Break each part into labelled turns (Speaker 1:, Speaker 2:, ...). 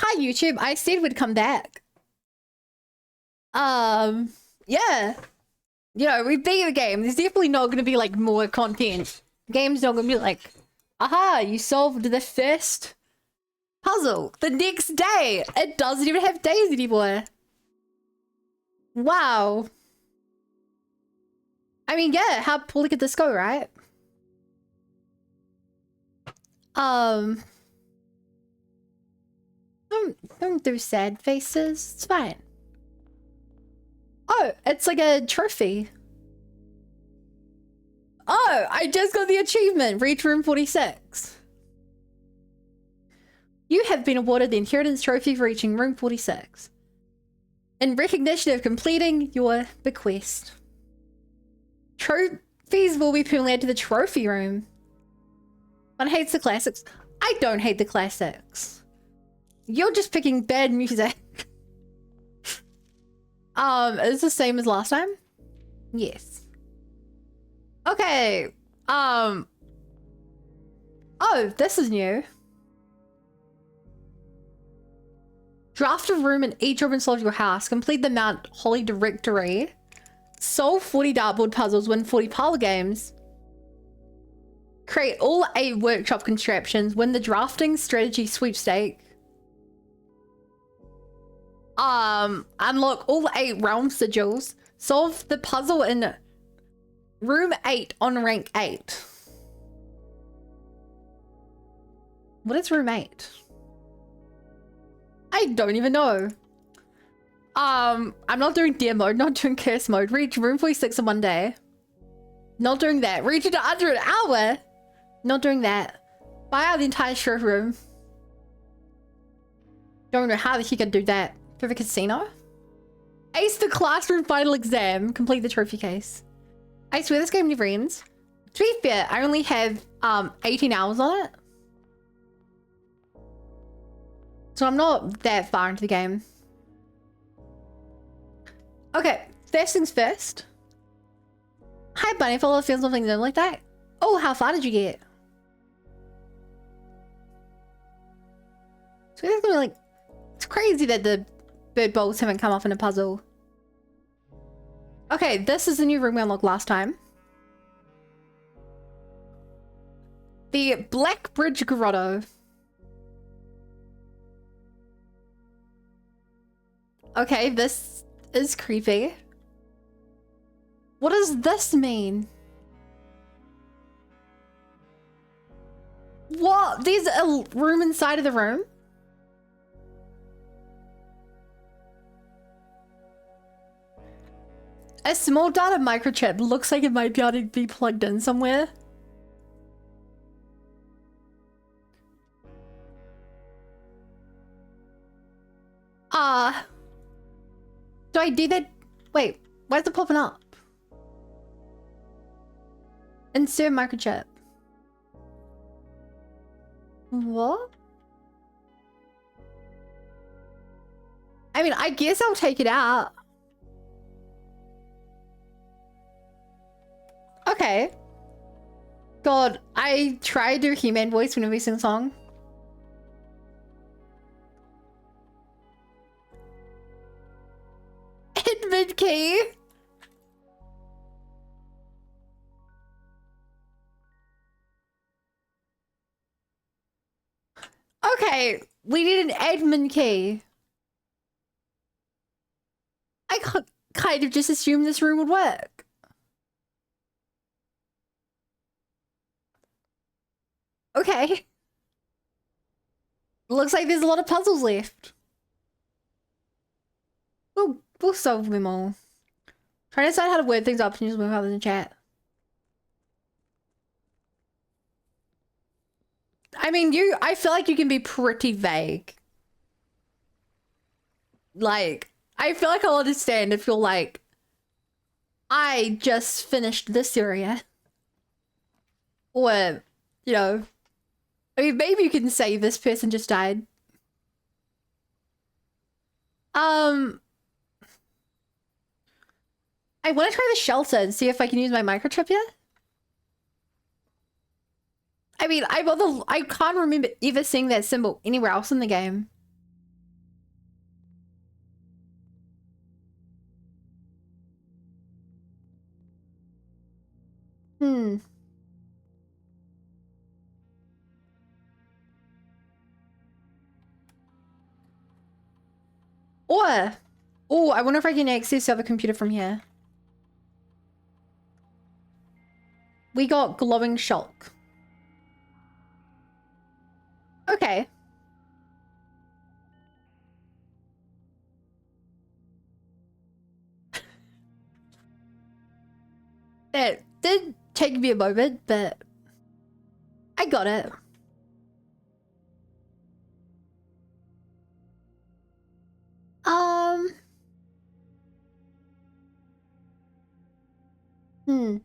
Speaker 1: hi YouTube. I said we'd come back. Yeah. You know, we beat the game. There's definitely not gonna be like more content. The game's not gonna be like, aha, you solved the first puzzle the next day. It doesn't even have days anymore. Wow. I mean, yeah, how poorly could this go, right? Don't do sad faces. It's fine. Oh, it's like a trophy. Oh, I just got the achievement. Reach room 46. You have been awarded the inheritance trophy for reaching room 46. In recognition of completing your bequest. Trophies will be permanently added to the trophy room. One hates the classics. I don't hate the classics. You're just picking bad music. Is the same as last time? Yes. Okay. Oh, this is new. Draft a room in each urban soul of your house. Complete the Mount Holly Directory. Solve 40 dartboard puzzles. Win 40 parlor games. Create all 8 workshop contraptions. Win the drafting strategy sweepstake. Unlock all 8 realm sigils. Solve the puzzle in room 8 on rank 8. What is room 8? I don't even know. I'm not doing deer mode, not doing curse mode. Reach room 46 in 1 day. Not doing that. Reach it under an hour. Not doing that. Buy out the entire showroom. Don't know how the heck I'd do that. For the casino? Ace the classroom final exam. Complete the trophy case. I swear this game never ends. To be fair, I only have 18 hours on it. So I'm not that far into the game. Okay, first things first. Hi Bunny, follow feels something like that. Oh, how far did you get? So it's gonna like, it's crazy that the bird balls haven't come off in a puzzle. Okay, this is the new room we unlocked last time. The Black Bridge Grotto. Okay, this is creepy. What does this mean? What? There's a room inside of the room? A small data microchip looks like it might be able to be plugged in somewhere. Do I do that? Wait, why is it popping up? Insert microchip. What? I mean, I guess I'll take it out. Okay. God, I try to do He-Man voice whenever we sing a song. Admin key. Okay, we need an admin key. I kind of just assumed this room would work. Okay. Looks like there's a lot of puzzles left. We'll solve them all. Trying to decide how to word things up and use my in the chat. I mean, I feel like you can be pretty vague. Like, I feel like I'll understand if you're like, I just finished this area. Or, you know, I mean, maybe you can say this person just died. I want to try the shelter and see if I can use my microchip yet. I mean, I can't remember ever seeing that symbol anywhere else in the game. Hmm. Or, oh, I wonder if I can access the other computer from here. We got glowing shulk. Okay. It did take me a moment, but I got it. Hmm.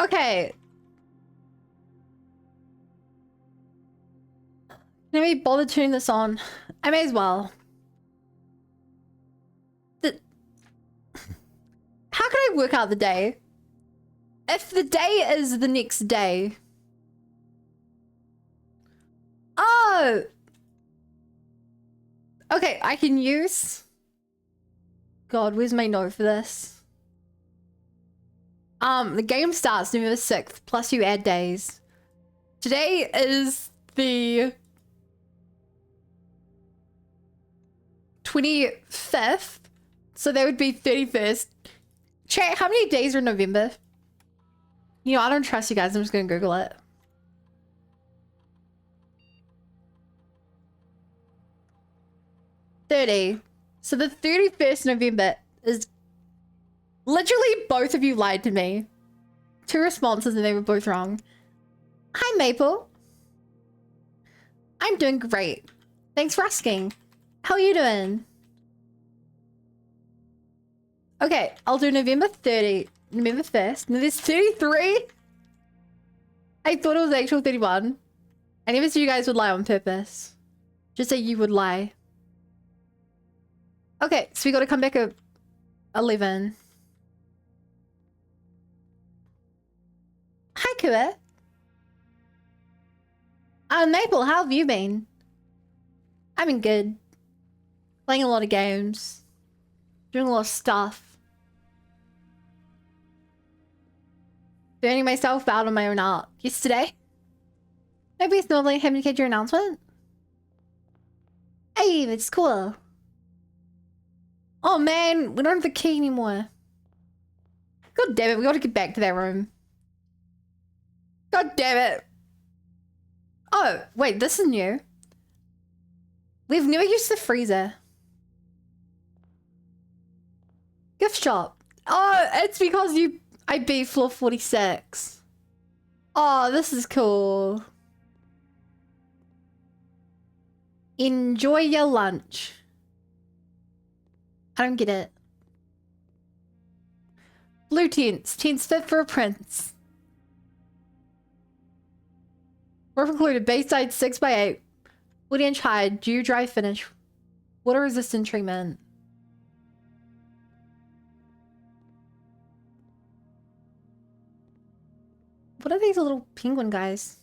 Speaker 1: Okay. Can we bother turning this on? I may as well. How can I work out the day? If the day is the next day. Oh! Okay, I can use... God, where's my note for this? The game starts November 6th, plus you add days. Today is the 25th, so that would be 31st. Chat, how many days are in November? You know, I don't trust you guys. I'm just gonna Google it. So the 31st November is... Literally, both of you lied to me. 2 responses and they were both wrong. Hi, Maple. I'm doing great. Thanks for asking. How are you doing? Okay, I'll do November 1st. No, there's 33? I thought it was actual 31. I never said you guys would lie on purpose. Just say you would lie. Okay, so we gotta come back at 11. Hi, Kua. Maple, how have you been? I've been good. Playing a lot of games. Doing a lot of stuff. Burning myself out on my own art. Yesterday. Maybe it's normally communicate your announcement. Hey, it's cool. Oh man, we don't have the key anymore. God damn it, we gotta get back to that room. God damn it. Oh, wait, this is new. We've never used the freezer. Gift shop. Oh, it's because I beat floor 46. Oh, this is cool. Enjoy your lunch. I don't get it. Blue tents. Tents fit for a prince. Work included Bayside 6x8. Wood inch hide. Dew dry finish. Water resistant treatment. What are these little penguin guys?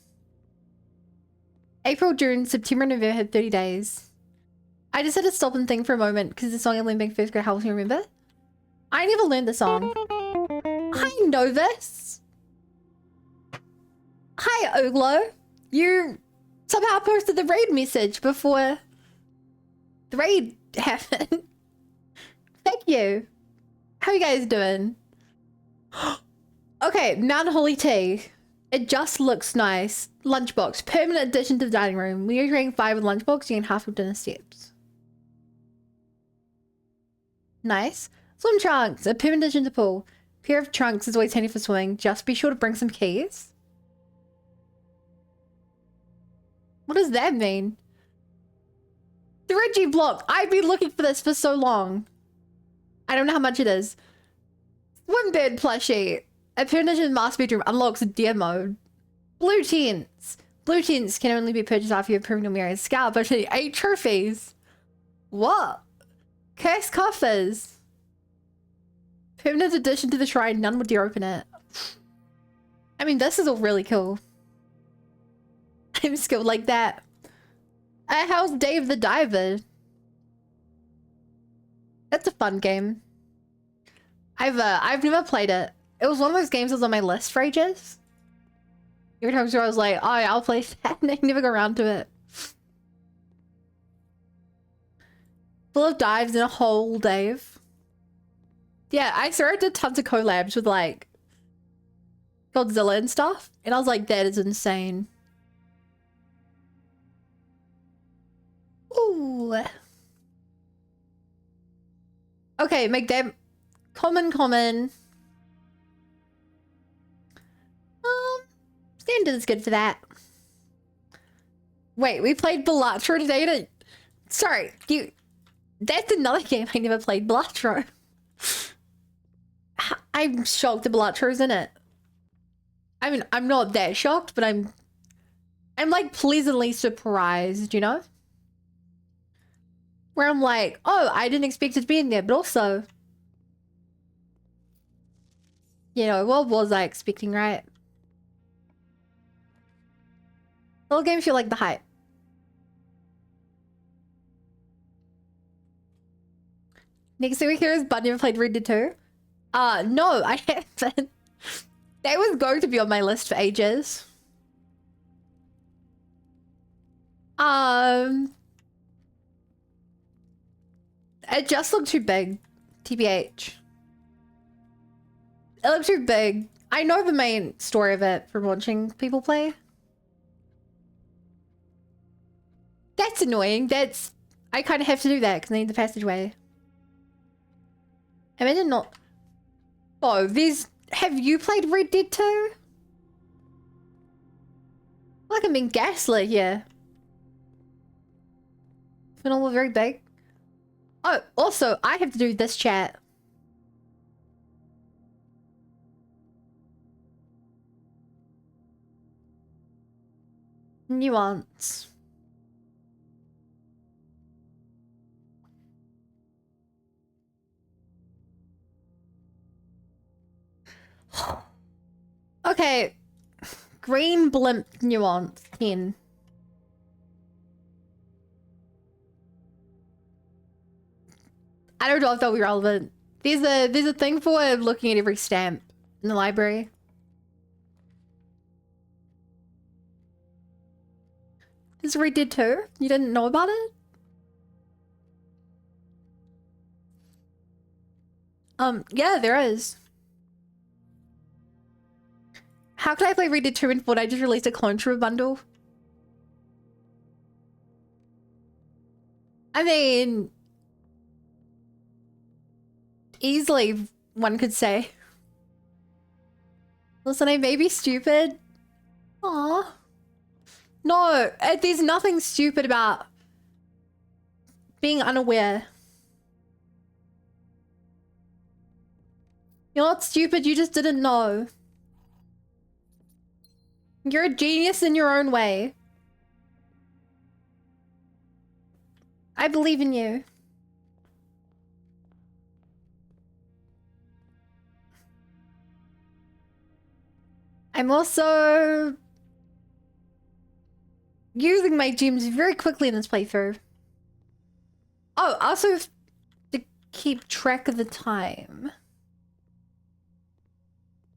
Speaker 1: April, June, September, November had 30 days. I just had to stop and think for a moment because the song I learned back in 5th grade helps me remember. I never learned the song. I know this. Hi, Oglo. You somehow posted the raid message before the raid happened. Thank you. How you guys doing? Okay, Mount Holly tea. It just looks nice. Lunchbox. Permanent addition to the dining room. When you're drinking 5 with lunchbox, you get half of dinner steps. Nice. Swim trunks. A permanent addition to pool. Pair of trunks is always handy for swimming. Just be sure to bring some keys. What does that mean? The Reggie block. I've been looking for this for so long. I don't know how much it is. Swim bed plushie. A permanent master bedroom unlocks deer mode. Blue tents. Blue tents can only be purchased after you have proven your marriage scout, but 8 trophies. What? Cursed coffers. Permanent addition to the shrine. None would dare open it. I mean, this is all really cool. I'm skilled like that. How's Dave the Diver? That's a fun game. I've never played it. It was one of those games that was on my list for ages. Every time I was like, oh yeah, I'll play that, and I never got around to it. Full of dives in a hole, Dave. Yeah, I saw it did tons of collabs with like Godzilla and stuff, and I was like, that is insane. Ooh. Okay, make them common. Standard is good for that. Wait, we played Balatro today. Sorry, that's another game I never played, Balatro. I'm shocked the Balatro's in it. I mean, I'm not that shocked, but I'm like pleasantly surprised, you know? Where I'm like, oh, I didn't expect it to be in there, but also, you know, what was I expecting, right? All games feel like the hype. Next thing we hear is Bud never played Red Dead 2. No, I haven't. That was going to be on my list for ages. It just looked too big, TBH. It looked too big. I know the main story of it from watching people play. That's annoying. I kind of have to do that because I need the passageway. Imagine not. Oh, have you played Red Dead 2? Like I'm being gaslit here. It's all very big. Oh, also, I have to do this chat. Nuance. Okay. Green blimp nuance 10. I don't know if that'll be relevant. There's a thing for looking at every stamp in the library. This Red Dead 2? You didn't know about it? Yeah, there is. How could I play Red Dead 2 in Fortnite? I just released a clone trooper bundle. I mean, easily one could say. Listen, I may be stupid. Aww. No, there's nothing stupid about being unaware. You're not stupid, you just didn't know. You're a genius in your own way. I believe in you. I'm also using my gems very quickly in this playthrough. Oh, also to keep track of the time.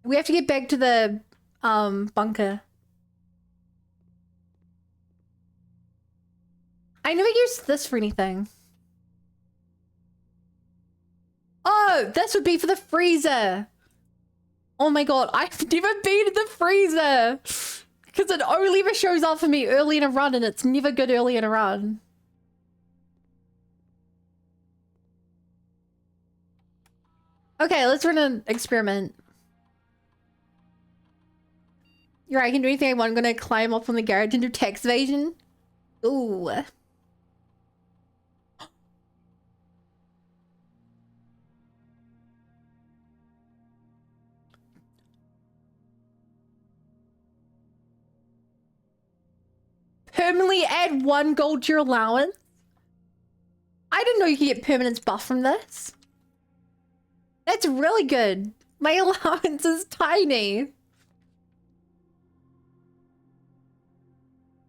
Speaker 1: We have to get back to the bunker. I never used this for anything. Oh, this would be for the freezer. Oh my god, I've never been in the freezer. Because it only ever shows up for me early in a run and it's never good early in a run. Okay, let's run an experiment. You're right, I can do anything I want. I'm gonna climb up on the garage and do tax evasion. Ooh. Permanently add 1 gold to your allowance? I didn't know you could get permanence buff from this. That's really good. My allowance is tiny.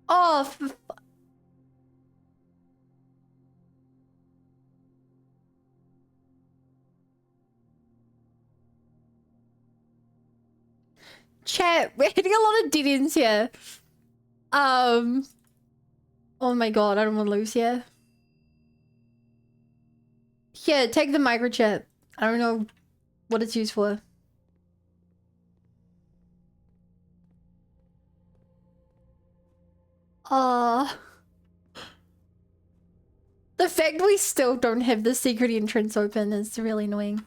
Speaker 1: Oh, Chat, we're hitting a lot of dead ends here. Oh my god, I don't want to lose here. Here, take the microchip. I don't know what it's used for. The fact we still don't have the secret entrance open is really annoying.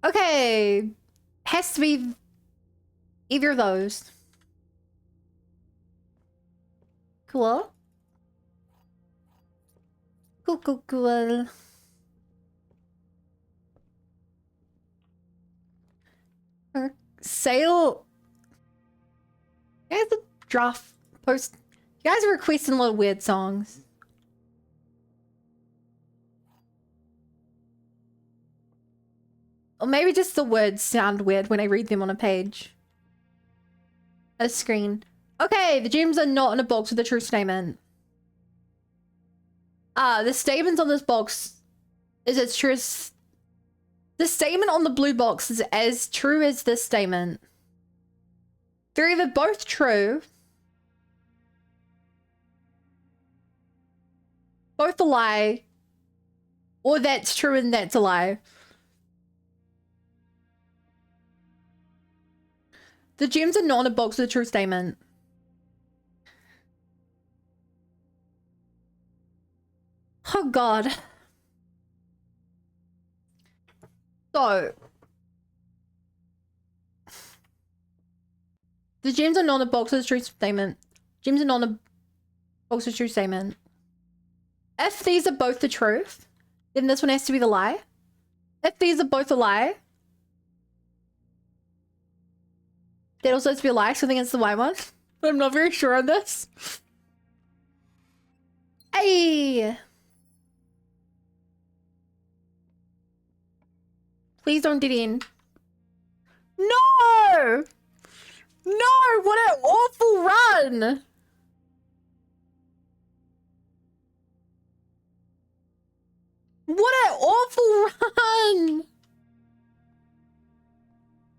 Speaker 1: Okay. Has to be either of those. Cool. Cool. Sale. You guys, the draft post. You guys are requesting a lot of weird songs. Or maybe just the words sound weird when I read them on a page. A screen. Okay, the gems are not in a box with a true statement. The statement on this box is as true as... The statement on the blue box is as true as this statement. They're either both true, both a lie, or that's true and that's a lie. The gems are not in a box with a true statement. Oh god. So, the gems are not in a box with a true statement. Gems are not in a box with a true statement. If these are both the truth, then this one has to be the lie. If these are both a lie, that also has to be a lie, so I think it's the white one. But I'm not very sure on this. Hey! Please don't get in. No! No! What an awful run! What an awful run!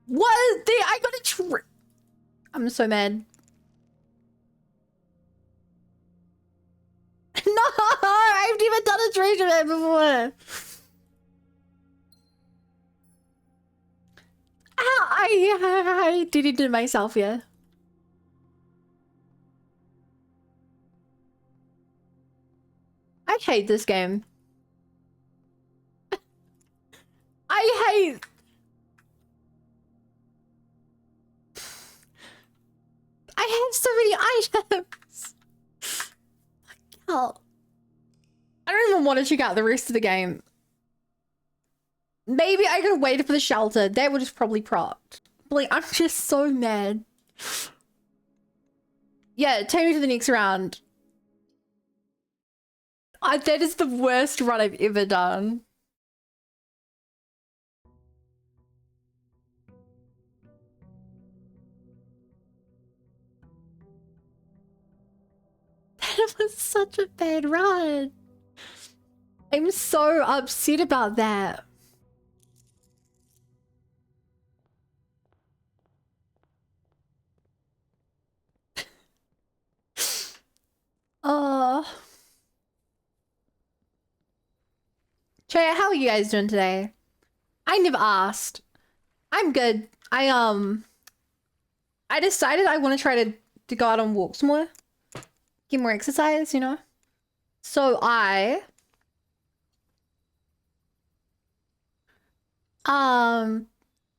Speaker 1: What? I got a I'm so mad. No! I've never done a treasure map before! I did it to myself, yeah. I hate this game. I have so many items. Oh. I don't even want to check out the rest of the game. Maybe I could wait for the shelter. That would just probably propped. Like, I'm just so mad. Yeah, take me to the next round. That is the worst run I've ever done. That was such a bad run. I'm so upset about that. Chaya, how are you guys doing today? I never asked. I'm good. I decided I want to try to go out on walks more. Get more exercise, you know? So I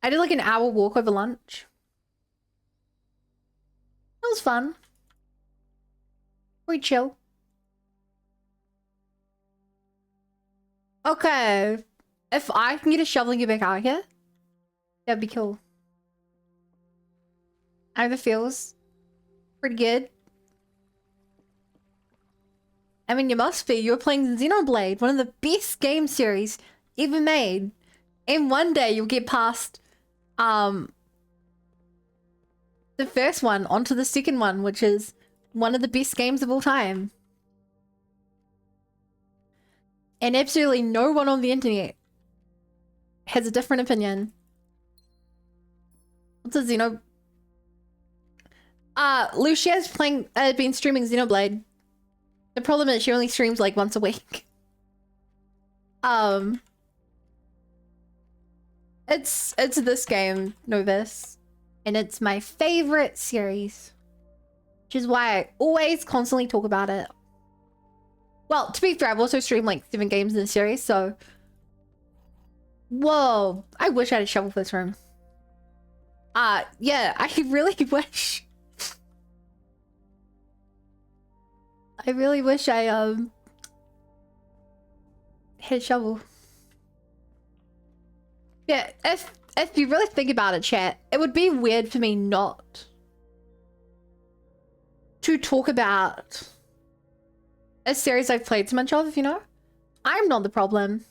Speaker 1: did like an hour walk over lunch. It was fun. Pretty chill. Okay. If I can get a shovel and get back out here, that'd be cool. I have the feels. Pretty good. I mean, you must be. You're playing Xenoblade, one of the best game series ever made. And one day you'll get past the first one onto the second one, which is one of the best games of all time. And absolutely no one on the internet has a different opinion. What's a Lucia's been streaming Xenoblade. The problem is she only streams like once a week. It's this game, Novus, and it's my favorite series, which is why I always constantly talk about it. Well, to be fair, I've also streamed like 7 games in the series, so... Whoa, I wish I had a shovel for this room. Yeah, I really wish... I really wish I, had a shovel. Yeah, if you really think about it, chat, it would be weird for me not to talk about a series I've played so much of, you know? I'm not the problem.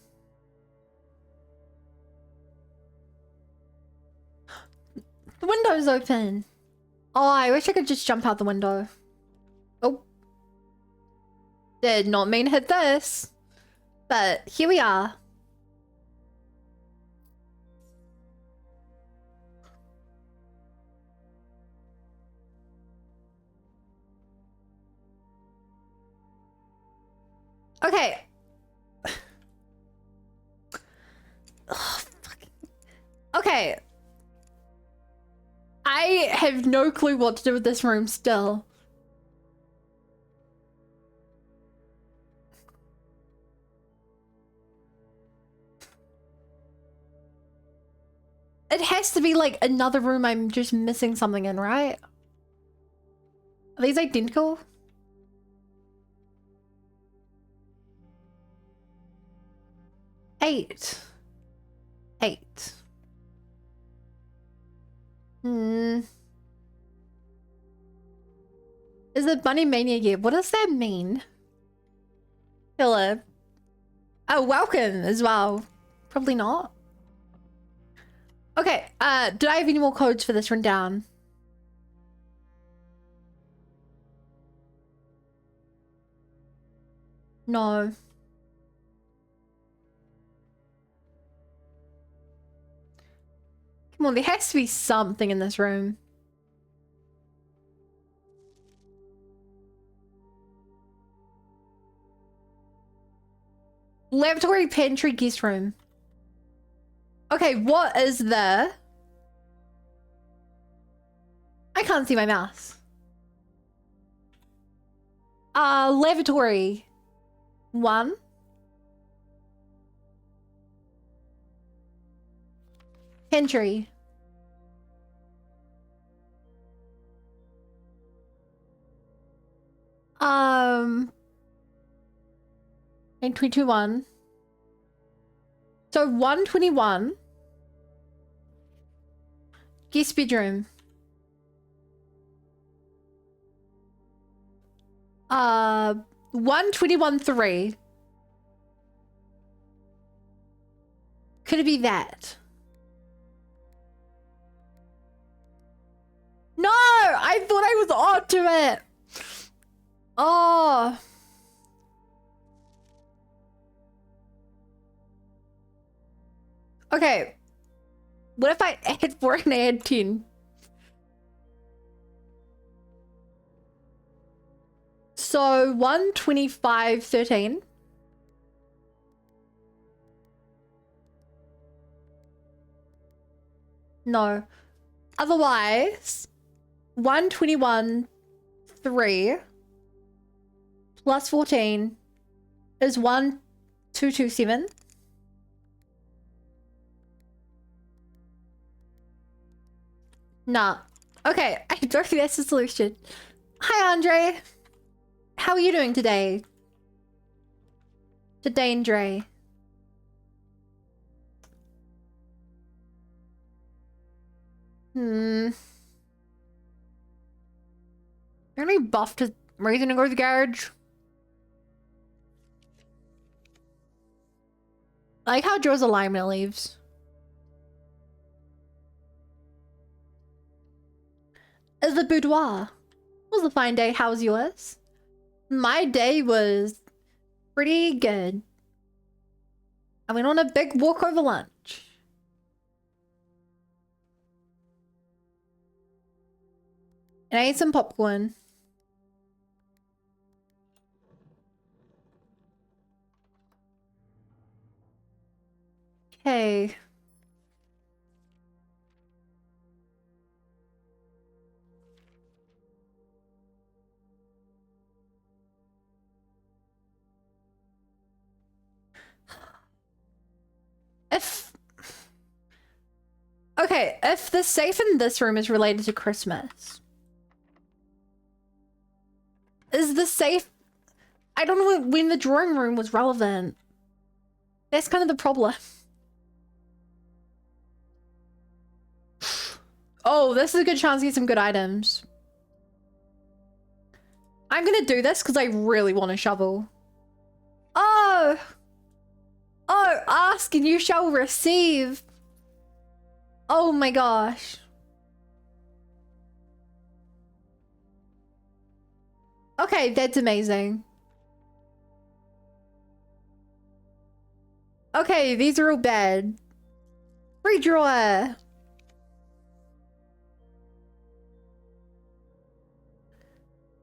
Speaker 1: The window's open. Oh, I wish I could just jump out the window. Oh. Did not mean to hit this. But here we are. Okay. Oh, fucking... Okay. I have no clue what to do with this room still. It has to be like another room I'm just missing something in, right? Are these identical? Eight. Is it Bunny Mania yet? What does that mean? Philip. Oh, welcome as well. Probably not. Okay, did I have any more codes for this rundown? No. Come on, there has to be something in this room. Laboratory, pantry, guest room. Okay, what is there? I can't see my mouse. Lavatory. 1. Pantry. And 221. So 121. Guest bedroom. 121.3. Could it be that? No! I thought I was onto it! Oh. Okay. What if I add 4 and add 10? So 125.13. No. Otherwise, 121.3 plus 14 is 1227. Nah. Okay, I don't think that's the solution. Hi, Andre. How are you doing today? Today, Andre. You're gonna be buffed to reason to go to the garage. I like how it draws a line when it leaves. Is the boudoir. It was a fine day. How was yours? My day was pretty good. I went on a big walk over lunch. And I ate some popcorn. Okay. If the safe in this room is related to Christmas, is the safe... I don't know when the drawing room was relevant. That's kind of the problem. Oh, this is a good chance to get some good items. I'm gonna do this because I really want a shovel. Oh! Oh, ask and you shall receive. Oh my gosh. Okay, that's amazing. Okay, these are all bad. Redraw.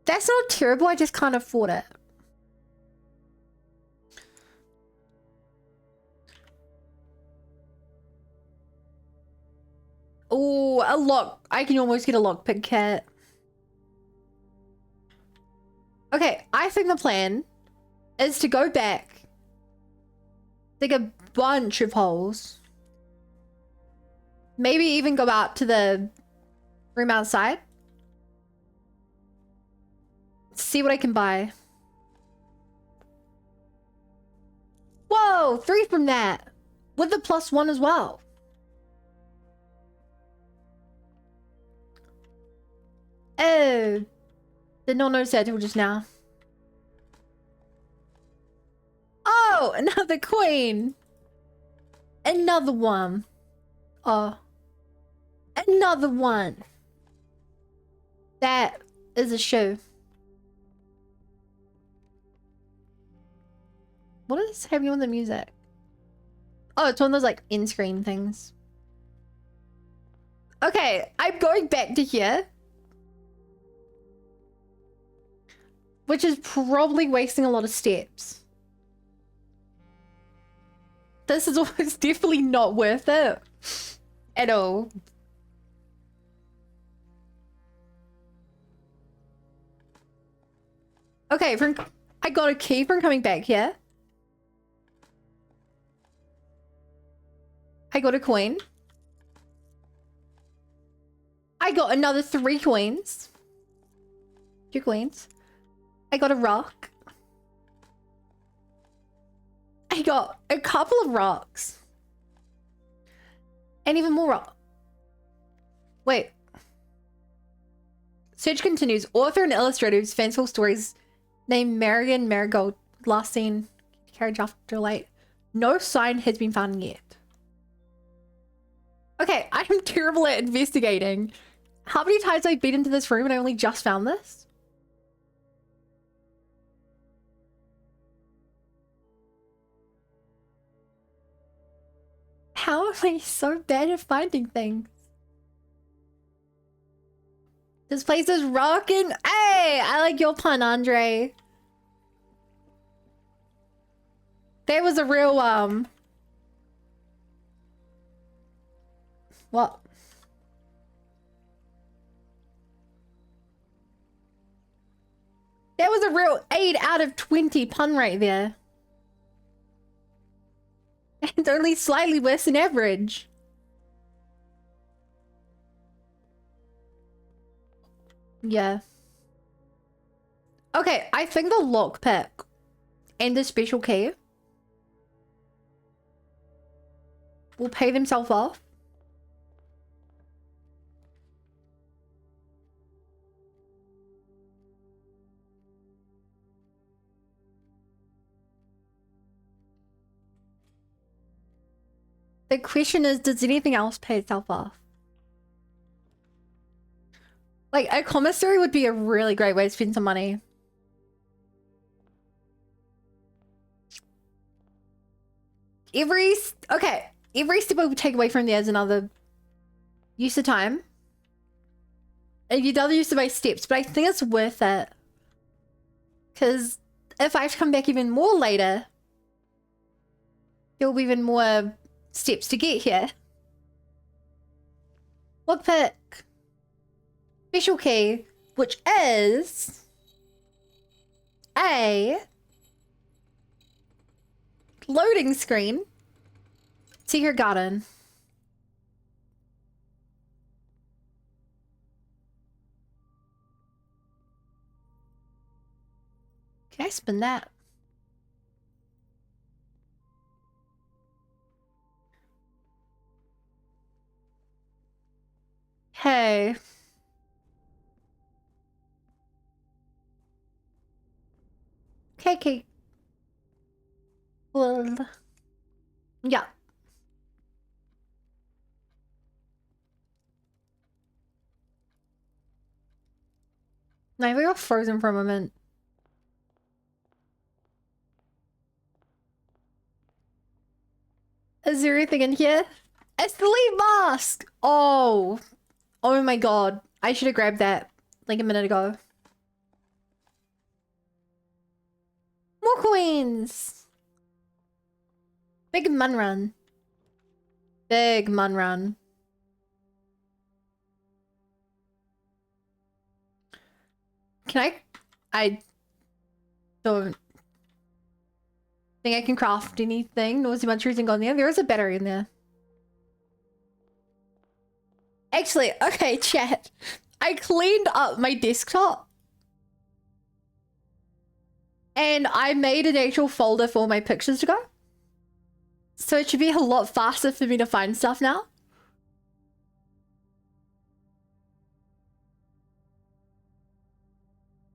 Speaker 1: That's not terrible, I just can't afford it. Oh, a lock. I can almost get a lockpick kit. Okay, I think the plan is to go back, dig a bunch of holes, maybe even go out to the room outside, see what I can buy. Whoa, 3 from that with the +1 as well. Oh, did not notice that till just now. Oh, another queen. Another one. Oh, another one. That is a show. What is happening with the music? Oh, it's one of those like in-screen things. Okay, I'm going back to here. Which is probably wasting a lot of steps. This is almost definitely not worth it. At all. Okay, I got a key from coming back here. I got a coin. I got another 3 coins. 2 coins. I got a rock. I got a couple of rocks. And even more rock. Wait. Search continues. Author and illustrator whose fanciful stories named Marion Marigold. Last seen carriage after light. No sign has been found yet. Okay, I am terrible at investigating. How many times have I been into this room and I only just found this? How am I so bad at finding things? This place is rocking. Hey, I like your pun, Andre. There was a real, what? There was a real 8 out of 20 pun right there. And only slightly worse than average. Yeah. Okay, I think the lockpick and the special key will pay themselves off. The question is, does anything else pay itself off? Like, a commissary would be a really great way to spend some money. Every step I would take away from there is another use of time. And you don't use my steps, but I think it's worth it. Because if I have to come back even more later, there'll be even more steps to get here. Lockpick. Special key, which is a loading screen. Secret garden. Can I spin that? Hey. Okay. Well, yeah. No, we got frozen for a moment. Is there anything in here? It's the lead mask! Oh. Oh my god. I should have grabbed that like a minute ago. More coins! Big mun run. Big mun run. Can I don't think I can craft anything. Noisy munchers and gone there. There is a battery in there. Actually, okay, chat. I cleaned up my desktop. And I made an actual folder for my pictures to go. So it should be a lot faster for me to find stuff now.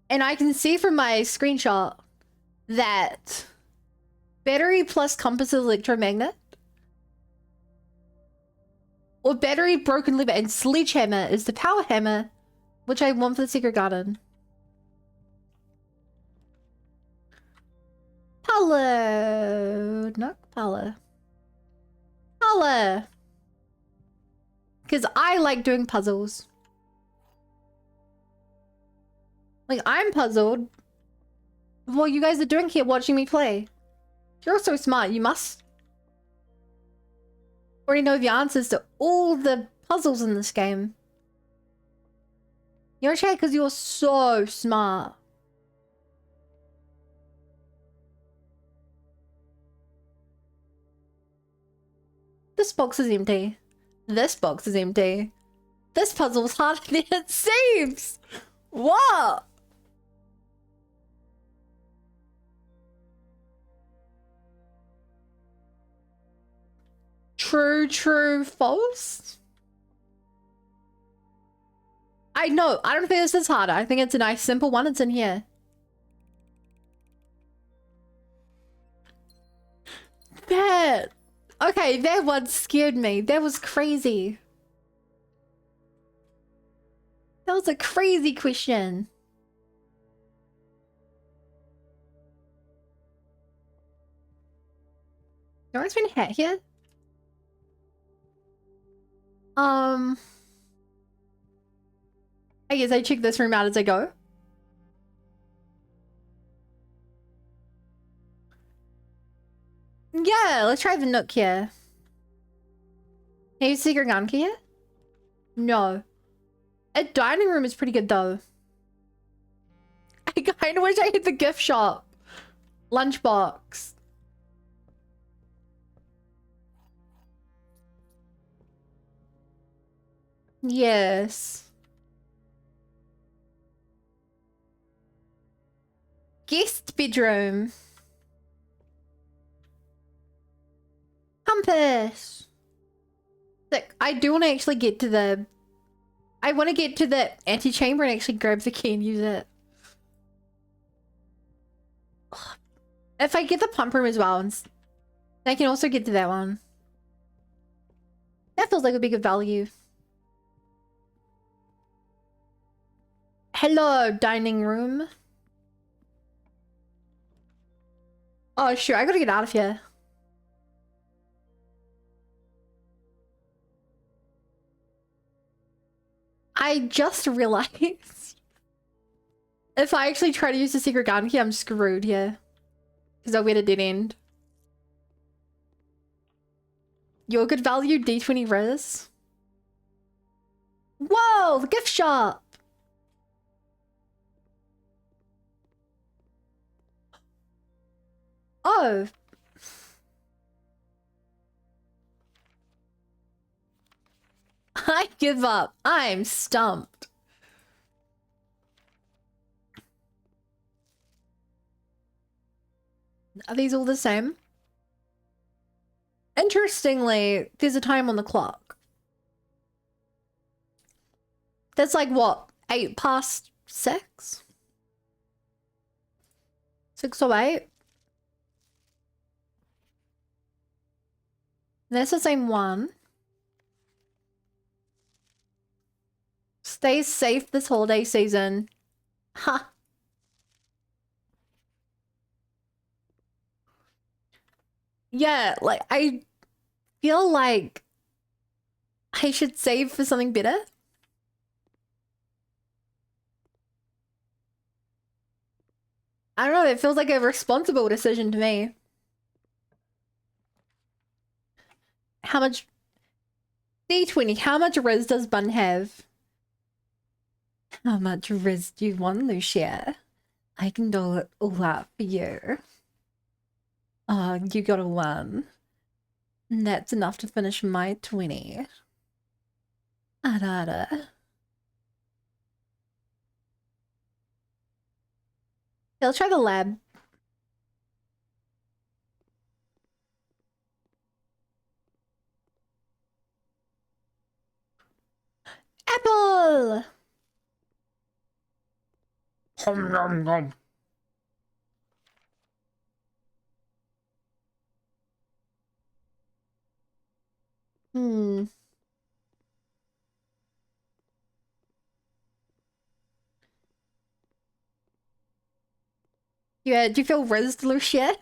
Speaker 1: And I can see from my screenshot that battery plus compass electromagnet, or battery, broken lever, and sledgehammer is the power hammer, which I want for the secret garden. Pala. No, Pala. Pala. Because I like doing puzzles. Like, I'm puzzled. What you guys are doing here watching me play. You're so smart, you must already know the answers to all the puzzles in this game. You're okay because you're so smart. This box is empty. This box is empty. This puzzle's harder than it seems. What? True, true, false? I know. I don't think this is harder. I think it's a nice, simple one. It's in here. That. Okay, that one scared me. That was crazy. That was a crazy question. No one's been hit here? I guess I check this room out as I go. Yeah, let's try the nook here. Hey, secret gun here? No. A dining room is pretty good though. I kind of wish I hit the gift shop. Lunchbox. Yes. Guest bedroom. Compass. Look, I do want to actually get to the... I want to get to the antechamber and actually grab the key and use it. If I get the pump room as well, I can also get to that one. That feels like a big value. Hello, dining room. Oh, sure. I gotta get out of here. I just realized if I actually try to use the secret garden key, I'm screwed here. Because I'll get a dead end. Your good value, D20 res. Whoa, the gift shop. Oh. I give up. I'm stumped. Are these all the same? Interestingly, there's a time on the clock. That's like what? 8 past 6? 6:08? That's the same one. Stay safe this holiday season. Ha. Huh. Yeah, like I feel like I should save for something better. I don't know, it feels like a responsible decision to me. How much? D20, how much res does Bun have? How much res do you want, Lucia? I can do it all out for you. Oh, you got a 1. And that's enough to finish my 20. Arara. Let's try the lab. Apple! Nom nom nom. Hmm. Yeah, do you feel rizzed, Lucia?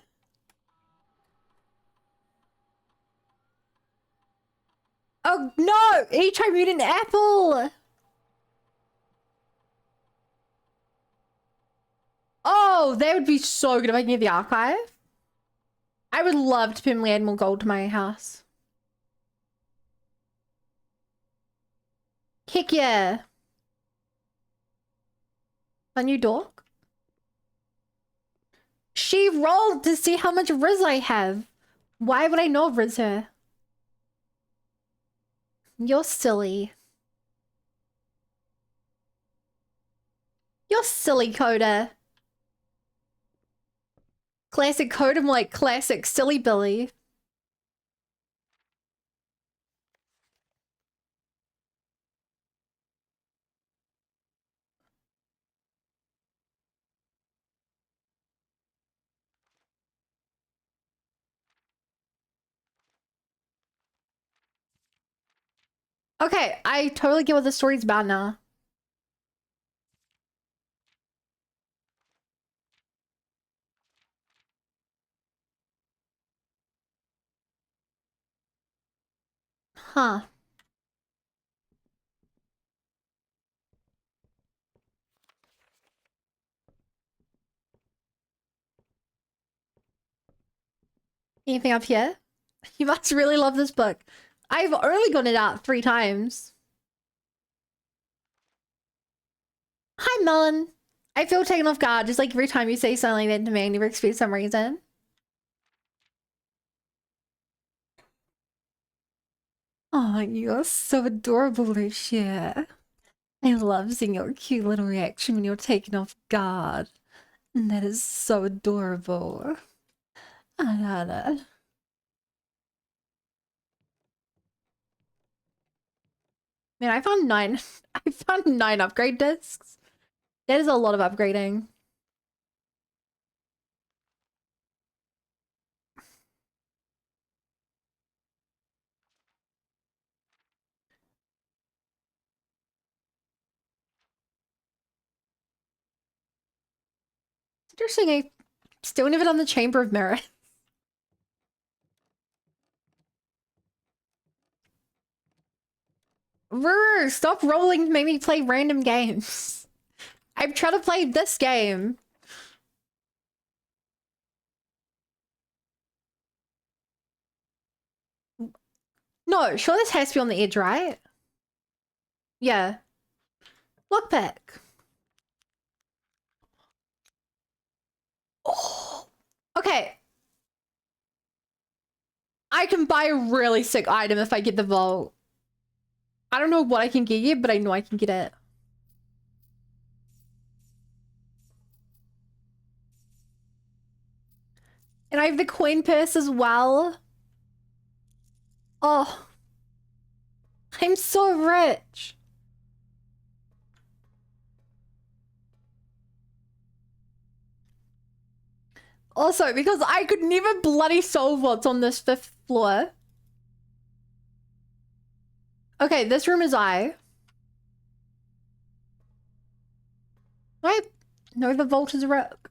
Speaker 1: Oh no! Each I read an apple! Oh, that would be so good if I can get the archive. I would love to permanently add more gold to my house. Heck yeah. A new dog? She rolled to see how much Riz I have. Why would I know Riz her? You're silly. You're silly, Coda. Classic Coda, like classic silly Billy. Okay, I totally get what the story's about now. Huh. Anything up here? You must really love this book. I've only got it out 3 times. Hi, Melon. I feel taken off guard just like every time you say something like that to me and never expect some reason. Oh, you're so adorable, Lucia. I love seeing your cute little reaction when you're taken off guard. That is so adorable. Anana. Man, I found 9. I found 9 upgrade discs. That is a lot of upgrading. Interesting. I still never done the Chamber of Mirrors. Ruru, stop rolling to make me play random games. I'm trying to play this game. No, sure this has to be on the edge, right? Yeah. Lockpick. Oh. Okay. I can buy a really sick item if I get the vault. I don't know what I can get yet, but I know I can get it. And I have the coin purse as well. Oh. I'm so rich. Also, because I could never bloody solve what's on this 5th floor. Okay, this room is I. Right? No, the vault is a rook.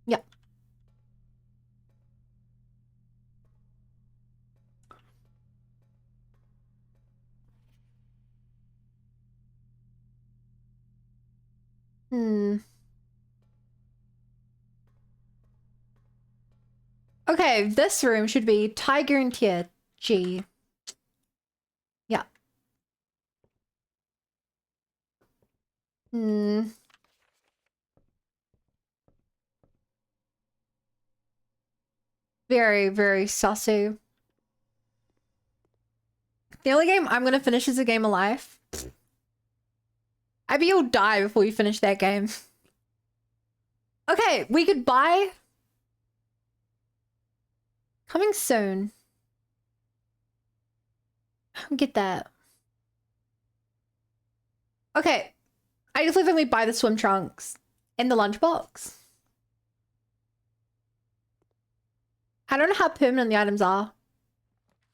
Speaker 1: Yeah. Okay, this room should be Tiger and Tier G. Yeah. Very, very saucy. The only game I'm gonna finish is a game of life. I bet you'll die before you finish that game. Okay, we could buy... Coming soon. Get that. Okay. I just think we buy the swim trunks and the lunchbox. I don't know how permanent the items are.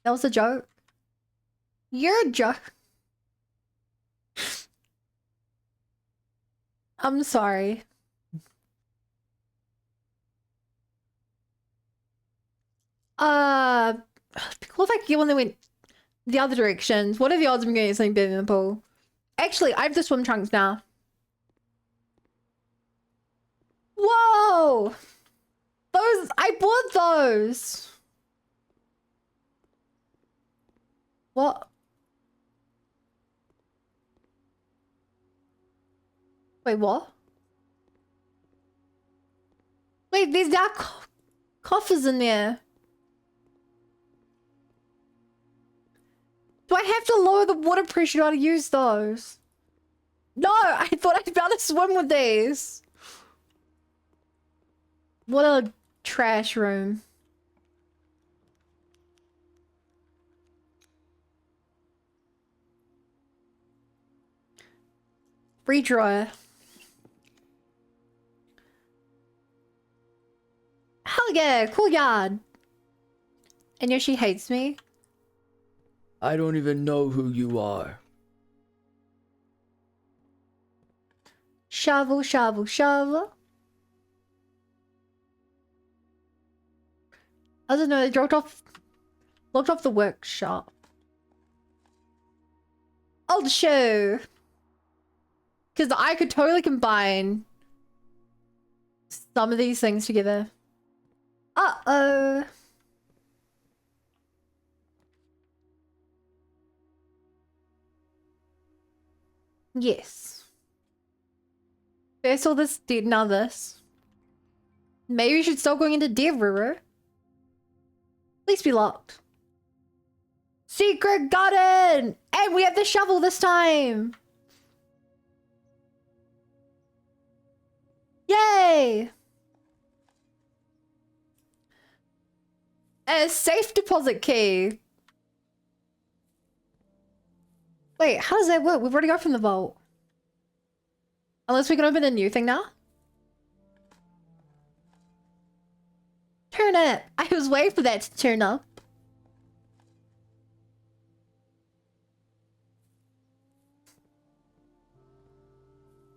Speaker 1: That was a joke. You're a joke. I'm sorry. Cool if I could get one that went the other directions. What are the odds of me getting something better than the pool? Actually, I have the swim trunks now. Whoa! Those, I bought those. What? Wait, what? Wait, there's now coffers in there. Do I have to lower the water pressure to use those? No, I thought I'd be able to swim with these. What a trash room. Free dryer. Hell yeah, cool yard. And yeah, she hates me.
Speaker 2: I don't even know who you are.
Speaker 1: Shovel, shovel, shovel. I don't know, they locked off the workshop. Old show. Because I could totally combine some of these things together. Uh-oh. Yes. First all this, now this. Maybe we should stop going into Dev River. Please be locked. Secret garden! And we have the shovel this time! Yay! A safe deposit key. Wait, how does that work? We've already got from the vault. Unless we can open a new thing now? Turn it! I was waiting for that to turn up.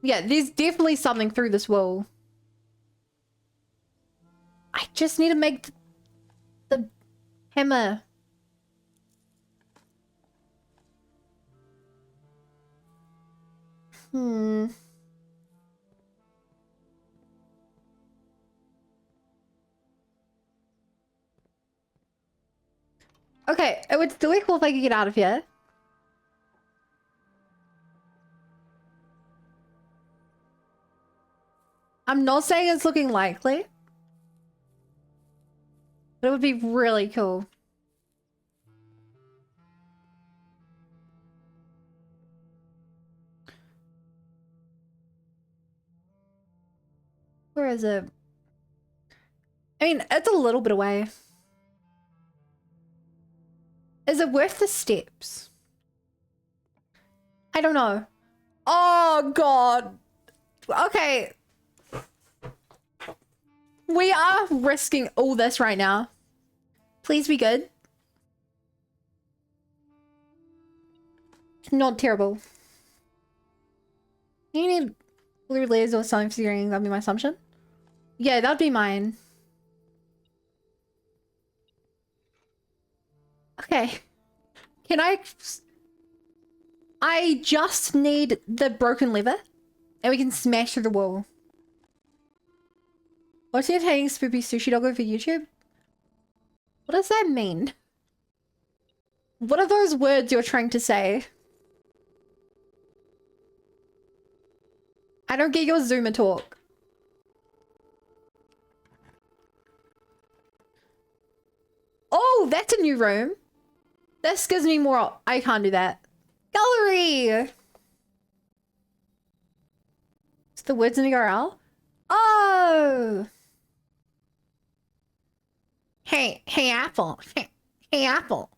Speaker 1: Yeah, there's definitely something through this wall. I just need to make the hammer. Okay, it would still be cool if I could get out of here. I'm not saying it's looking likely, but it would be really cool. Where is it? I mean, it's a little bit away. Is it worth the steps? I don't know. Oh, God. Okay. We are risking all this right now. Please be good. Not terrible. You need blue layers or something figuring. That'd be my assumption. Yeah, that'd be mine. Okay. Can I just need the broken lever and we can smash through the wall. What's entertaining spoopy sushi doggo for YouTube? What does that mean? What are those words you're trying to say? I don't get your Zoomer talk. Oh, that's a new room. This gives me more. I can't do that. Gallery! It's the words in the URL. Oh! Hey Apple. Hey Apple.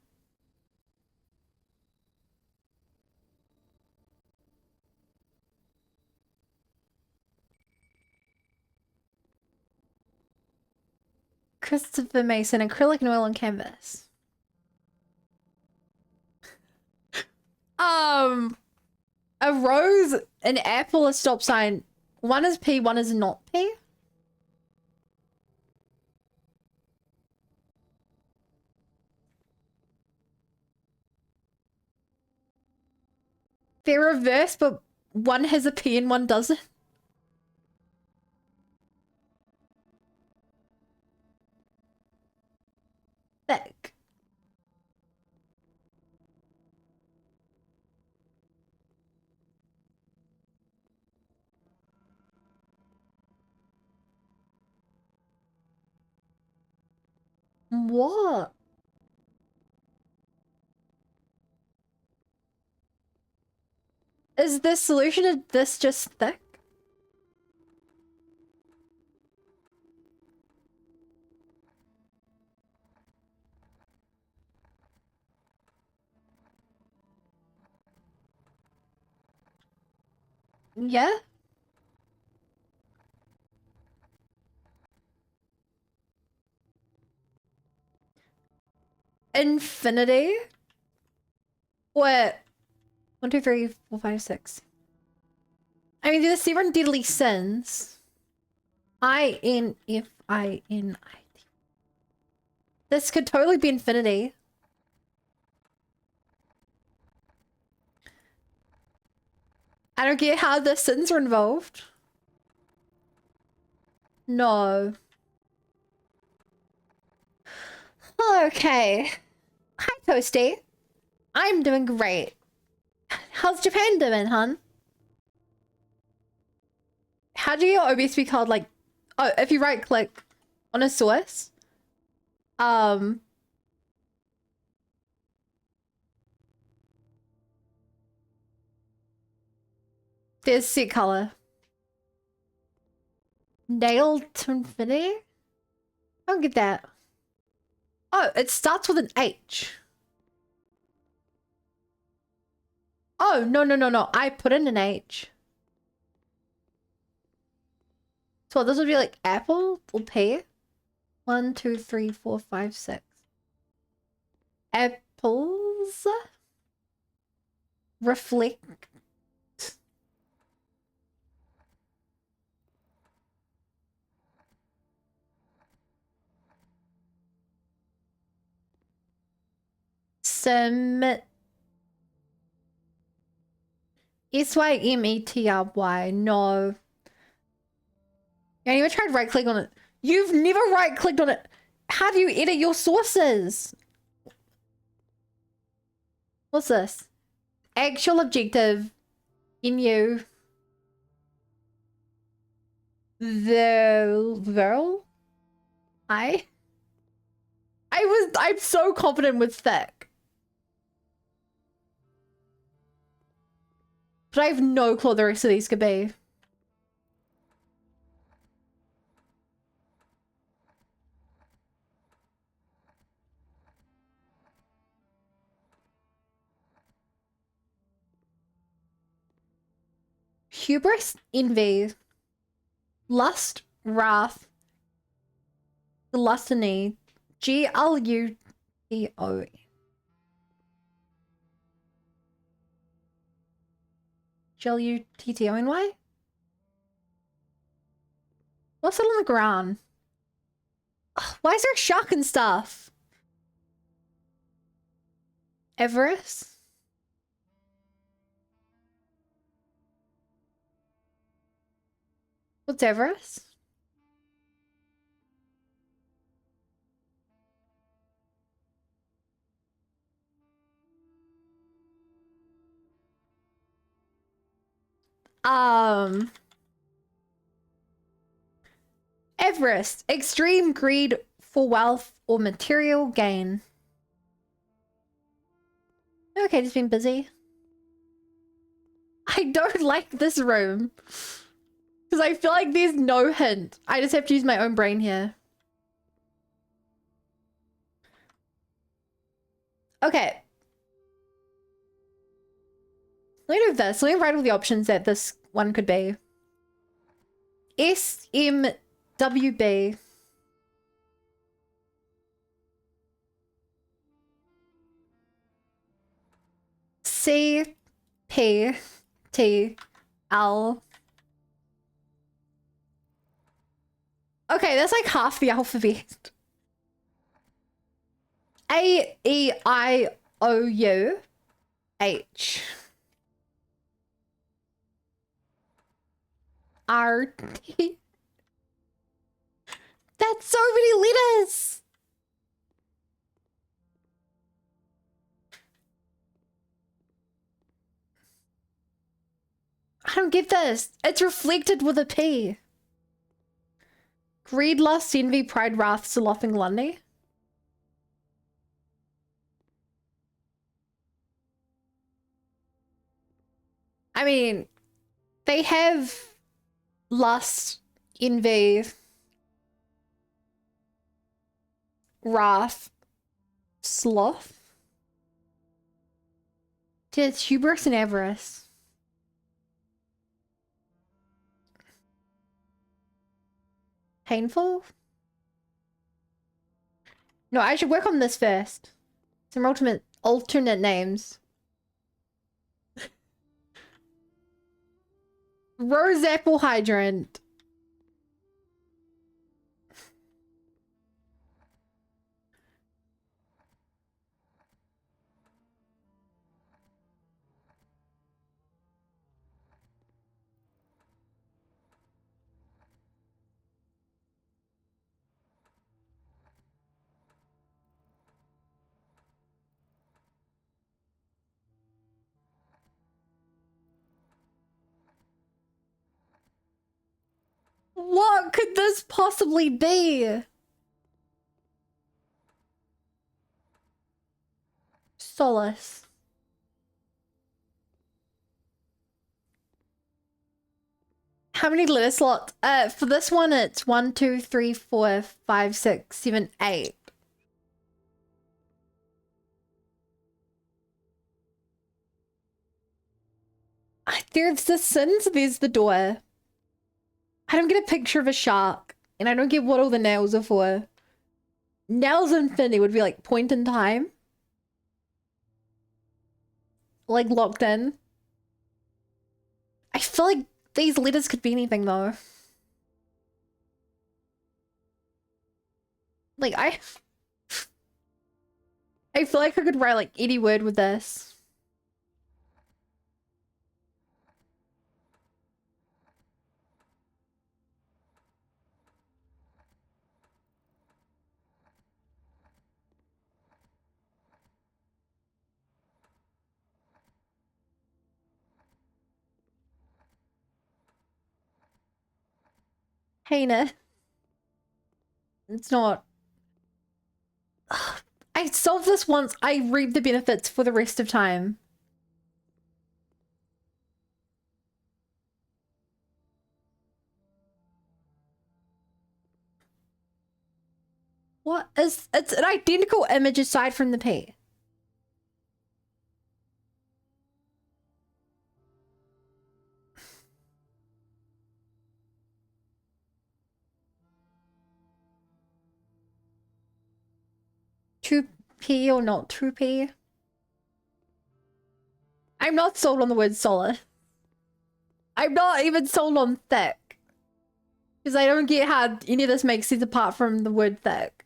Speaker 1: Christopher Mason, acrylic and oil on canvas. A rose, an apple, a stop sign. One is P, one is not P. They're reversed, but one has a P and one doesn't. Thick. What? Is the solution to this just thick? Yeah? Infinity? What? 1, 2, 3, 4, 5, 6. I mean, the 7 deadly sins. INFINIT. This could totally be infinity. I don't get how the sins are involved. No. Okay. Hi, Toasty. I'm doing great. How's Japan doing, hon? How do your OBS be called? Like, oh, if you right click on a source, there's set color. Nail to infinity? I don't get that. Oh, it starts with an H. Oh, no. I put in an H. So this would be like apple or pear? 1, 2, 3, 4, 5, 6. Apples reflect. Some Symetry. No. You never tried right click on it. You've never right clicked on it. How do you edit your sources? What's this? Actual objective in you. I'm so confident with thick. But I have no clue what the rest of these could be. Hubris, envy, lust, wrath, gluttony, Gluto. Gluttony? What's it on the ground? Ugh, why is there a shark and stuff? Everest? What's Everest? Everest. Extreme greed for wealth or material gain. Okay, just been busy. I don't like this room. Because I feel like there's no hint. I just have to use my own brain here. Okay. Let me do this. Let me write all the options that this one could be. SMWB. CPTL. Okay, that's like half the alphabet. AEIOUH. RT. That's so many letters. I don't get this. It's reflected with a P. Greed, lust, envy, pride, wrath, sloth, and gluttony. I mean, they have lust, envy, wrath, sloth. It's hubris and avarice. Painful? No, I should work on this first. Some alternate names. Rose apple hydrant. What could this possibly be? Solace. How many letter slots? For this one, it's 1, 2, 3, 4, 5, 6, 7, 8. There's the sins, there's the door. I don't get a picture of a shark, and I don't get what all the nails are for. Nails infinity would be like point in time. Like locked in. I feel like these letters could be anything though. Like I feel like I could write like any word with this. heinous. It's not. I solved this once. I reap the benefits for the rest of time. What is... It's an identical image aside from the P. True P or not true P? I'm not sold on the word solid. I'm not even sold on thick. Because I don't get how any of this makes sense apart from the word thick.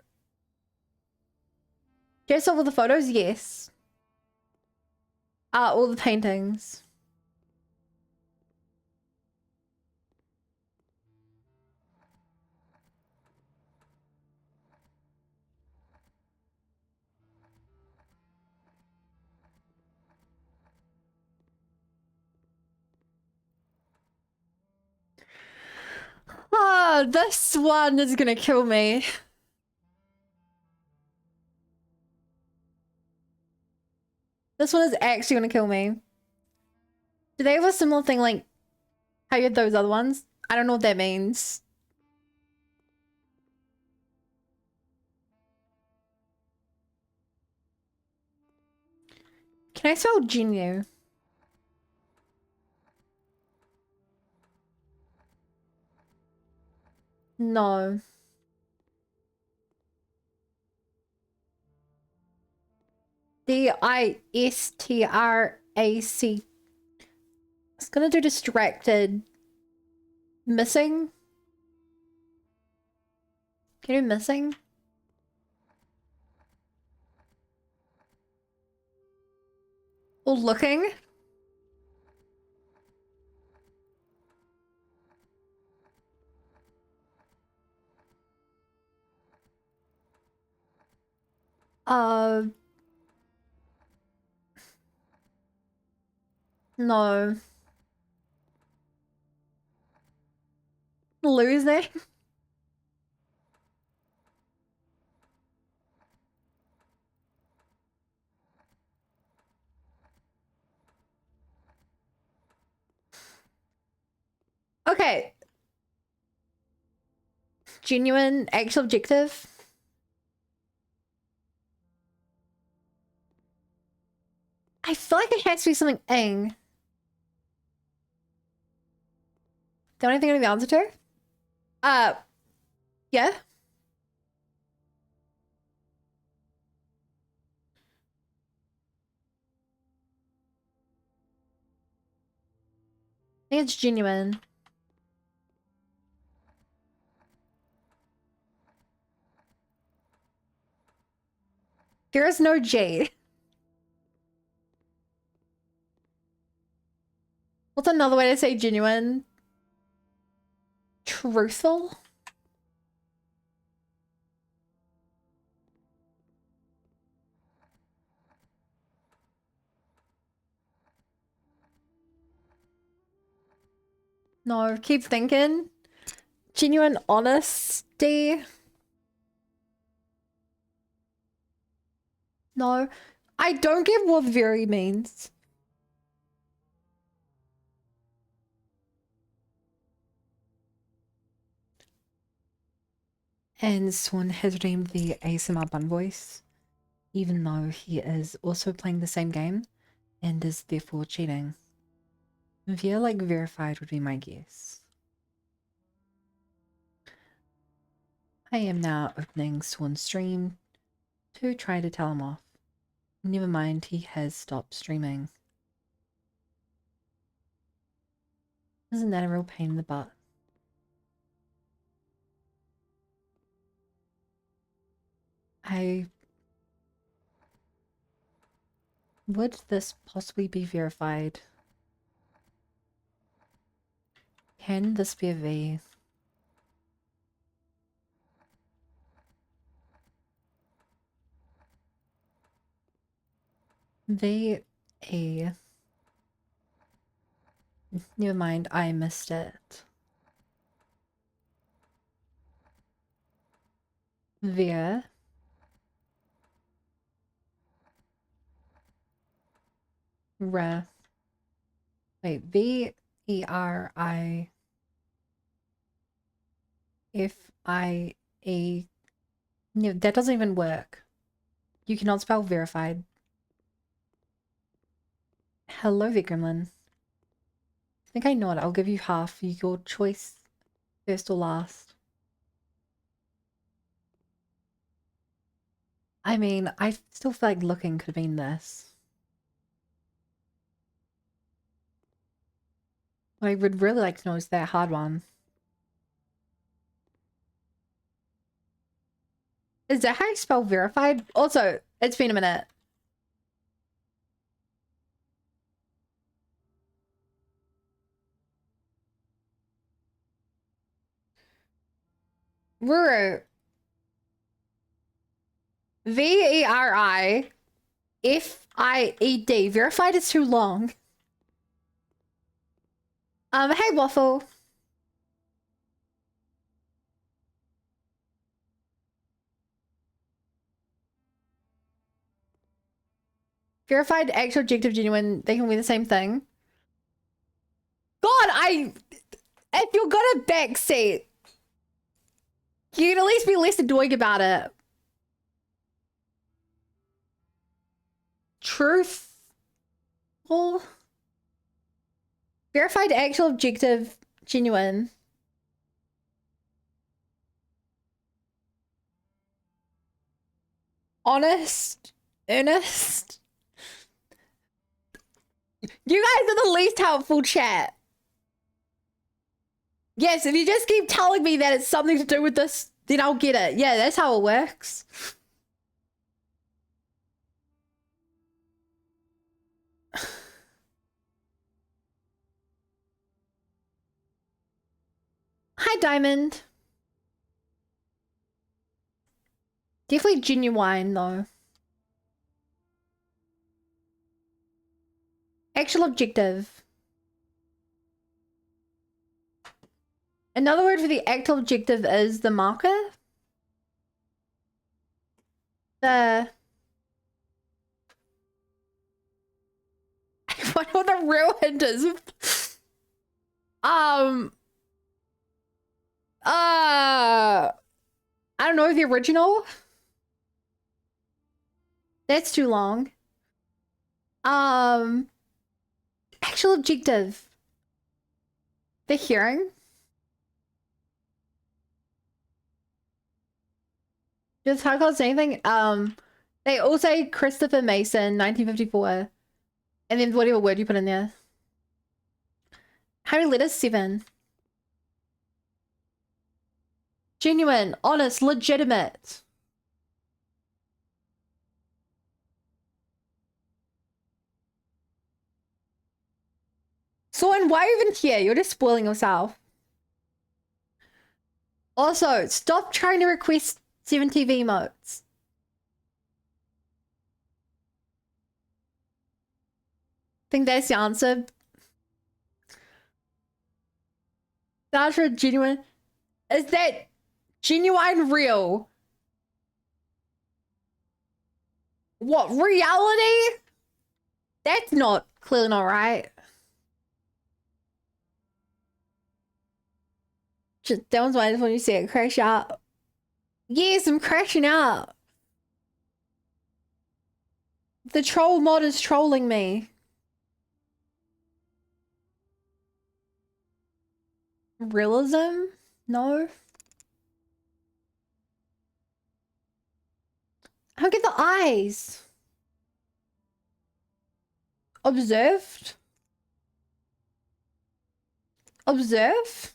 Speaker 1: Just all the photos? Yes. All the paintings. Oh, this one is gonna kill me. This one is actually gonna kill me. Do they have a similar thing like how you had those other ones? I don't know what that means. Can I spell genu? No. Distrac. It's gonna do distracted. Missing? Can you do missing? Or looking? No. Losing? Okay. Genuine, actual objective. I feel like it has to be something ing. The only thing I know the answer to? Yeah. I think it's genuine. There is no J. What's another way to say genuine? Truthful? No, keep thinking. Genuine honesty? No. I don't get what very means. And Swan has redeemed the ASMR bun voice, even though he is also playing the same game and is therefore cheating. Via like verified would be my guess. I am now opening Swan's stream to try to tell him off. Never mind, he has stopped streaming. Isn't that a real pain in the butt? Would this possibly be verified? Can this be a V? V A. Never mind, I missed it. Ver. Re. Wait, VERIFIE. No, that doesn't even work. You cannot spell verified. Hello, Vikremlin. I think I know it. I'll give you half. Your choice, first or last. I mean, I still feel like looking could have been this. What I would really like to know is that hard one. Is that how you spell verified? Also, it's been a minute. Ruru. VERIFIED. Verified is too long. Hey, Waffle. Verified, actual, objective, genuine. They can be the same thing. God, if you're gonna backseat, you can at least be less annoying about it. Truthful. Verified, actual, objective, genuine. Honest. Earnest. You guys are the least helpful chat. Yes, if you just keep telling me that it's something to do with this, then I'll get it. Yeah, that's how it works. Hi, Diamond. Definitely genuine, though. Actual objective. Another word for the actual objective is the marker. I wonder what the real hint is. I don't know, the original? That's too long. Actual objective. The hearing? Does Hardcore say anything? They all say Christopher Mason, 1954. And then whatever word you put in there. How many letters? 7. Genuine, honest, legitimate. So, and why are you even here? You're just spoiling yourself. Also, stop trying to request 7 TV emotes. Think that's the answer. That's for genuine. Is that genuine real? What, reality? That's not clearly not right. Just, that was when you said crash out. Yes, I'm crashing out. The troll mod is trolling me. Realism? No. I don't get the eyes. Observed? Observe?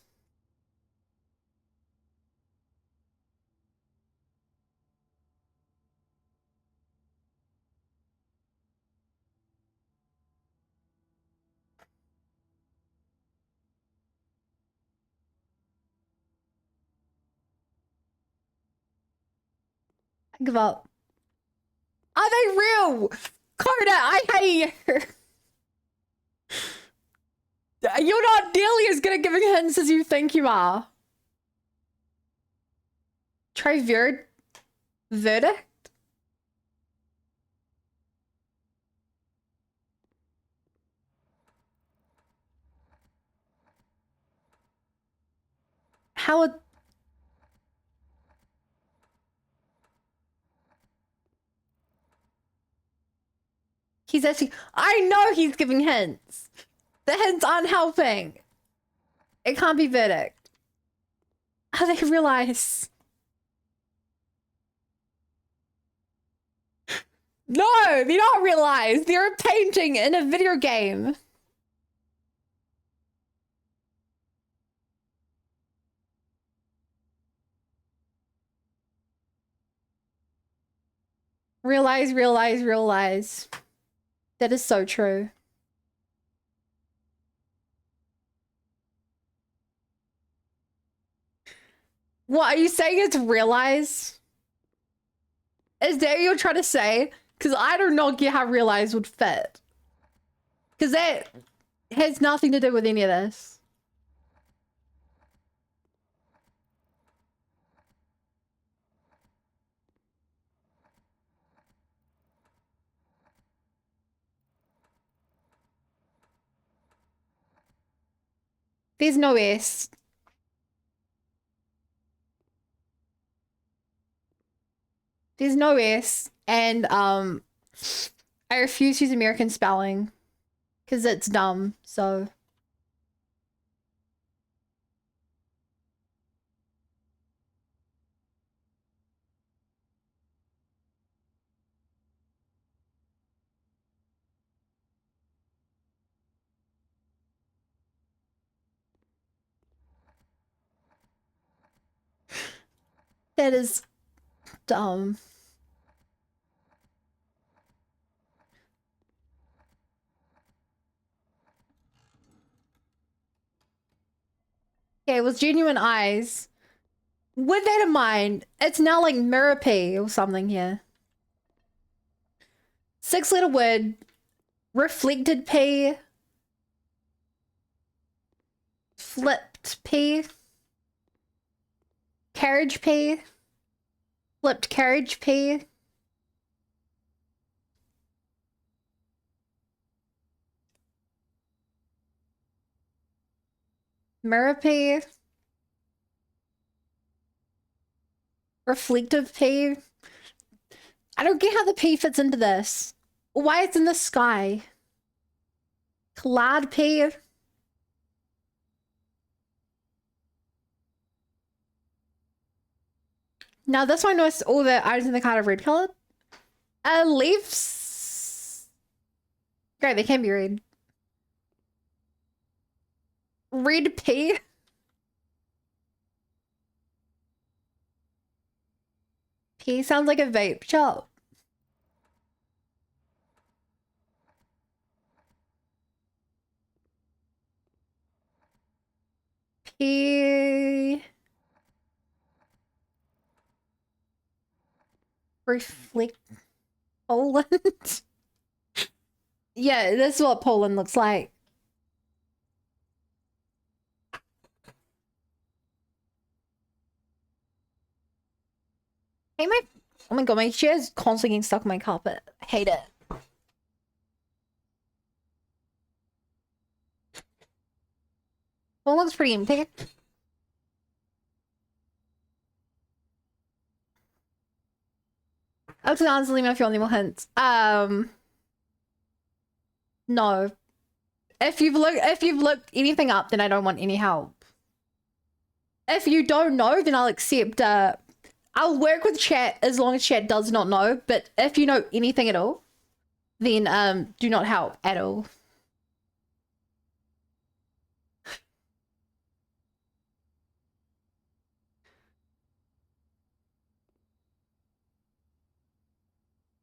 Speaker 1: I give up. Are they real? Coda, I hate you. You're not nearly as good at giving hints as you think you are. Try Verd. Verdict? How would... He's actually... I know he's giving hints. The hints aren't helping. It can't be verdict. How do they realize? No, they don't realize. They're painting in a video game. Realize, realize, realize. That is so true. What are you saying? It's realize? Is that what you're trying to say? Because I do not get how realize would fit. Because that has nothing to do with any of this. There's no S. There's no S. And I refuse to use American spelling. Because it's dumb, so... That is dumb. Okay, with genuine eyes. With that in mind, it's now like Mirapy or something here. 6-letter word. Reflected P. Flipped P. Carriage P. Flipped carriage P. Mirapy. Reflective P. I don't get how the P fits into this. Why it's in the sky. Collard P. Now this one knows all the items in the card are red colored. Leaves. Great, they can be red. Red P. P sounds like a vape shop. P. Reflect Poland. Yeah, this is what Poland looks like. Hey, oh my god, my chair is constantly getting stuck on my carpet. I hate it. Well, looks pretty empty. Up to honestly, let me know if you want any more hints. No. If you've looked anything up, then I don't want any help. If you don't know, then I'll accept. I'll work with chat as long as chat does not know. But if you know anything at all, then do not help at all.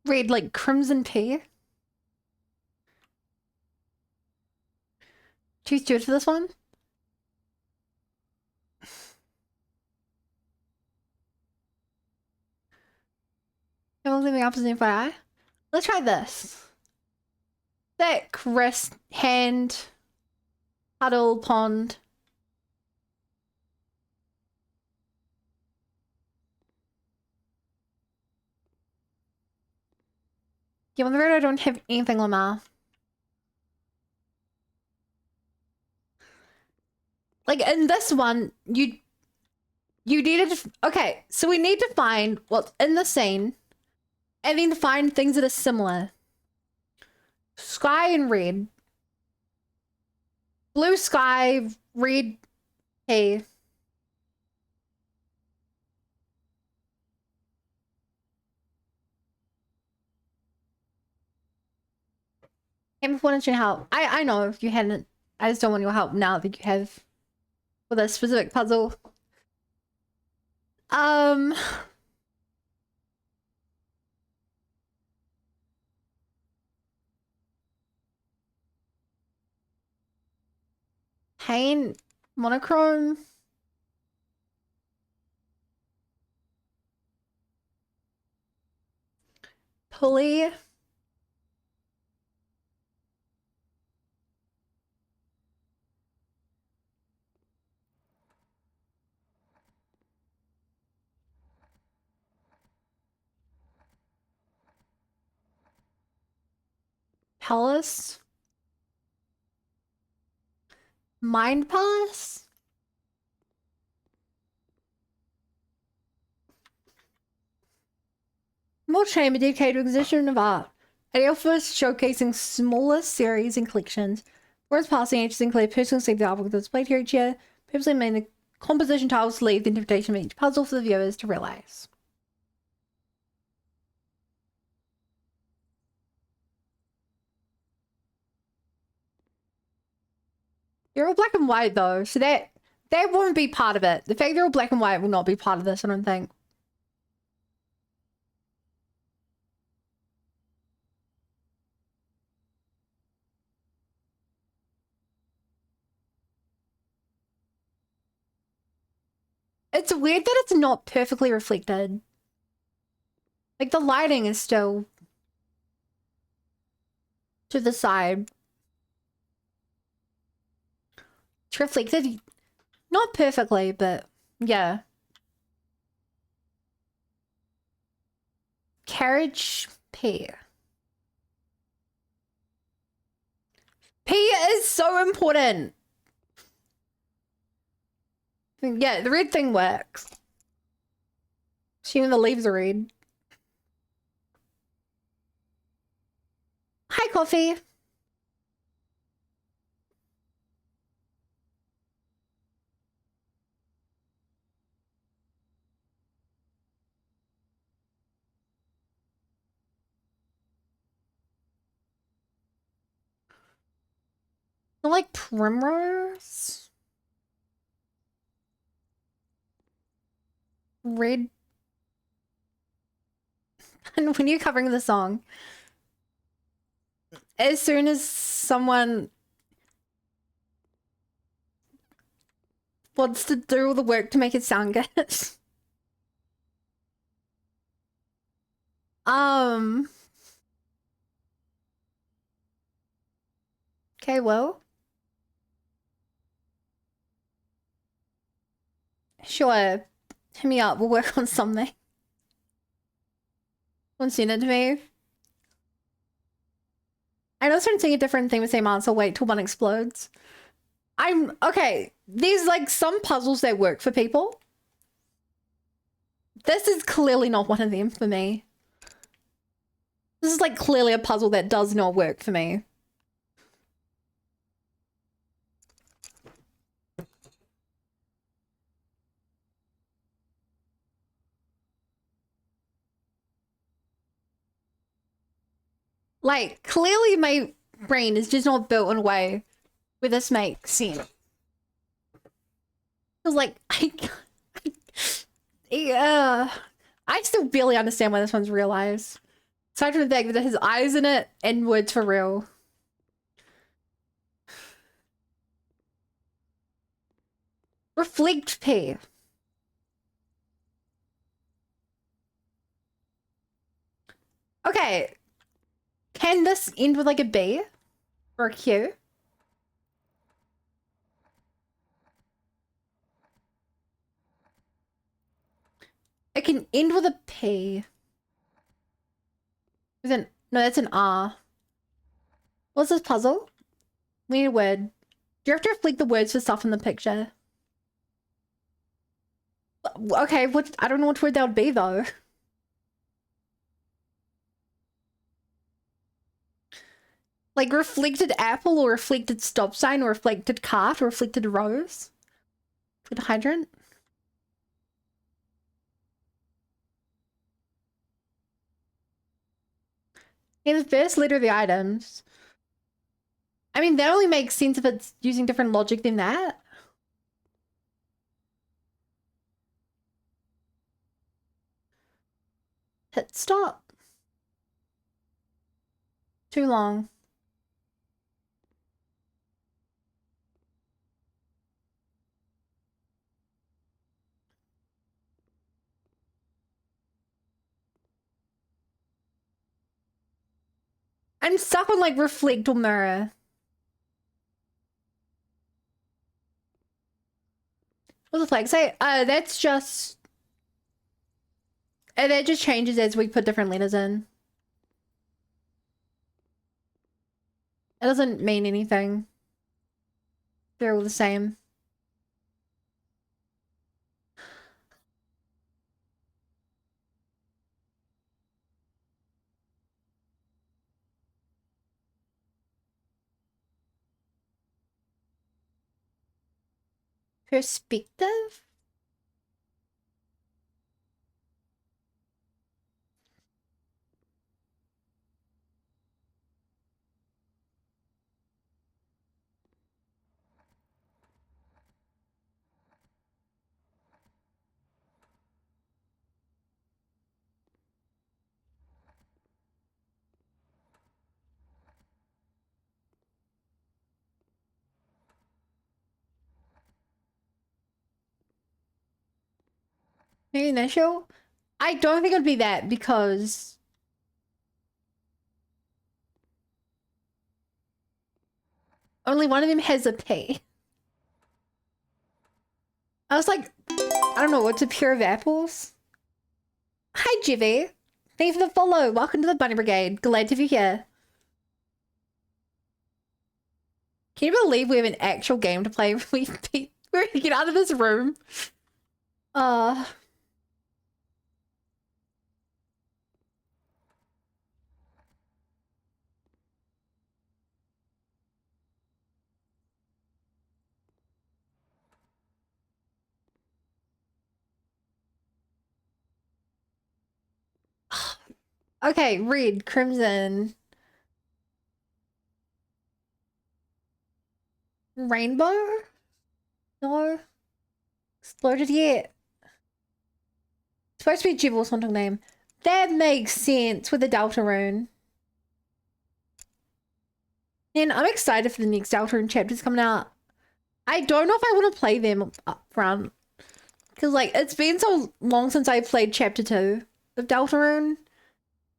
Speaker 1: Read like crimson tea. Too stupid for this one. No leaving opposite FYI. Let's try this. Thick wrist, hand, puddle, pond. Yeah, on the road I don't have anything, Lamar. Like in this one, you needed to, okay, so we need to find what's in the scene and then to find things that are similar. Sky and red. Blue sky, red hay. Came wanted your help. I know if you hadn't. I just don't want your help now that you have with a specific puzzle. Paint, monochrome. Pulley. Palace. Mind Palace. More chamber dedicated to exhibition of art. Ideal for showcasing smaller series and collections. Whereas passing ages include personal save the artwork with displayed here each year. Purposely made the composition tiles to leave the interpretation of each puzzle for the viewers to realize. They're all black and white though, so that won't be part of it. The fact they're all black and white will not be part of this, I don't think. It's weird that it's not perfectly reflected. Like the lighting is still to the side. It's reflected, not perfectly, but yeah. Carriage P. P is so important. Yeah, the red thing works. Assuming the leaves are red. Hi, Coffee. I like primrose. Red. And when you're covering the song, as soon as someone wants to do all the work to make it sound good. Okay, well. Sure. Hit me up. We'll work on something. Someone send it to me. I know starting saying a different thing with same answer. Wait till one explodes. Okay. These like some puzzles that work for people. This is clearly not one of them for me. This is like clearly a puzzle that does not work for me. Like, clearly my brain is just not built in a way where this makes sense. Cause like, yeah, I still barely understand why this one's real eyes. Aside from the fact that it has eyes in it and words for real. Reflect P. Okay. Can this end with like a B? Or a Q? It can end with a P. With an No, that's an R. What's this puzzle? We need a word. Do you have to reflect the words for stuff in the picture? Okay, what? I don't know what word that would be though. Like reflected apple or reflected stop sign or reflected cart or reflected rose? With hydrant? Yeah, the first letter of the items. I mean, that only makes sense if it's using different logic than that. Hit stop. Too long. I'm stuck on like reflect or mirror. What's the flag say? That's just... that just changes as we put different letters in. It doesn't mean anything. They're all the same. Perspective? Maybe initial? I don't think it'd be that because only one of them has a P. I was like, I don't know, what's a pair of apples? Hi, Jivy. Thank you for the follow. Welcome to the Bunny Brigade. Glad to be here. Can you believe we have an actual game to play? We're gonna get out of this room. Uh... Okay, red, crimson. Rainbow? No. Exploded yet. It's supposed to be Jibble something name. That makes sense with the Delta rune. And I'm excited for the next Delta rune chapters coming out. I don't know if I want to play them up front. Because, like, it's been so long since I played chapter 2 of Deltarune.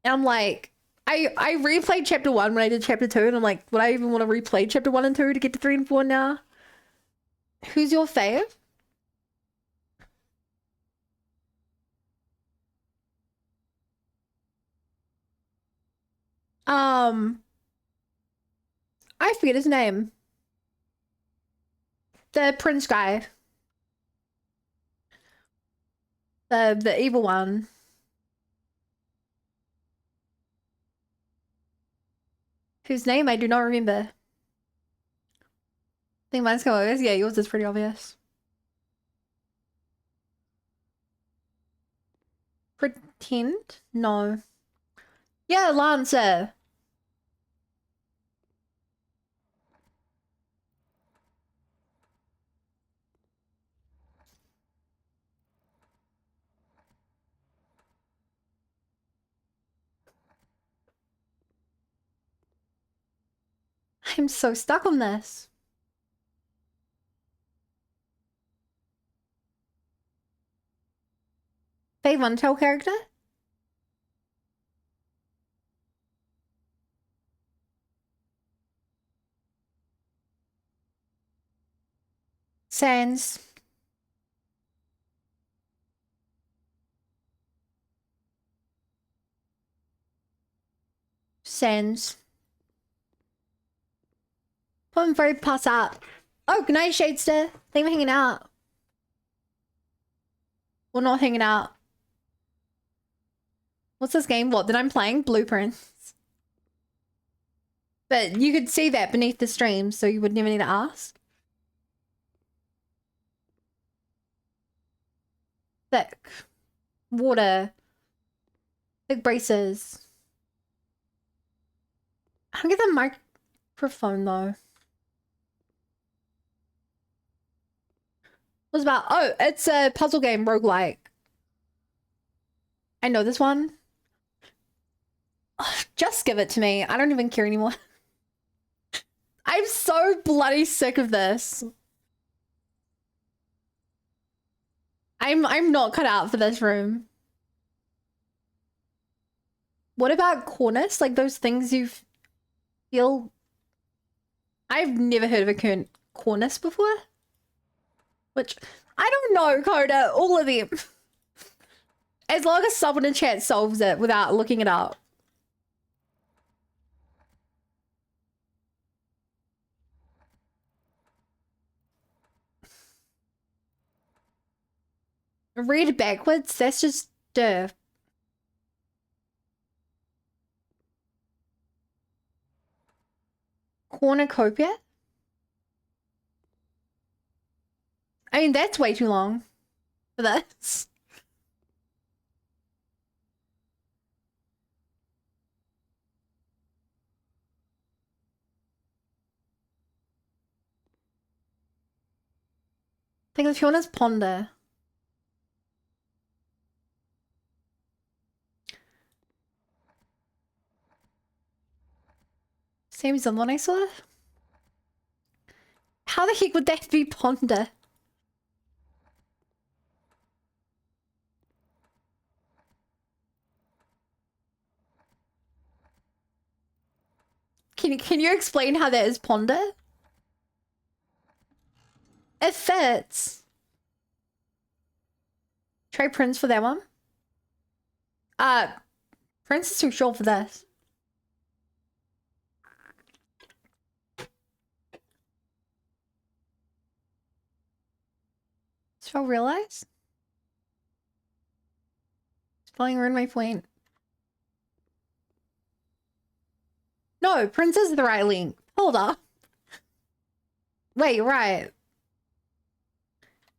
Speaker 1: And I'm like, I replayed chapter 1 when I did chapter 2. And I'm like, would I even want to replay chapter 1 and 2 to get to 3 and 4 now? Who's your fave? I forget his name. The prince guy. The evil one. Whose name I do not remember. I think mine's kind of obvious. Yeah, yours is pretty obvious. Pretend? No. Yeah, Lancer. I'm so stuck on this. Fave Untold character? Sans. Sands. Put him very pass out. Oh, good night, Shadester. Thank you for hanging out. We're not hanging out. What's this game? What that I'm playing? Blueprints. But you could see that beneath the stream, so you would never need to ask. Thick. Water. Thick braces. I don't get the microphone though. What's about? Oh, it's a puzzle game, roguelike. I know this one. Ugh, just give it to me. I don't even care anymore. I'm so bloody sick of this. I'm not cut out for this room. What about cornice? Like those things you feel. I've never heard of a cornice before. Which I don't know, Coda. All of them. As long as someone in chat solves it without looking it up. Read backwards? That's just cornucopia? I mean, that's way too long for this. I think the one is ponder. Same as the one I saw? How the heck would that be ponder? Can you explain how that is ponder? It fits. Try Prince for that one. Prince is too short for this. So realize? Spelling ruined my point. No, Prince is the right link. Hold up. Wait, right.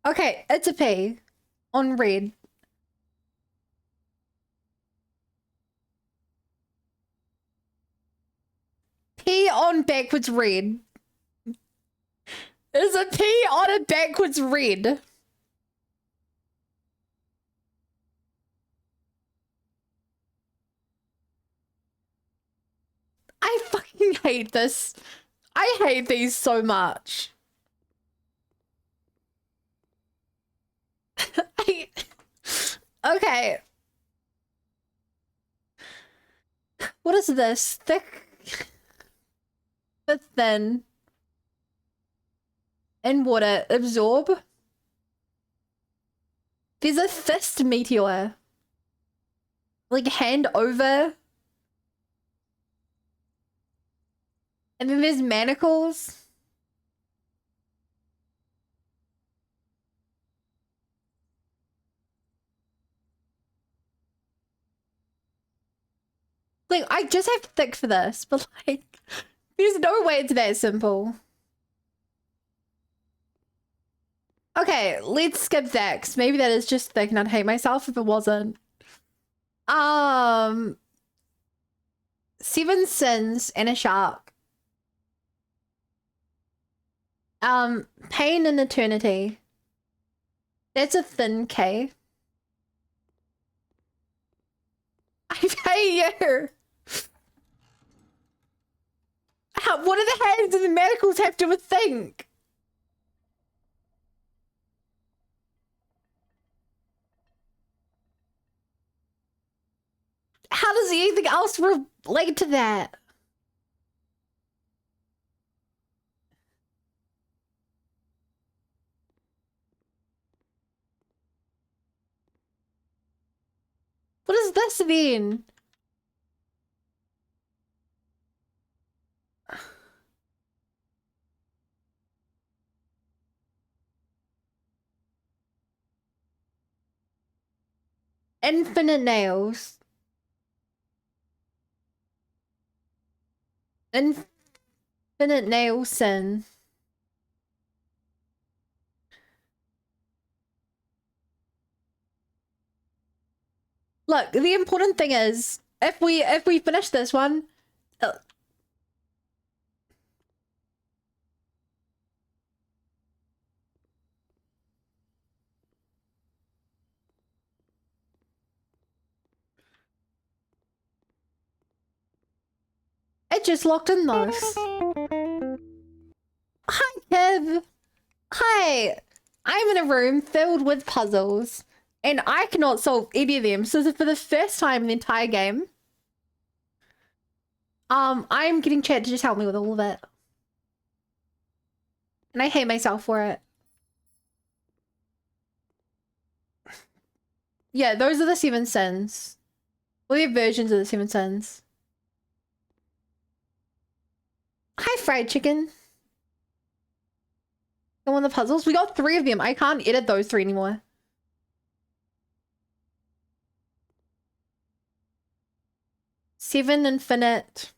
Speaker 1: Okay, it's a P on red. P on backwards red. There's a P on a backwards red. I fucking hate this. I hate these so much. Okay. What is this? Thick. But thin. And water. Absorb. There's a fist meteor. Like hand over. And then there's manacles. Like, I just have thick for this, but like, there's no way it's that simple. Okay, let's skip that, 'cause maybe that is just thick and I'd hate myself if it wasn't. 7 sins and a shark. Pain and eternity. That's a thin K. I hate you. What do the hands and the manacles have to do with think? How does anything else relate to that? What does this mean? Infinite nails. Infinite nail sin. Look, the important thing is if we finish this one, it just locked in those. Hi, Kev. Hi. I'm in a room filled with puzzles, and I cannot solve any of them. So for the first time in the entire game, I'm getting chat to just help me with all of it. And I hate myself for it. Yeah, those are the 7 sins. Well, they're versions of the 7 sins. Hi, fried chicken. And one of the puzzles. We got 3 of them. I can't edit those 3 anymore. Seven infinite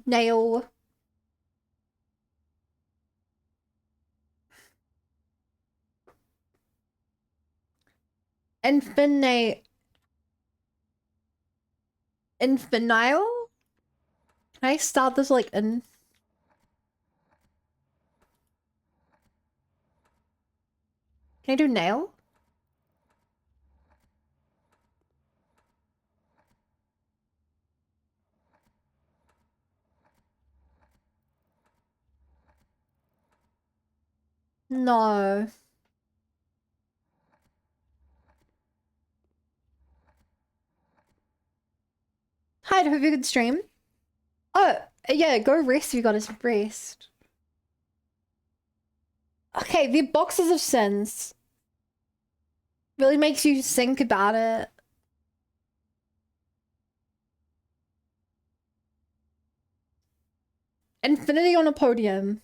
Speaker 1: nail. Infinite. Infinile? Can I start this like in? Can I do nail? No. Hi, I hope you could stream. Oh, yeah, go rest if you got to rest. Okay, the boxes of sins. Really makes you think about it. Infinity on a podium.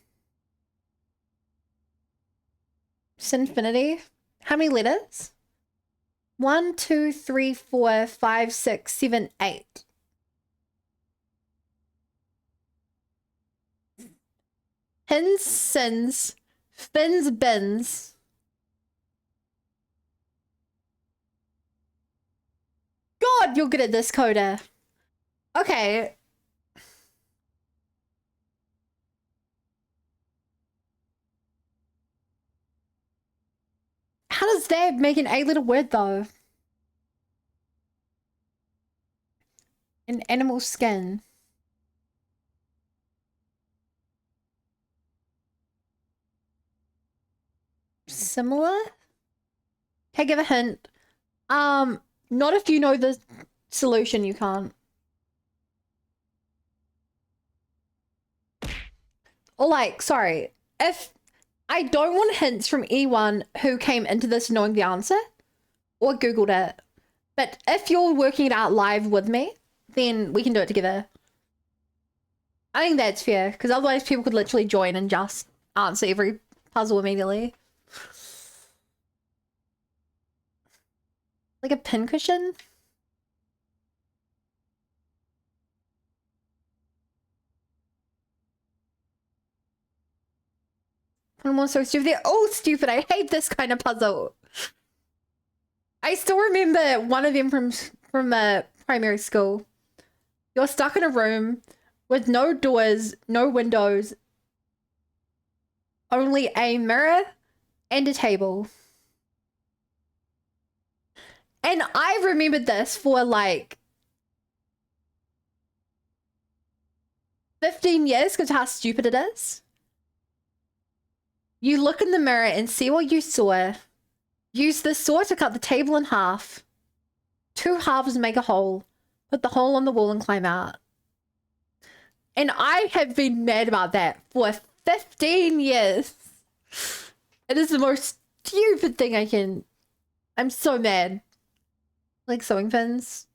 Speaker 1: Sinfinity. How many letters? 1, 2, 3, 4, 5, 6, 7, 8. Pins, sins, fins, bins. God, you're good at this, Coda. Okay. How does that make an 8-letter word, though? An animal skin. Similar? Okay, give a hint. Not if you know the solution, you can't. Or like, sorry, if I don't want hints from anyone who came into this knowing the answer or Googled it, but if you're working it out live with me, then we can do it together. I think that's fair, because otherwise people could literally join and just answer every puzzle immediately. Like a pincushion? I'm so stupid. They're all stupid. I hate this kind of puzzle. I still remember one of them from primary school. You're stuck in a room with no doors, no windows, only a mirror and a table. And I remembered this for like 15 years because how stupid it is. You look in the mirror and see what you saw. Use the saw to cut the table in half. 2 halves make a hole. Put the hole on the wall and climb out. And I have been mad about that for 15 years. It is the most stupid thing I can... I'm so mad. Like sewing pins.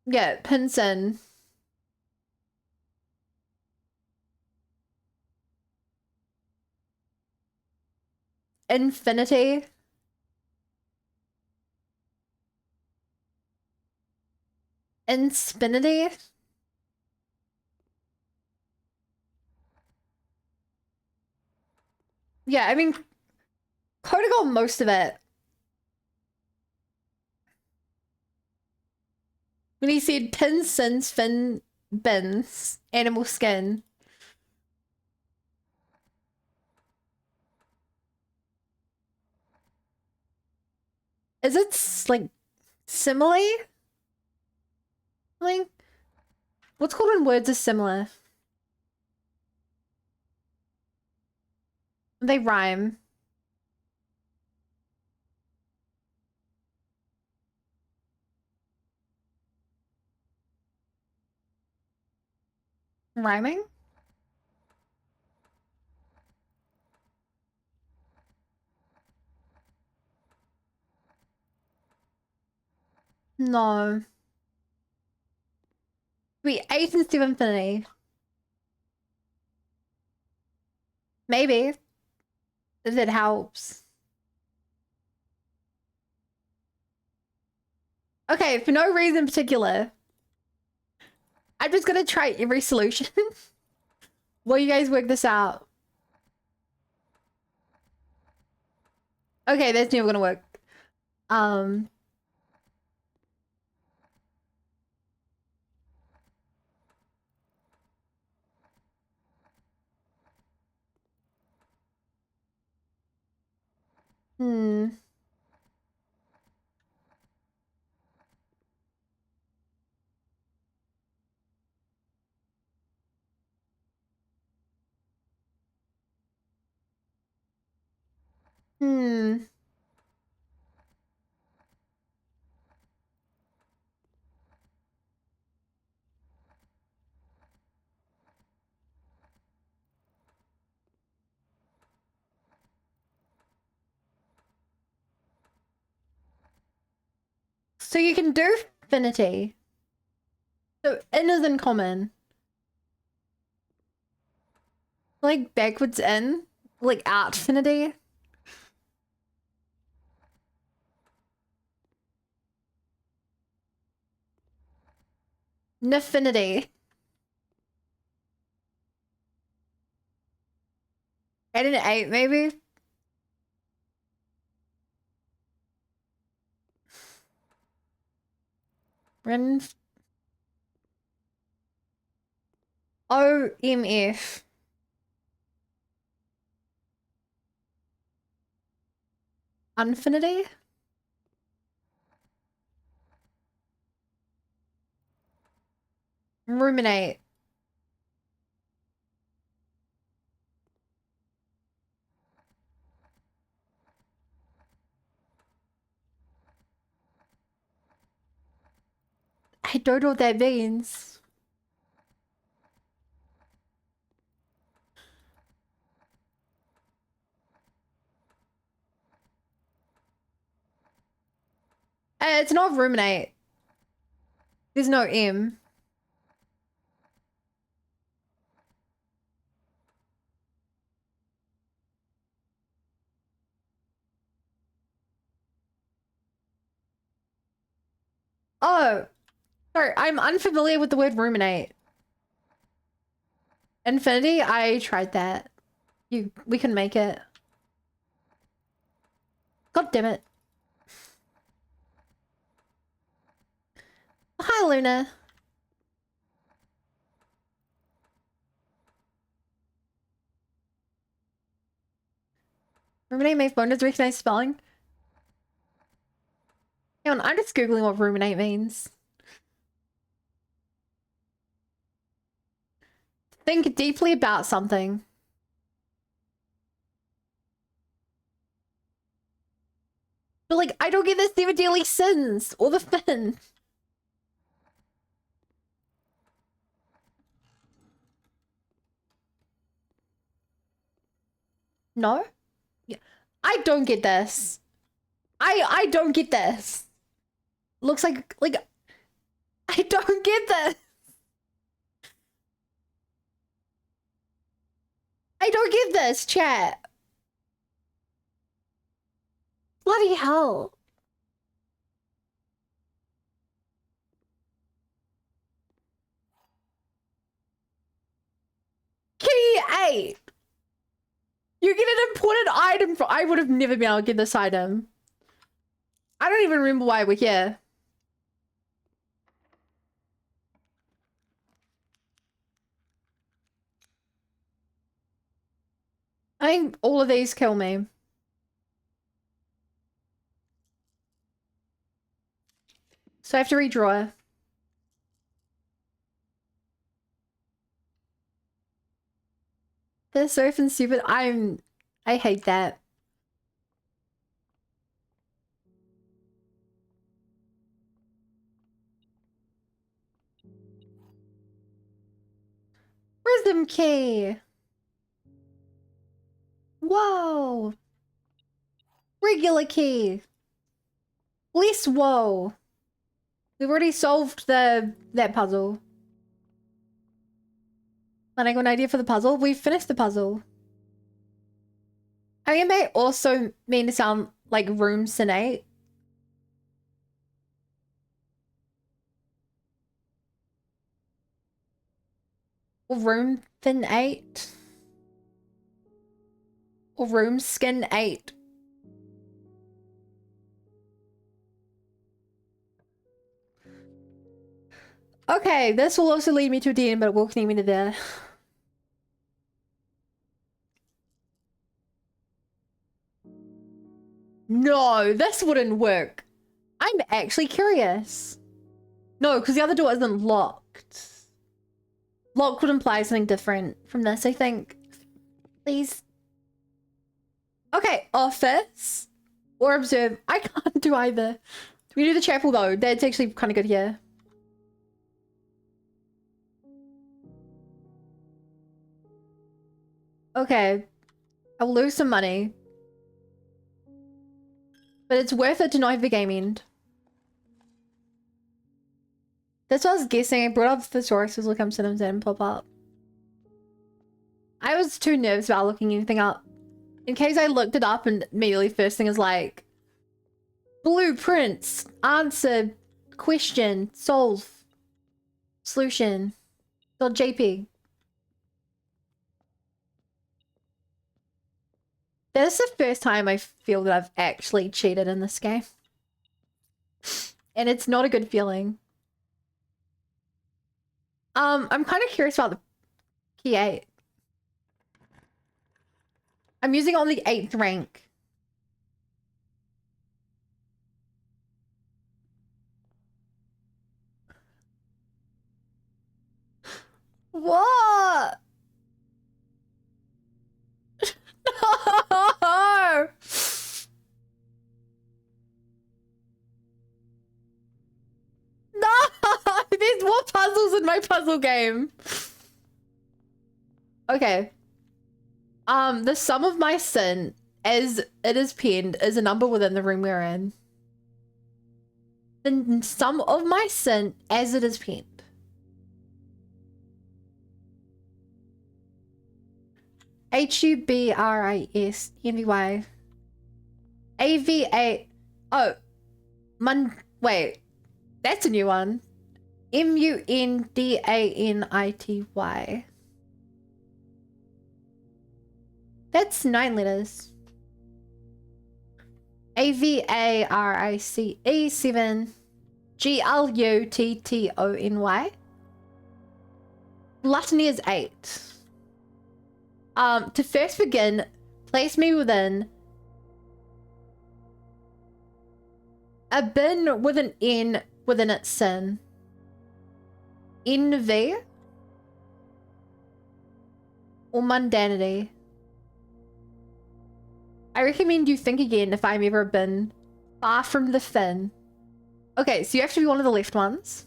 Speaker 1: Yeah, pins in. Infinity. Infinity? Yeah, I mean, Coda got most of it. When he said pin, sins, fin, bins, animal skin. Is it like simile? Like, what's called when words are similar? They rhyme. Rhyming? No. We 8 instead of infinity. Maybe. If it helps. Okay, for no reason in particular. I'm just gonna try every solution. While you guys work this out. Okay, that's never gonna work. Um. Hmm. Hmm. So you can do infinity. So in is in common. Like backwards in. Like outfinity. Infinity. 8 and 8 maybe? Ren OMF. Infinity? Ruminate. I don't know what that means. It's not ruminate. There's no M. Oh, sorry. I'm unfamiliar with the word ruminate. Infinity? I tried that. We can make it. God damn it. Hi, Luna. Ruminate my phone does recognize spelling. Hang on, I'm just googling what ruminate means. Think deeply about something. But like, I don't get the 7 deadly sins or the fin. No? Yeah. I don't get this. I don't get this. Looks like I don't get this. I don't get this, chat. Bloody hell. item for, I would have never been able to get this item. I don't even remember why we're here. I think all of these kill me. So I have to redraw. They're so often stupid. I hate that. Wisdom key. Whoa. Regular key. Less whoa. We've already solved that puzzle. And I got an idea for the puzzle. We've finished the puzzle. I think it may also mean to sound like room Sinate. Or room thin 8. Or room skin 8. Okay, this will also lead me to a dead end, but it will connect me to there. No, this wouldn't work. I'm actually curious. No, because the other door isn't locked. Lock would imply something different from this, I think. Please. Okay, office or observe. I can't do either. We do the chapel though. That's actually kind of good here. Okay. I'll lose some money. But it's worth it to not have the game end. That's what I was guessing. I brought up the sources, look, sometimes didn't pop up. I was too nervous about looking anything up. In case I looked it up and immediately first thing is like blueprints, answer, question, solve, solution, .jpg. That's the first time I feel that I've actually cheated in this game. And it's not a good feeling. I'm kind of curious about the key 8. I'm using it on the 8th rank. What? No! No! There's more puzzles in my puzzle game. Okay. The sum of my sin, as it is penned, is a number within the room we're in. The sum of my sin, as it is penned. HUBRISNVY. AVA. Oh. Wait. That's a new one. MUNDANITY. That's 9 letters. AVARICE 7. GLUTTONY. Gluttony is 8. To first begin, place me within a bin with an N within its sin. Envy or mundanity. I recommend you think again if I've ever been far from the fin. Okay, so you have to be one of the left ones.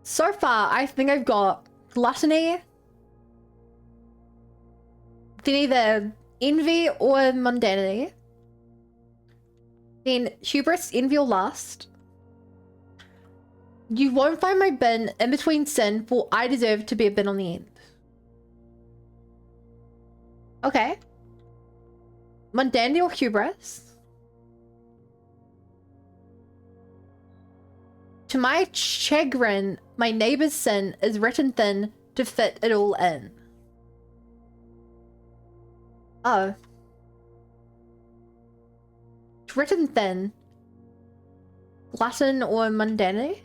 Speaker 1: So far, I think I've got gluttony, then either envy or mundanity, then hubris, envy, or lust. You won't find my bin in between sin, for I deserve to be a bin on the end. Okay. Mundanity or hubris. To my chagrin, my neighbor's sin is written thin to fit it all in. Oh. It's written thin. Glutton or mundanity?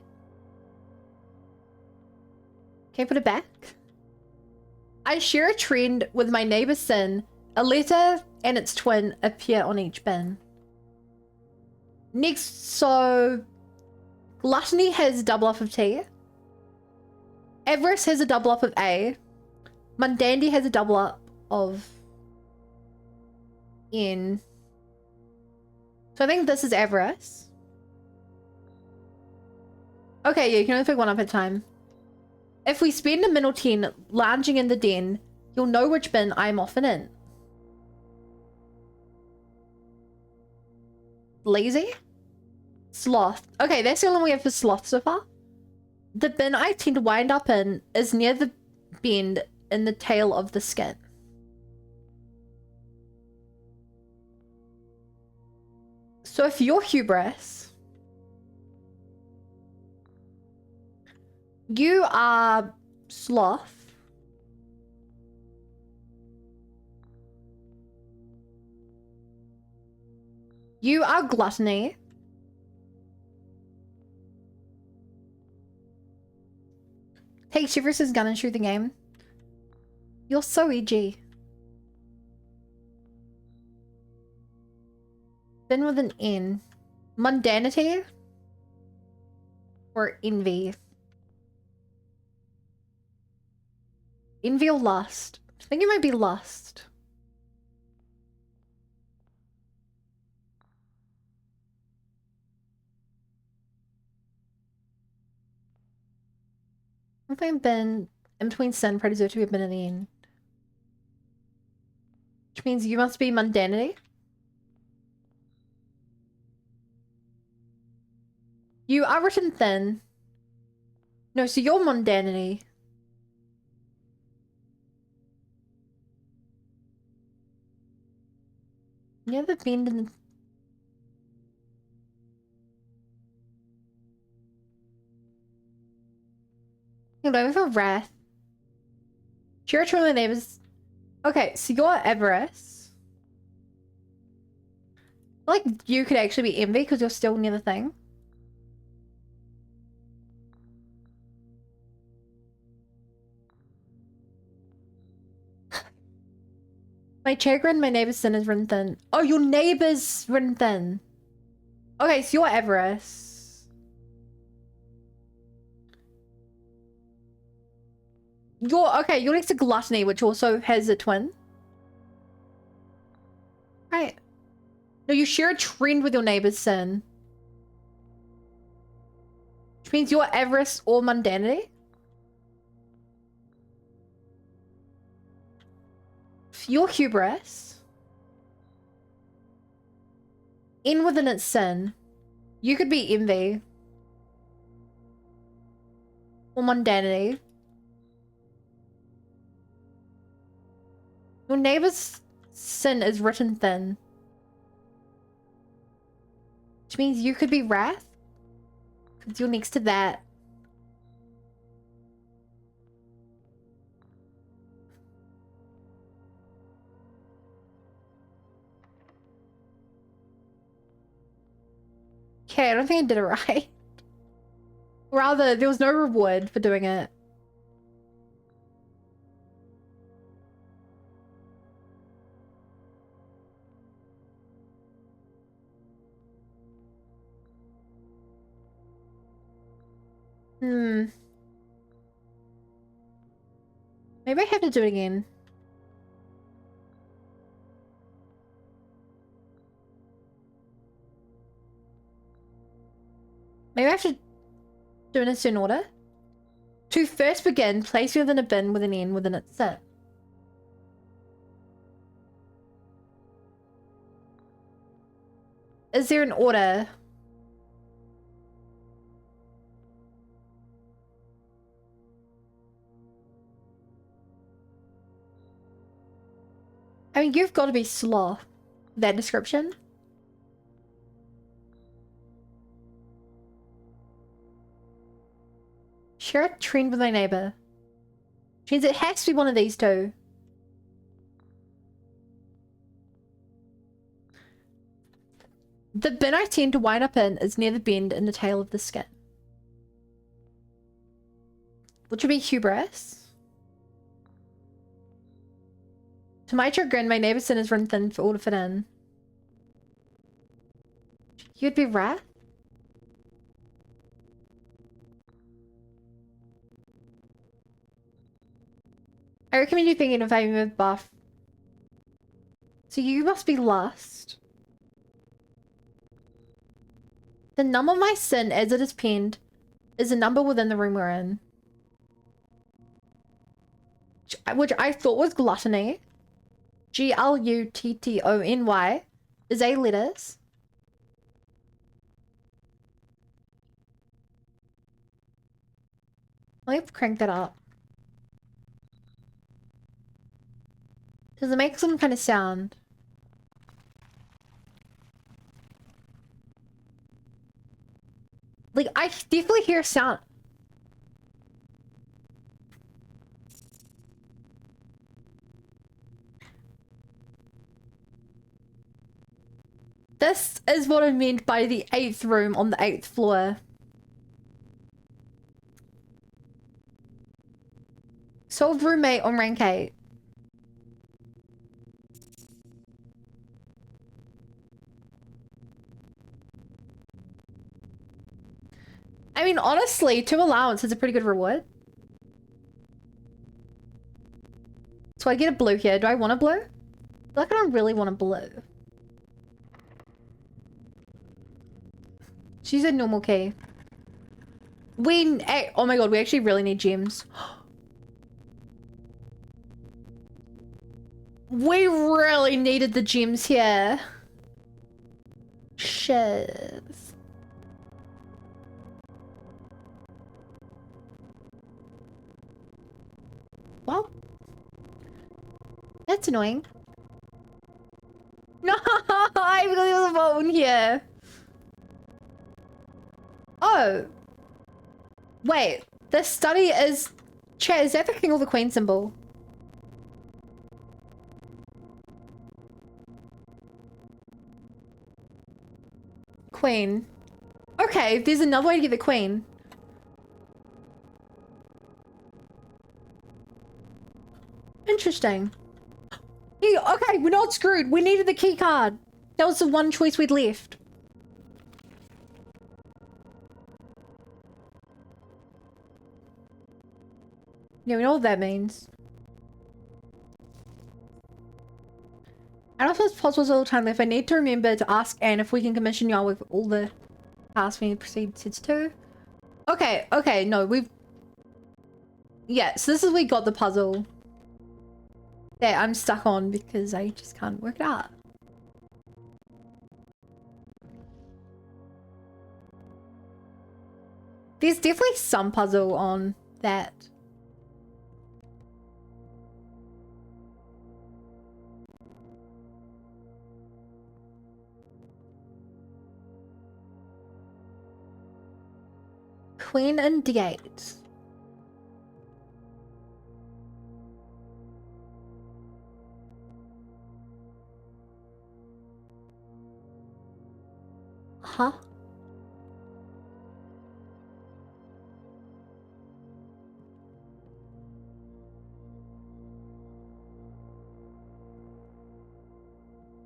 Speaker 1: Can you put it back? I share a trend with my neighbor's sin. A letter and its twin appear on each bin. Next, so gluttony has double up of T. Avarice has a double up of A. Mundanity has a double up of N. So I think this is avarice. Okay, yeah, you can only pick one up at a time. If we spend a min or 10 lounging in the den, you'll know which bin I'm often in. Lazy? Sloth. Okay, that's the only one we have for sloth so far. The bin I tend to wind up in is near the bend in the tail of the skin. So if you're hubris, you are sloth. You are gluttony. Take Shivers's gun and shoot the game. You're so EG. Bin with an N. Mundanity? Or envy? Envy or lust? I think it might be lust. I think bin in between sin, predator to have been in the end. Which means you must be mundanity. You are written thin. No, so you're mundanity. You have the bend in the... You know, for wrath. Share a of neighbors. Okay, so you're avarice. Like, you could actually be envy because you're still near the thing. My chagrin, my neighbor's sin is written thin. Oh, your neighbor's written thin. Okay, so you're avarice. You're next to gluttony, which also has a twin. Right. No, you share a trend with your neighbor's sin. Which means you're avarice or mundanity. Your hubris. In within its sin. You could be envy. Or mundanity. Your neighbor's sin is written thin. Which means you could be wrath. Because you're next to that. Okay, I don't think I did it right. Rather, there was no reward for doing it. Maybe I have to do it again. Maybe I have to do it in a certain order. To first begin, place within a bin with an N within its set. Is there an order? I mean, you've got to be sloth. That description. Share a trend with my neighbor. Which means it has to be one of these two. The bin I tend to wind up in is near the bend in the tail of the skin. Which would be hubris. To my chagrin, my neighbor's sin is run thin for all to fit in. You'd be wrath? I recommend you thinking of aiming with buff. So you must be lust. The number of my sin as it is pinned is a number within the room we're in. Which I thought was gluttony. Gluttony is 8 letters. Let me crank that up. Does it make some kind of sound? Like, I definitely hear a sound. This is what I meant by the 8th room on the 8th floor. Solved roommate on rank 8. I mean, honestly, 2 allowance is a pretty good reward. So I get a blue here. Do I want a blue? Like, I don't really want a blue. She's a normal key. Oh my god, we actually really need gems. We really needed the gems here. Shit. Well, that's annoying. No, I really was a phone here. Oh. Wait, this study is... Chat, is that the king or the queen symbol? Queen. Okay, there's another way to get the queen. Interesting. Hey, okay, we're not screwed. We needed the key card. That was the one choice we'd left. Yeah, we know what that means. I don't know if it's possible, there's a little time left. I need to remember to ask Anne if we can commission y'all with all the tasks we need to proceed sets to. Okay, okay, no, we've... Yeah, so this is we got the puzzle that I'm stuck on because I just can't work it out. There's definitely some puzzle on that. Queen and gate. Huh?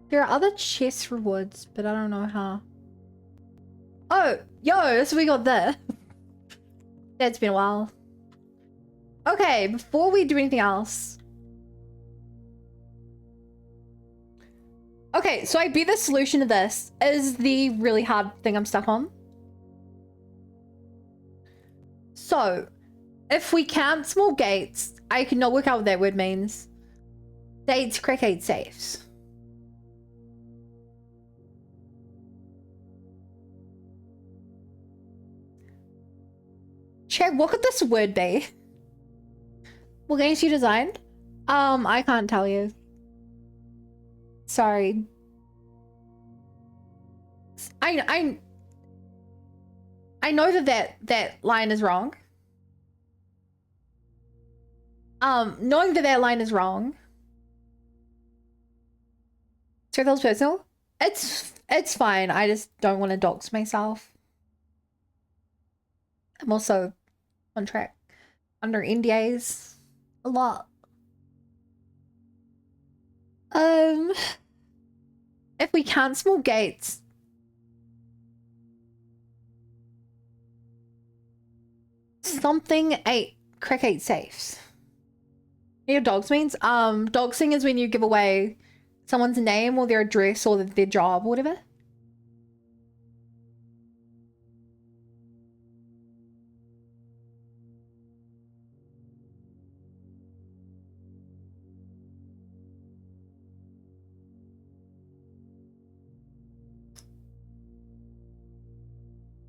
Speaker 1: There are other chest rewards, but I don't know how. Oh, yo, so we got there. It's been a while. Okay, before we do anything else. Okay, so I bet the solution to this is the really hard thing I'm stuck on. So, if we count small gates, I cannot work out what that word means. Dates, crack 8 safes. Chad, what could this word be? What games you designed? I can't tell you. Sorry. I know that line is wrong. Knowing that line is wrong. So that was personal. It's It's fine. I just don't want to dox myself. I'm also on track under NDAs a lot. If we can't small gates, something 8 crack 8 safes. You know what dogs means? Doxing is when you give away someone's name or their address or their job or whatever.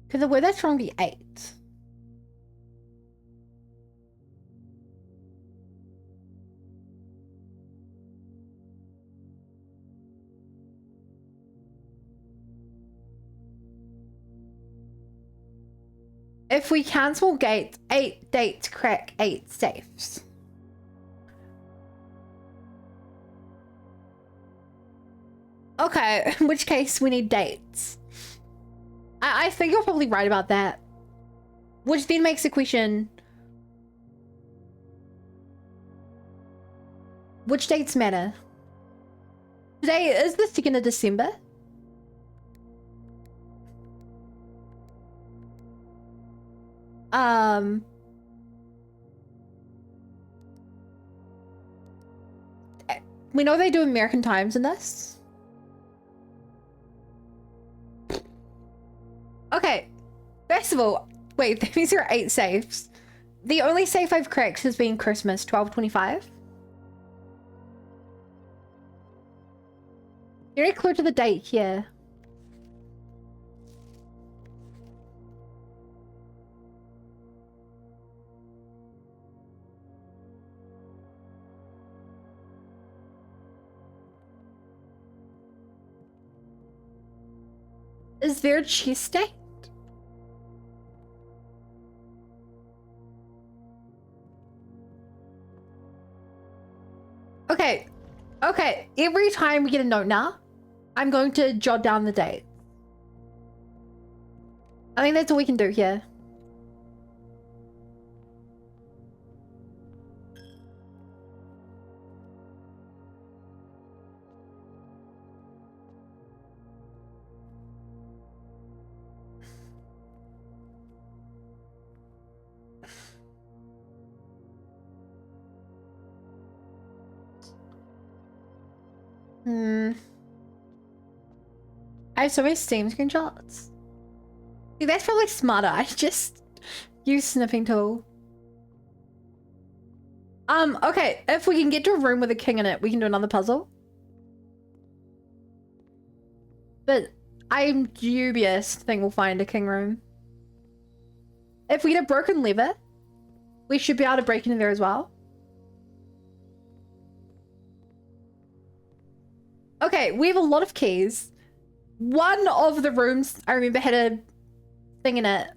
Speaker 1: Because the word that's wrong be 8. If we cancel gates, 8 dates crack 8 safes. Okay, in which case we need dates. I think you're probably right about that. Which then makes the question, which dates matter? Today is the 2nd of December. We know they do American times in this. Okay, first of all, wait, these are 8 safes. The only safe I've cracked has been Christmas, 12/25. Very close to the date here. Is there a chest date? Okay. Okay. Every time we get a note now, I'm going to jot down the date. I think that's all we can do here. I have so many Steam screenshots. See, that's probably smarter. I just use sniffing tool. Okay, if we can get to a room with a king in it, we can do another puzzle. But I'm dubious think we'll find a king room. If we get a broken lever, we should be able to break into there as well. Okay, we have a lot of keys. One of the rooms, I remember, had a thing in it.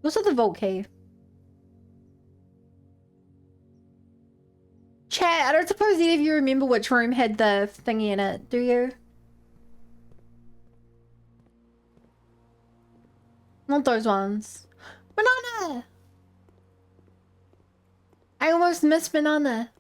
Speaker 1: Also the vault key. Chat, I don't suppose any of you remember which room had the thingy in it, do you? Not those ones. Banana! I almost missed banana.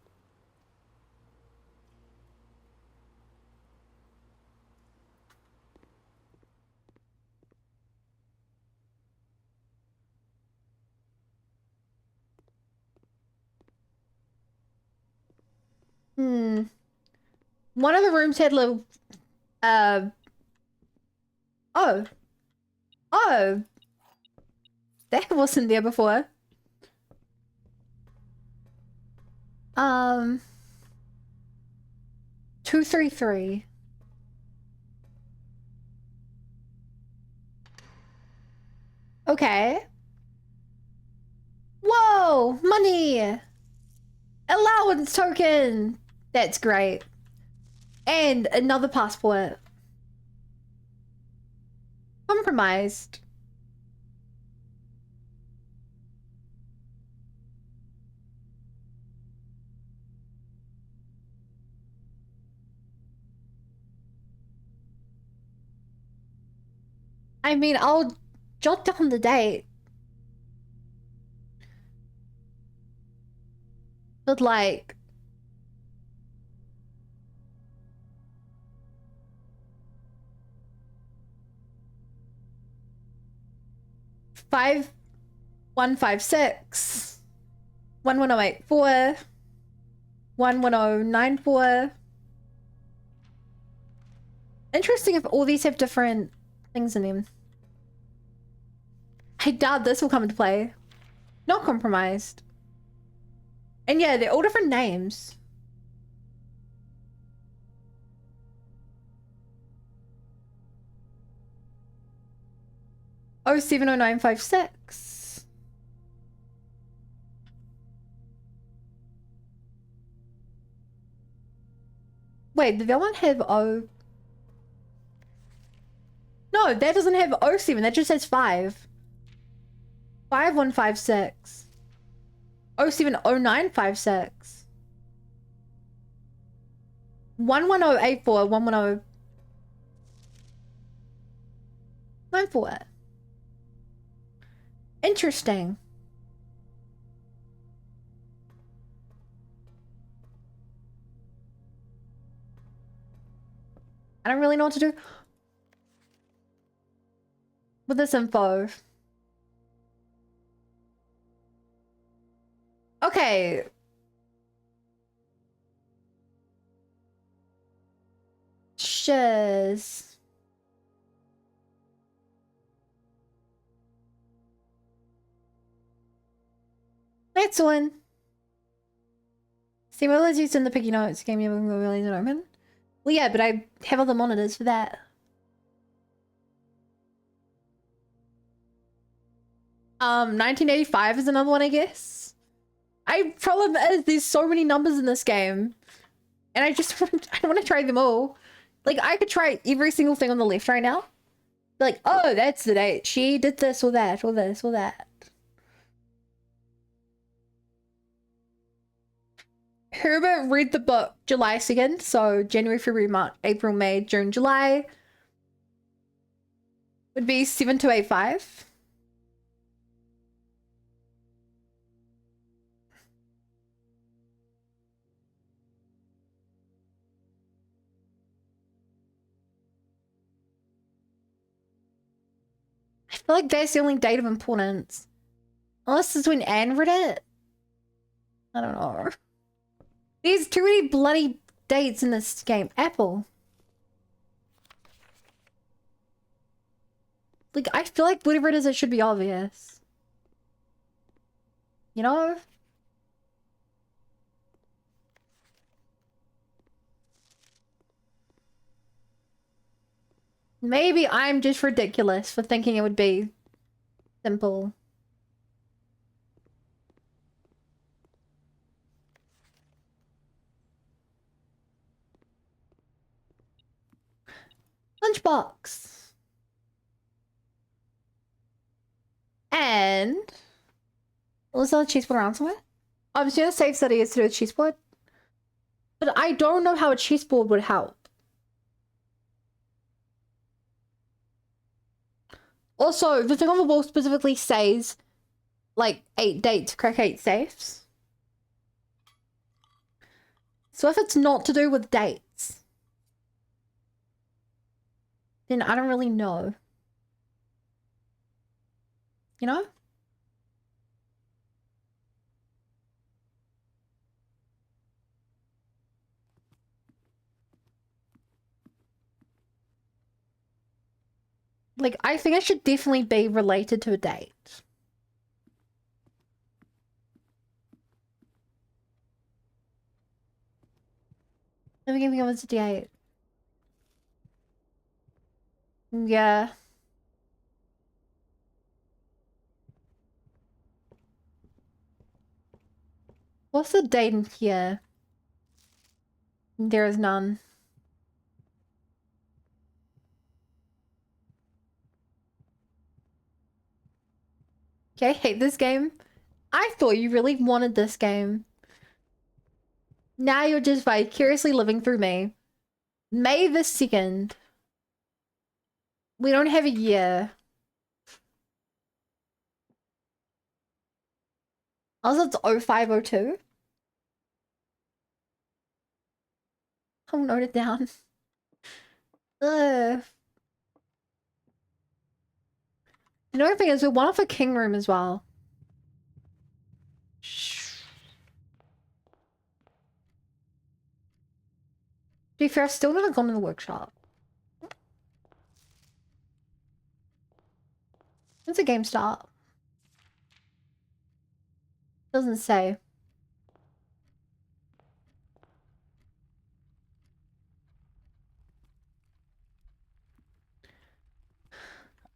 Speaker 1: One of the rooms had little, oh. Oh. That wasn't there before. 233. Okay. Whoa! Money! Allowance token! That's great. And another passport. Compromised. I mean, I'll jot down the date. But like... Five, 156, 11084, 11094. Interesting if all these have different things in them. I doubt this will come into play. Not compromised. And yeah, they're all different names. Oh, 70956. Wait, did that one have O? No, that doesn't have 07. That just says 5. 5156. 070956. 11084. 11094. Interesting. I don't really know what to do with this info. Okay. Shiz. Next one. See, what was used in the picky notes game you haven't really open? Well, yeah, but I have other monitors for that. 1985 is another one, I guess. Problem is there's so many numbers in this game, and I want to try them all. Like, I could try every single thing on the left right now. Like, oh, that's the date. She did this or that or this or that. Herbert read the book July 2nd, so January, February, March, April, May, June, July would be 7285. I feel like that's the only date of importance. Unless this is when Anne read it. I don't know. There's too many bloody dates in this game. Apple. Like, I feel like whatever it is, it should be obvious. You know? Maybe I'm just ridiculous for thinking it would be simple. Lunchbox. And was there a cheese board around somewhere? I'm just gonna save study is to do a cheese board. But I don't know how a cheese board would help. Also, the thing on the wall specifically says like 8 dates, crack 8 safes. So if it's not to do with dates, then I don't really know. You know? Like, I think it should definitely be related to a date. Never giving up a date. Yeah. What's the date in here? There is none. Okay, I hate this game. I thought you really wanted this game. Now you're just vicariously living through me. May the 2nd. We don't have a year. Also, it's 0502. I'll note it down. Ugh. Another thing is we want off a king room as well. To be fair, I've still never gone to the workshop. When's the game start? Doesn't say.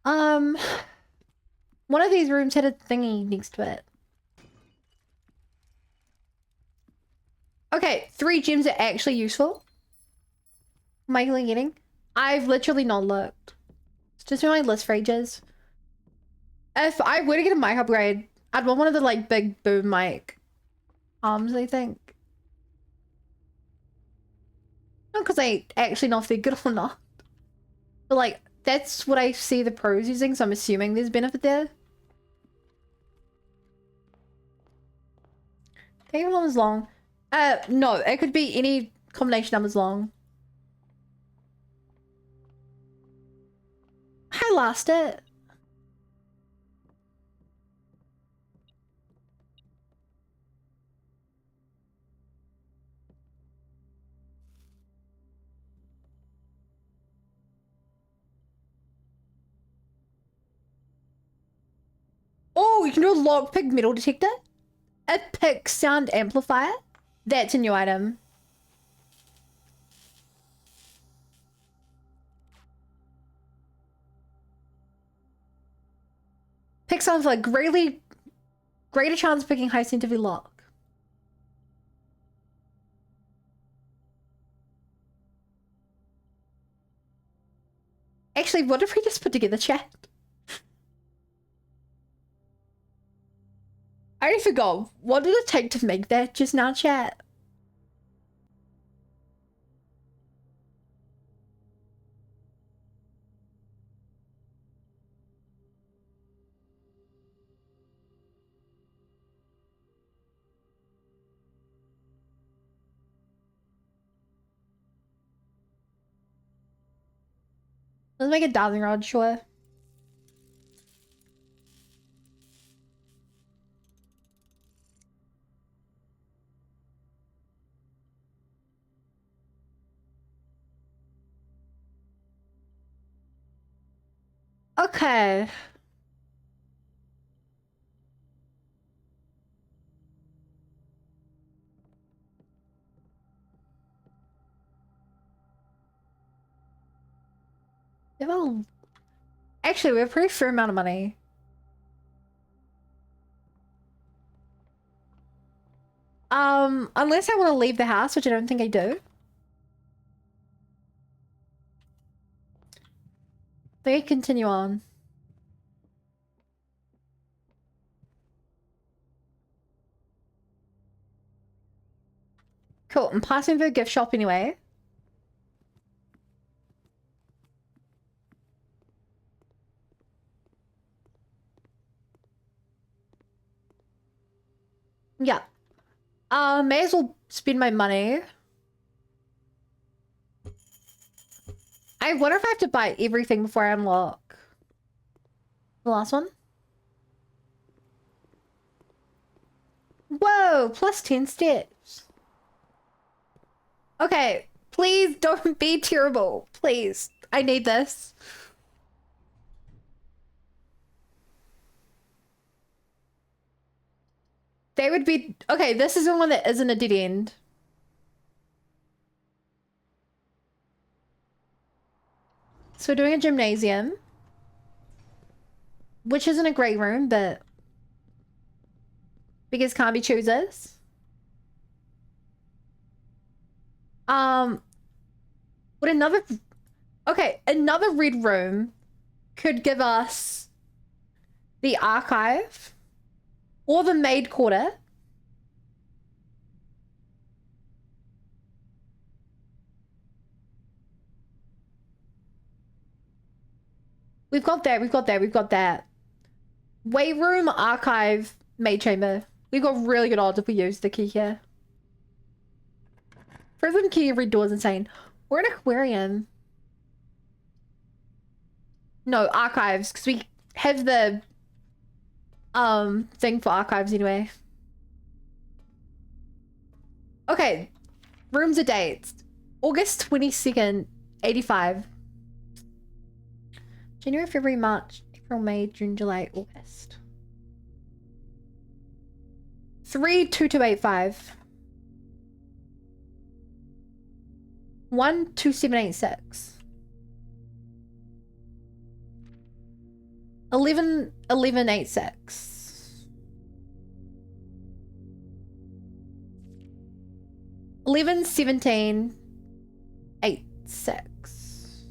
Speaker 1: One of these rooms had a thingy next to it. Okay, 3 gems are actually useful. Am I getting? I've literally not looked. It's just been on my list for ages. If I were to get a mic upgrade, I'd want one of the like big boom mic arms, I think. Not because I actually know if they're good or not. But like, that's what I see the pros using, so I'm assuming there's benefit there. Take one as long. No, it could be any combination numbers long. I lost it. Oh, you can do a lockpick metal detector? A pick sound amplifier? That's a new item. Pick sounds like greater chance of picking high sensitivity lock. Actually, what if we just put together chat? I already forgot. What did it take to make that just now, chat? Let's make a dowsing rod, sure. Okay. Well, actually, we have a pretty fair amount of money. Unless I want to leave the house, which I don't think I do. They continue on. Cool, I'm passing through a gift shop anyway. Yeah. May as well spend my money. I wonder if I have to buy everything before I unlock the last one. Whoa, plus 10 steps. Okay, please don't be terrible. Please, I need this. They would be... Okay, this is the one that isn't a dead end. So we're doing a gymnasium. Which isn't a great room, but... Because can't be choosers. Would another... Okay, another red room could give us the archive or the maid quarter. We've got that, we've got that, we've got that. Weight room, archive, maid chamber. We've got really good odds if we use the key here. Prism key every door is insane. We're an aquarium. No, archives, because we have the thing for archives anyway. Okay, rooms are dates. August 22nd, 85. January, February, March, April, May, June, July, August. 32285. 12786. 1186. 111786.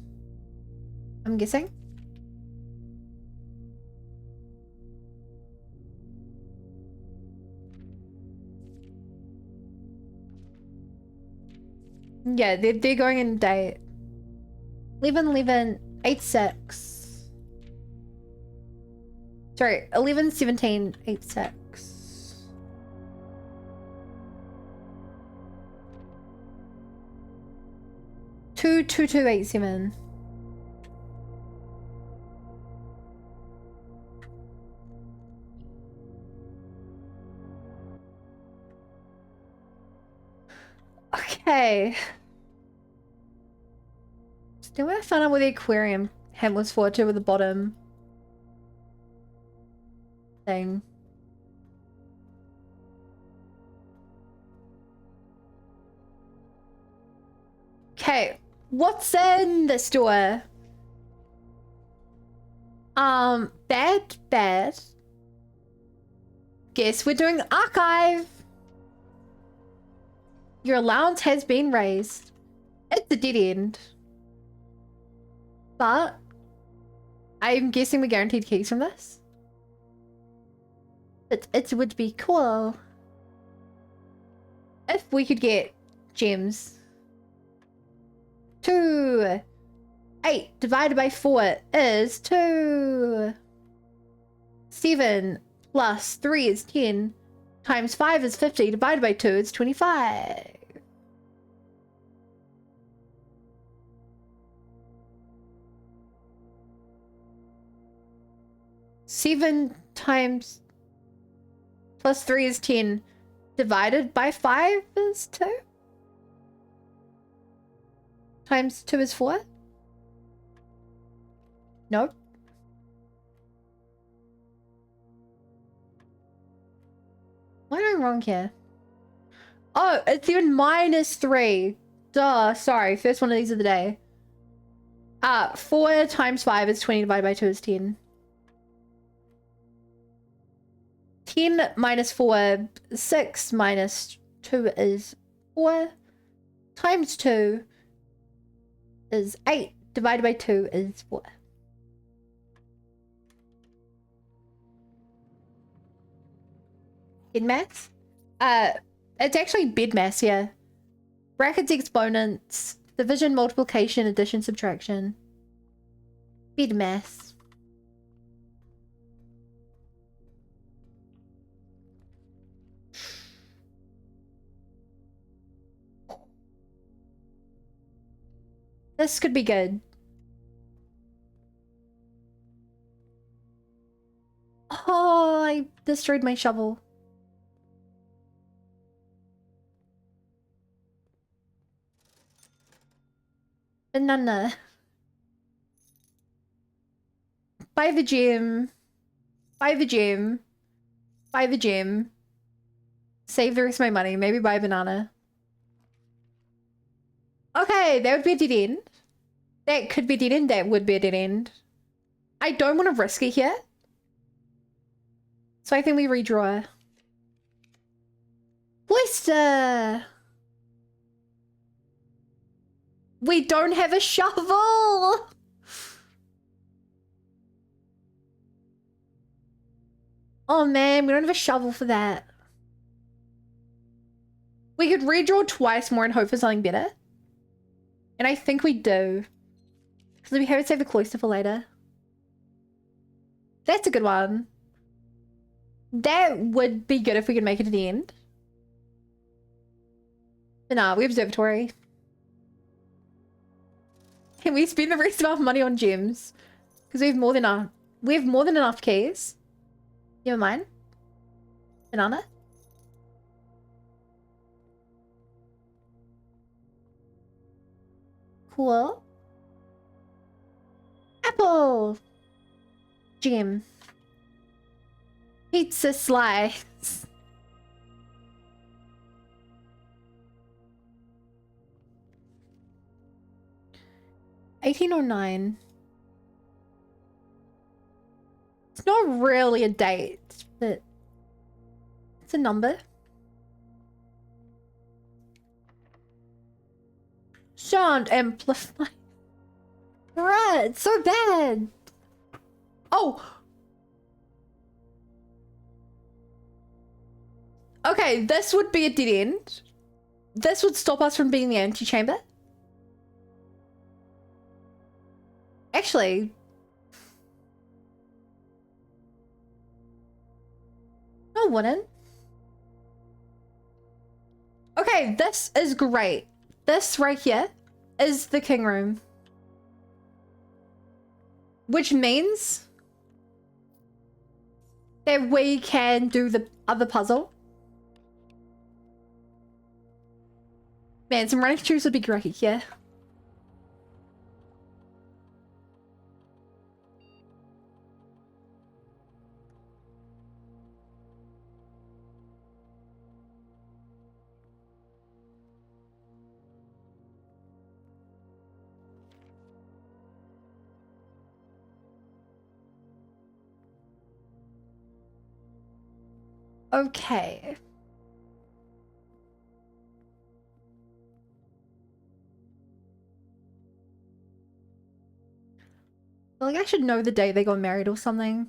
Speaker 1: I'm guessing. Yeah, they're going in date. 1186. Sorry, 111786. 22287. Okay. Still want to find out where the aquarium hem was for too, with the bottom thing. Okay, what's in the store? Bad. Guess we're doing archive. Your allowance has been raised. It's a dead end. But I'm guessing we're guaranteed keys from this. It would be cool if we could get gems. 2. 8 divided by 4 is 2. 7 plus 3 is 10. Times 5 is 50. Divided by 2 is 25. Seven times plus 3 is 10. Divided by 5 is 2. Times 2 is 4. Nope. What am I wrong here? Oh, it's even minus 3. Duh, sorry. First one of these of the day. 4 times 5 is 20. Divided by 2 is 10. 10 minus 4. 6 minus 2 is 4. Times 2 is 8. Divided by 2 is 4. In maths? It's actually bid maths, yeah. Brackets, exponents, division, multiplication, addition, subtraction. Bid maths. This could be good. Oh, I destroyed my shovel. Banana. Buy the gem. Buy the gem. Buy the gem. Save the rest of my money. Maybe buy a banana. Okay, that would be a dead end. That could be a dead end. That would be a dead end. I don't want to risk it here. So I think we redraw. Blister! We don't have a shovel! Oh man, we don't have a shovel for that. We could redraw twice more and hope for something better. And I think we do. So we have to save the cloister for later. That's a good one. That would be good if we could make it to the end. But nah, we have observatory. Can we spend the rest of our money on gems? Because we have more than enough keys. You have mine? Banana? Cool. Apple! Gem. Pizza slice. $18.09. It's not really a date, but it's a number. Sound amplify. Right, it's so bad. Oh! Okay, this would be a dead end. This would stop us from being the antechamber. Actually... no, it wouldn't. Okay, this is great. This right here is the king room. Which means that we can do the other puzzle. Man, some running shoes would be great, yeah. Okay. Like, I should know the day they got married or something.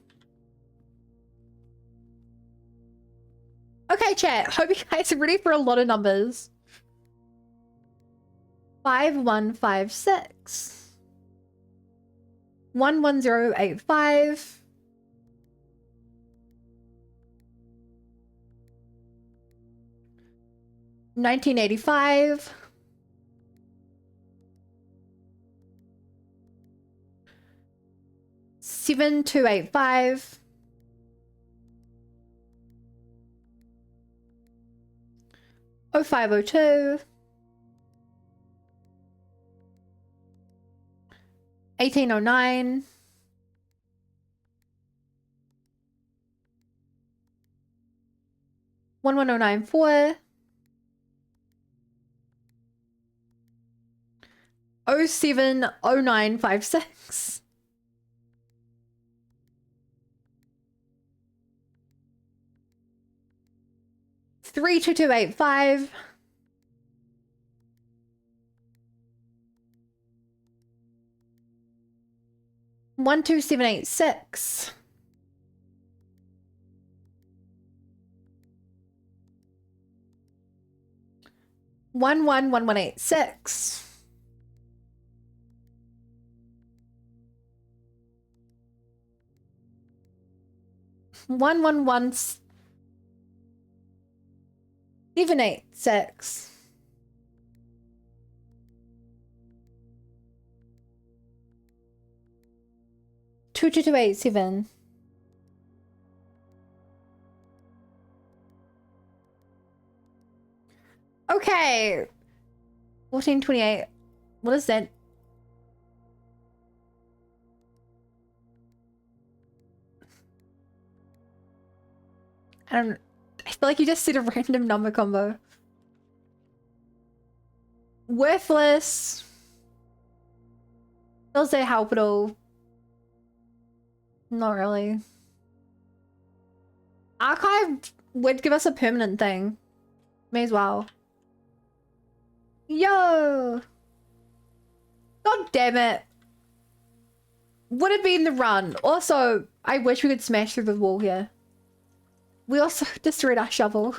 Speaker 1: Okay, chat. Hope you guys are ready for a lot of numbers. 5156. 11085. 1985. 7285. 0502. 1809. 11094. 070956. 32285. 12786. 111186. 111786. 22287. Okay. 1428. What is that? I feel like you just said a random number combo. Worthless. Does they help at all? Not really. Archive would give us a permanent thing. May as well. Yo! God damn it. Would have been the run. Also, I wish we could smash through the wall here. We also destroyed our shovel.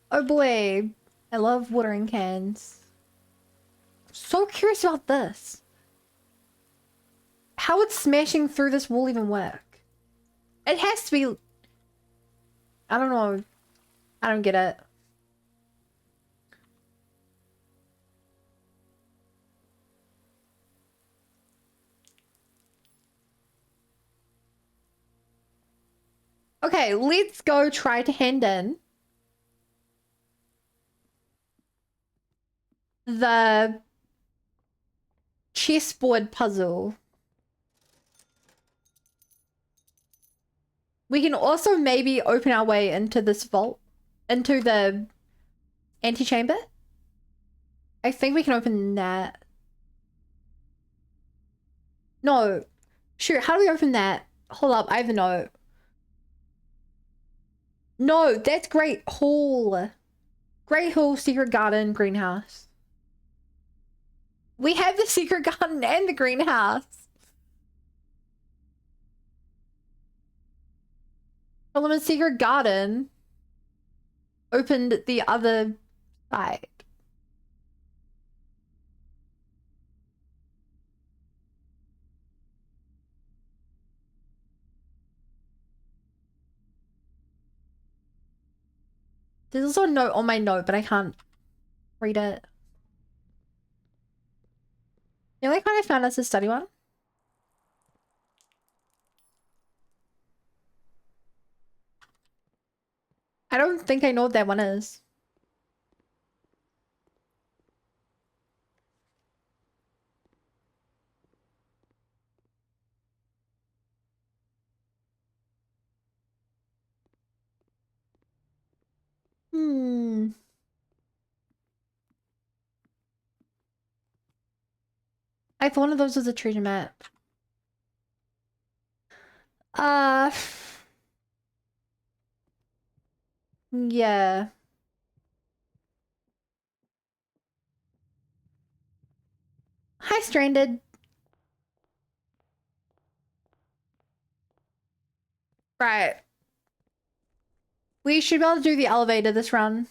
Speaker 1: Oh boy. I love watering cans. So curious about this. How would smashing through this wall even work? It has to be... I don't know. I don't get it. Okay, let's go try to hand in the chessboard puzzle. We can also maybe open our way into this vault, into the antechamber. I think we can open that. No. Sure, how do we open that? Hold up, I have a note. No, that's Great Hall. Great Hall, Secret Garden, Greenhouse. We have the Secret Garden and the Greenhouse. Solomon's Secret Garden opened the other side. There's also a note on my note, but I can't read it. The only kind I found is the study one. I don't think I know what that one is. I thought one of those was a treasure map. Yeah. Hi, Stranded. Right. We should be able to do the elevator this run.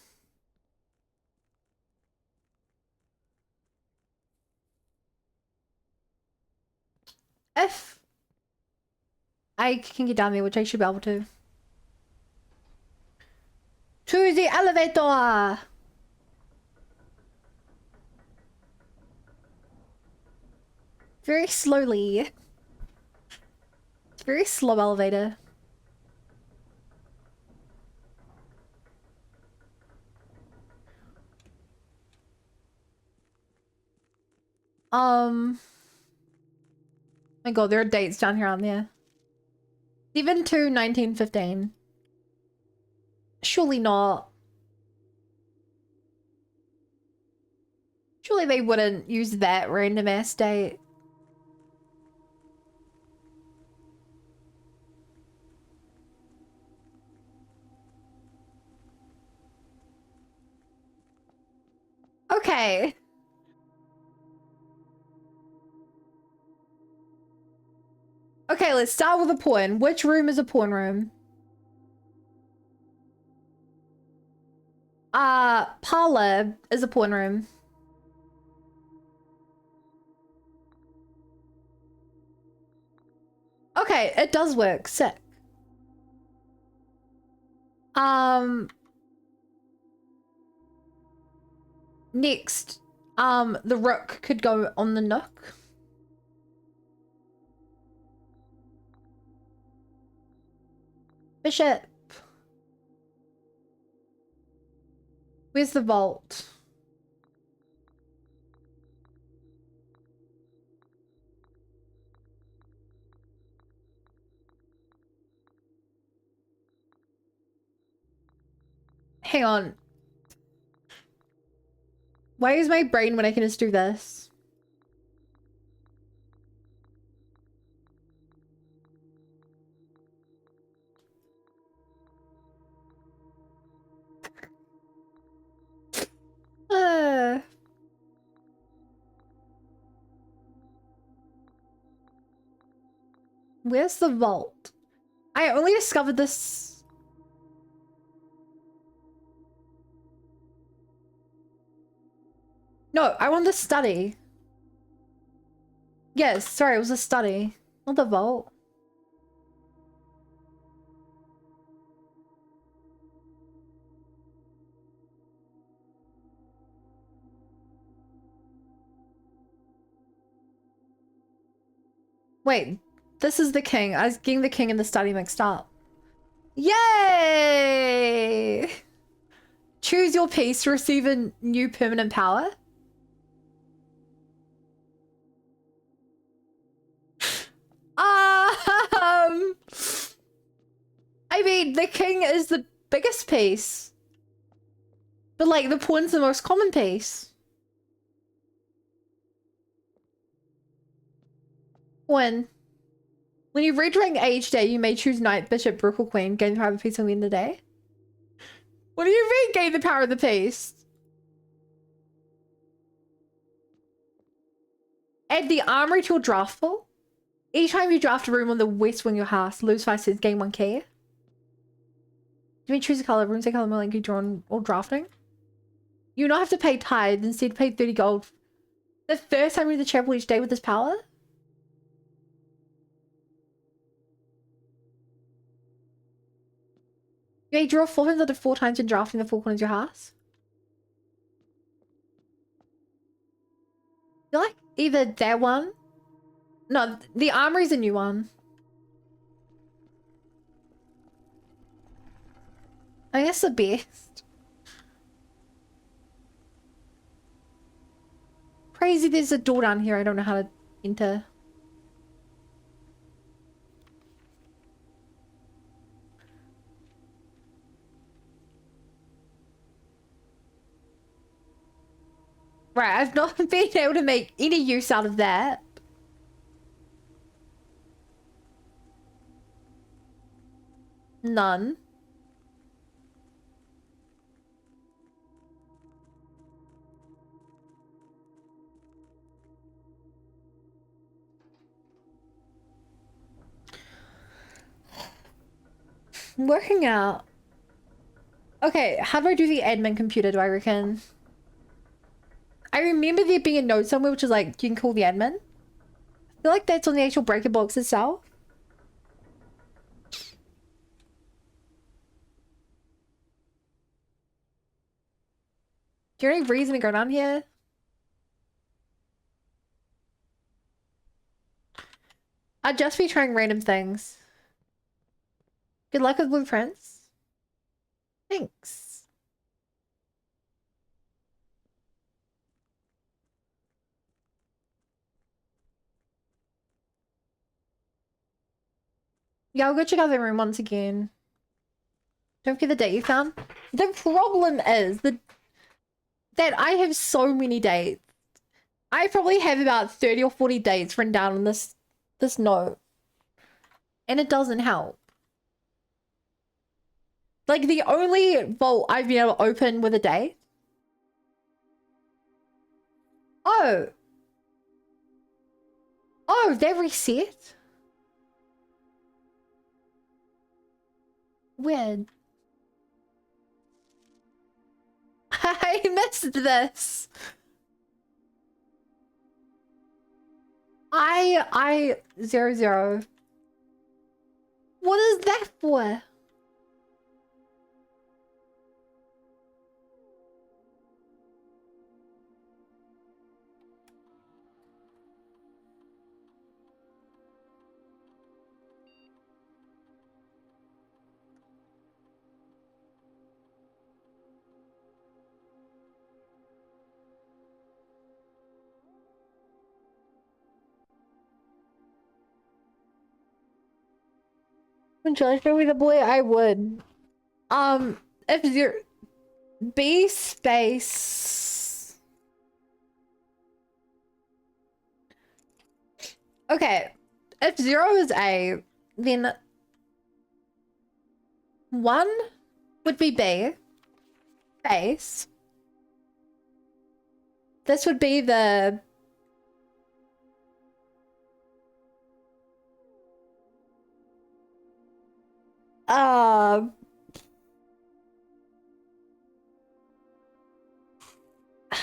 Speaker 1: If I can get down there, which I should be able to. To the elevator! Very slowly. It's a very slow elevator. My god, there are dates down here on there. 7/2/1915. Surely not. Surely they wouldn't use that random ass date. Okay. Okay, let's start with a pawn. Which room is a pawn room? Parlor is a pawn room. Okay, it does work. Sick. Next, the rook could go on the nook. Bishop. Where's the vault? Hang on. Why is my brain when I can just do this? Where's the vault? I only discovered this. No, I want the study. Yes, sorry, it was a study. Not the vault. Wait, this is the king. I was getting the king and the study mixed up. Yay! Choose your piece to receive a new permanent power. Um, I mean, the king is the biggest piece. But like, the pawn's the most common piece. When you reach rank each day, you may choose knight, bishop, rook, or queen. Gain the power of the piece at the end of the day. What do you mean, gain the power of the piece? Add the armory to your draft pool. Each time you draft a room on the west wing of your house, lose 5 cents, gain 1 key. You may choose a color. Rooms a color more likely drawn or drafting. You not have to pay tithe, instead pay 30 gold. The first time you read the chapel each day with this power? You may draw 4 pins up to 4 times in drafting the 4 corners of your house. You like either that one? No, the armory's a new one. I think that's the best. Crazy, there's a door down here. I don't know how to enter. Right, I've not been able to make any use out of that. None. Working out. Okay, how do I do the admin computer, do I reckon? I remember there being a note somewhere which is like, you can call the admin. I feel like that's on the actual breaker box itself. Do you have any reason to go down here? I'd just be trying random things. Good luck with blueprints. Thanks. Yeah, I'll go check out the room once again. Don't forget the date you found. The problem is that I have so many dates. I probably have about 30 or 40 dates written down on this note. And it doesn't help. Like, the only vault I've been able to open with a date. Oh. Oh, they reset? Weird. I missed this. I 00. What is that for? Would you like to be the boy? I would. If you're B space. Okay. If 0 is A, then 1 would be B. Space. This would be the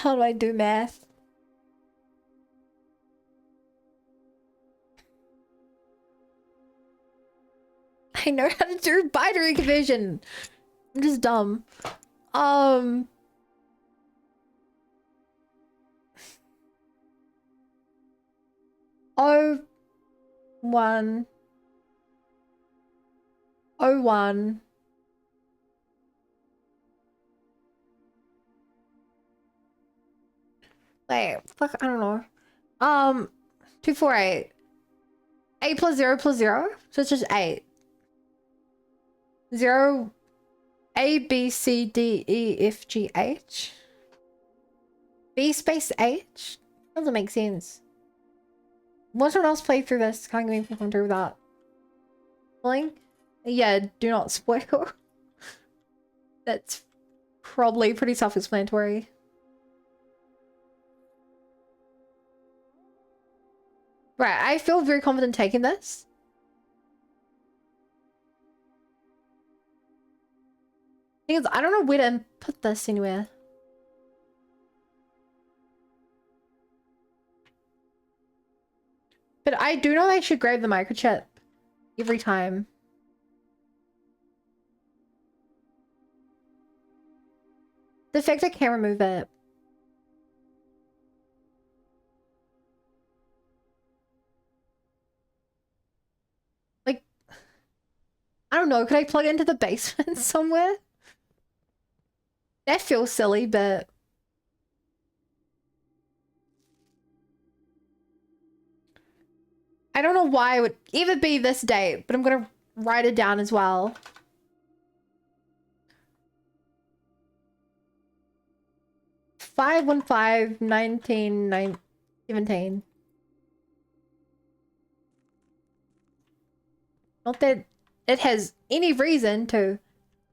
Speaker 1: How do I do math? I know how to do binary conversion. I'm just dumb. Oh, 1, 01. Wait, fuck, I don't know. 248. 8 plus 0 plus 0. So it's just 8. 0, A, B, C, D, E, F, G, H. B space H? Doesn't make sense. Will someone else play through this? Can't get me from through that. Playing? Yeah, do not spoil. That's probably pretty self-explanatory. Right, I feel very confident taking this. Because I don't know where to put this anywhere. But I do know I should grab the microchip every time. The fact I can't remove it. Like, I don't know, could I plug it into the basement somewhere? That feels silly, but... I don't know why it would either be this date, but I'm gonna write it down as well. Five 17. Not that it has any reason to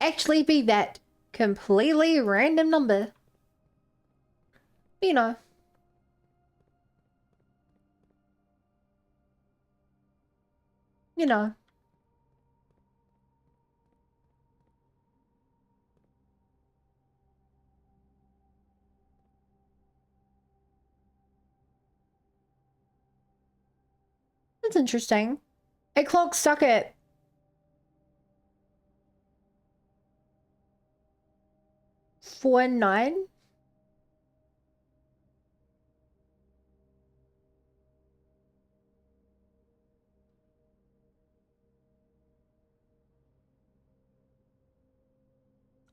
Speaker 1: actually be that completely random number. You know. You know. That's interesting. A clock stuck at 4-9.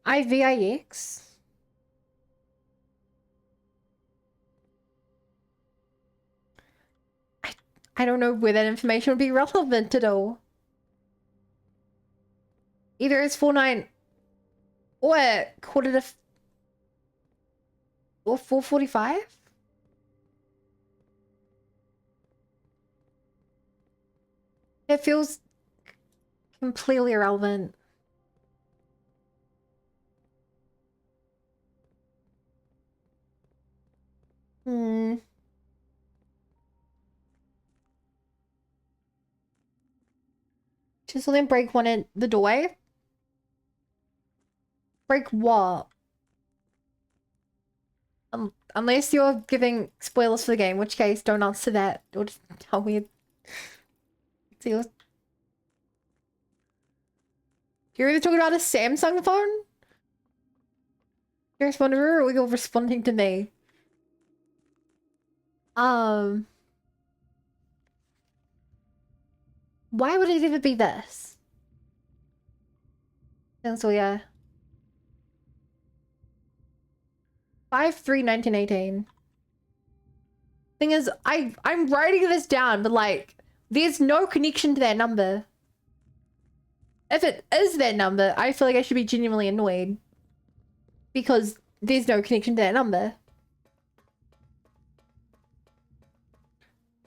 Speaker 1: IVIX. I don't know where that information would be relevant at all. Either it's 4-9 or quarter to or 4:45. It feels completely irrelevant. Hmm. Just then break one in the doorway. Break what? Unless you're giving spoilers for the game, in which case don't answer that. Or just tell me. You're either talking about a Samsung phone? You're responding or you're responding to me? Why would it even be this? And so yeah. 5/3/1918. Thing is, I'm writing this down, but like, there's no connection to that number. If it is that number, I feel like I should be genuinely annoyed. Because there's no connection to that number.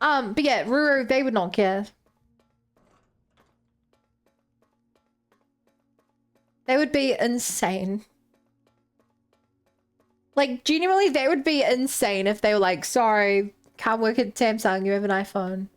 Speaker 1: But yeah, Ruru, they would not care. They would be insane. Like, genuinely, they would be insane if they were like, sorry, can't work at Samsung, you have an iPhone.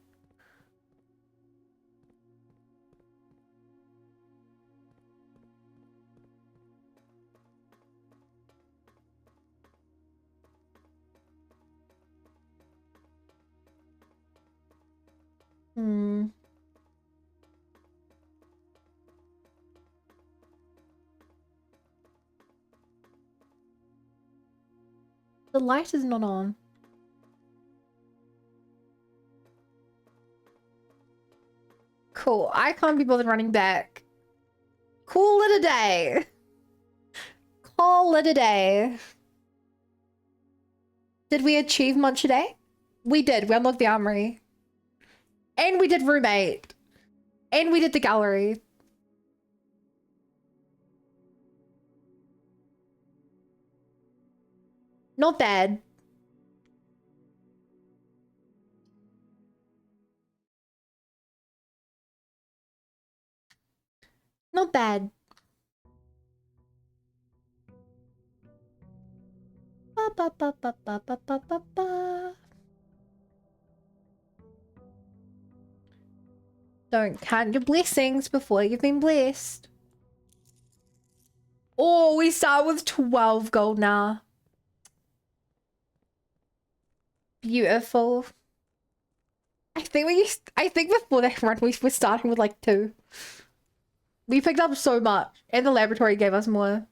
Speaker 1: The light is not on. Cool. I can't be bothered running back. Call it a day. Call it a day. Did we achieve much today? We did. We unlocked the armory. And we did roommate. And we did the gallery. Not bad. Not bad. Ba, ba, ba, ba, ba, ba, ba, ba, ba. Don't count your blessings before you've been blessed. Oh, we start with 12 gold now. Beautiful. I think before that run we were starting with like 2. We picked up so much, and the laboratory gave us more.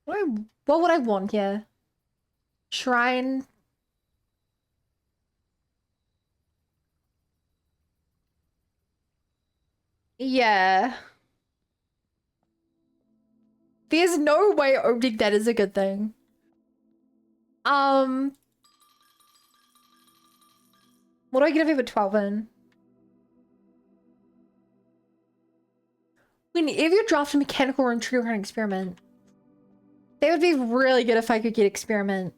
Speaker 1: What would I want here? Shrine. Yeah. There's no way opening that is a good thing. What do I get if I put 12 in? If you draft a mechanical or trigger an experiment, they would be really good if I could get experiment.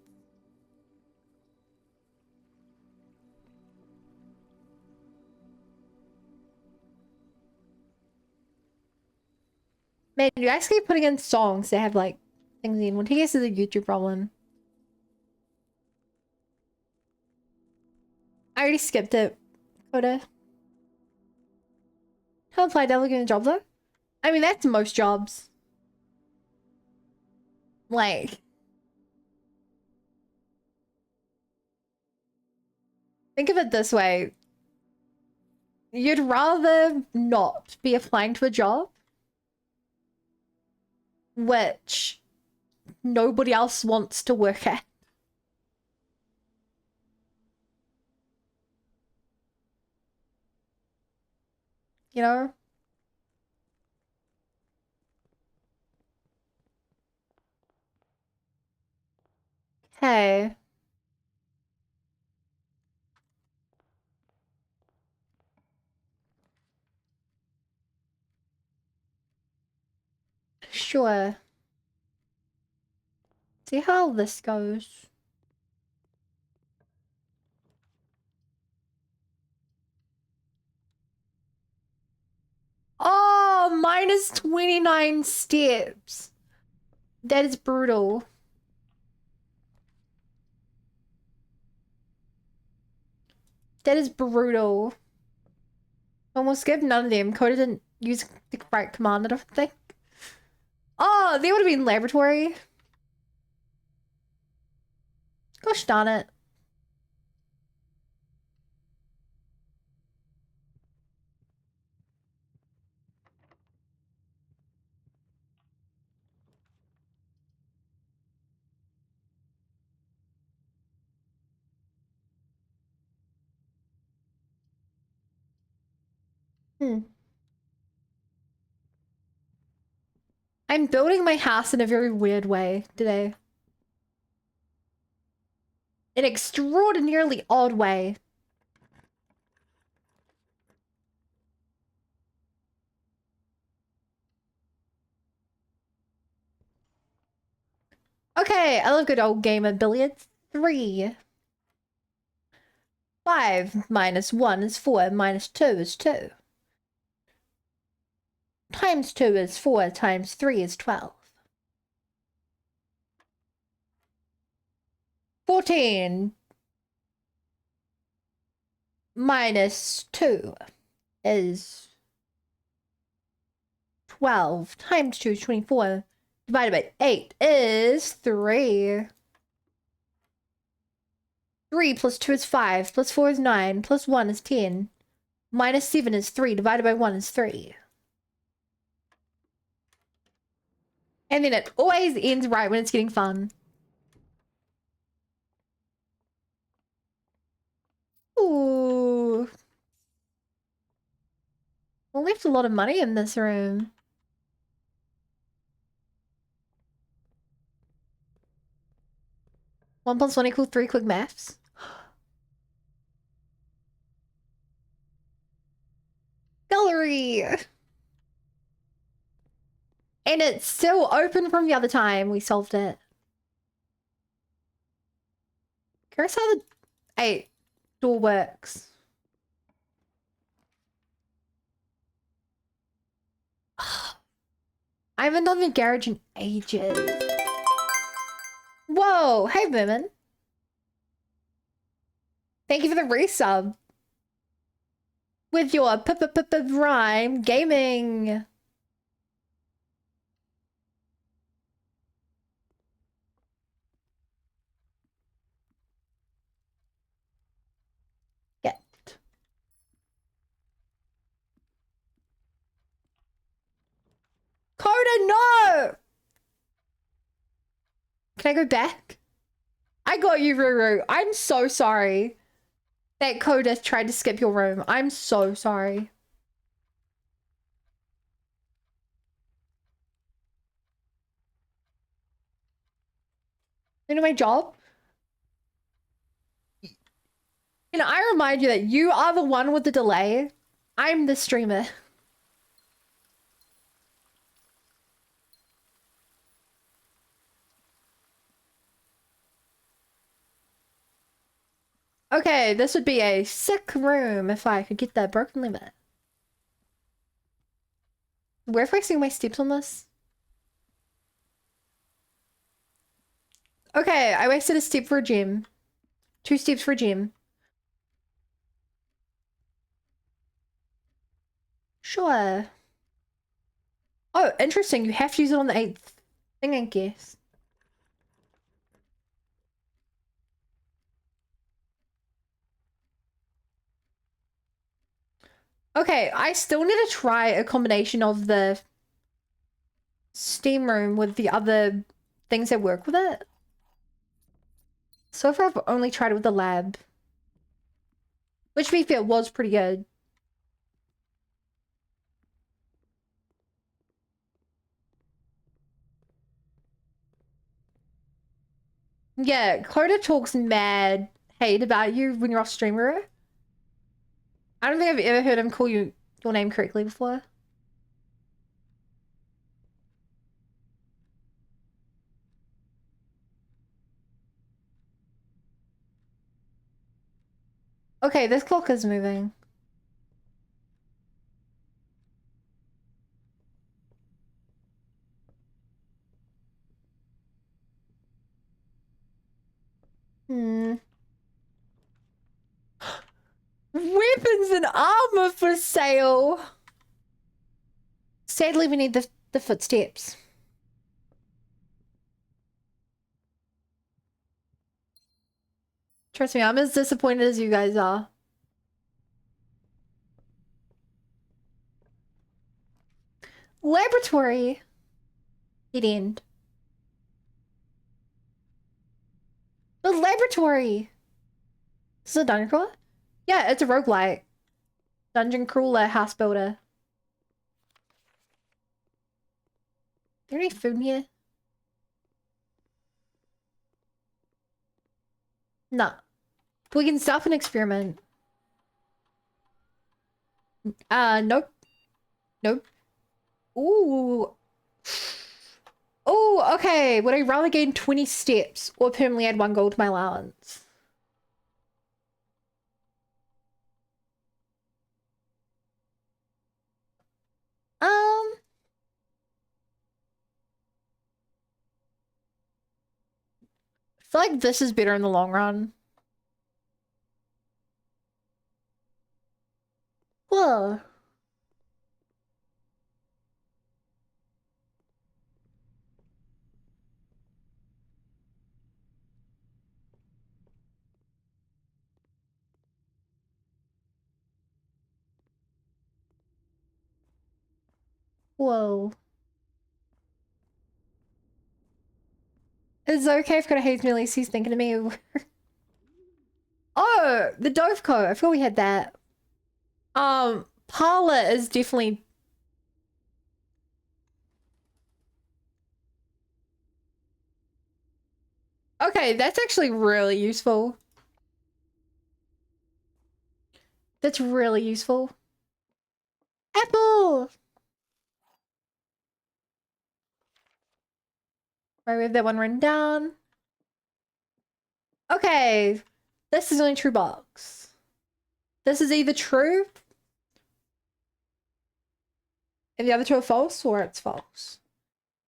Speaker 1: Man, you guys keep putting in songs that have like things in. What I guess is a YouTube problem. I already skipped it. Coda. How apply delegate a job though? I mean, that's most jobs. Like, think of it this way. You'd rather not be applying to a job which nobody else wants to work at. You know? Hey. Sure. See how this goes. Oh, minus 29 steps. That is brutal. That is brutal. Almost skipped none of them. Coda didn't use the right command, I don't think. Oh, they would have been laboratory. Gosh darn it. I'm building my house in a very weird way today. An extraordinarily odd way. Okay, I love good old game of billiards. 3. 5 minus 1 is 4, minus 2 is 2. Times 2 is 4, times 3 is 12. 14 minus 2 is 12. Times 2 is 24. Divided by 8 is 3. 3 plus 2 is 5, plus 4 is 9, plus 1 is 10. Minus 7 is 3, divided by 1 is 3. And then it always ends right when it's getting fun. Ooh. We left a lot of money in this room. One plus one equal 3 quick maths. Gallery! And it's still open from the other time we solved it. Curious how the 8 door works. I haven't done the garage in ages. Whoa! Hey, Vermin. Thank you for the resub. With your rhyme gaming. Get. Coda, no! Can I go back? I got you, Ruru. I'm so sorry that Coda tried to skip your room. I'm so sorry. You know my job? Can I remind you that you are the one with the delay? I'm the streamer. Okay, this would be a sick room if I could get that broken limit. Where if I see my steps on this? Okay, I wasted a step for a gym. 2 steps for a gym. Sure. Oh, interesting. You have to use it on the 8th thing, I guess. Okay, I still need to try a combination of the steam room with the other things that work with it. So far, I've only tried it with the lab. Which, to be fair, was pretty good. Yeah, Coda talks mad hate about you when you're off streamer. I don't think I've ever heard him call you your name correctly before. Okay, this clock is moving. Hmm. Weapons and armor for sale. Sadly, we need the footsteps. Trust me, I'm as disappointed as you guys are. Laboratory. Dead end. The laboratory. This is a dungeon crawler? Yeah, it's a roguelike. Dungeon crawler house builder. Is there any food in here? No. We can stop an experiment. Nope. Nope. Ooh. Oh, okay. Would I rather gain 20 steps or permanently add 1 gold to my allowance? I feel like this is better in the long run. Whoa. Whoa. Is it okay if I hates me at least he's thinking of me? Oh, the Dove coat. I forgot we had that. Parlor is definitely... Okay, that's actually really useful. That's really useful. Apple! Right, we have that one written down. Okay, this is the only true box. This is either true, and the other two are false, or it's false.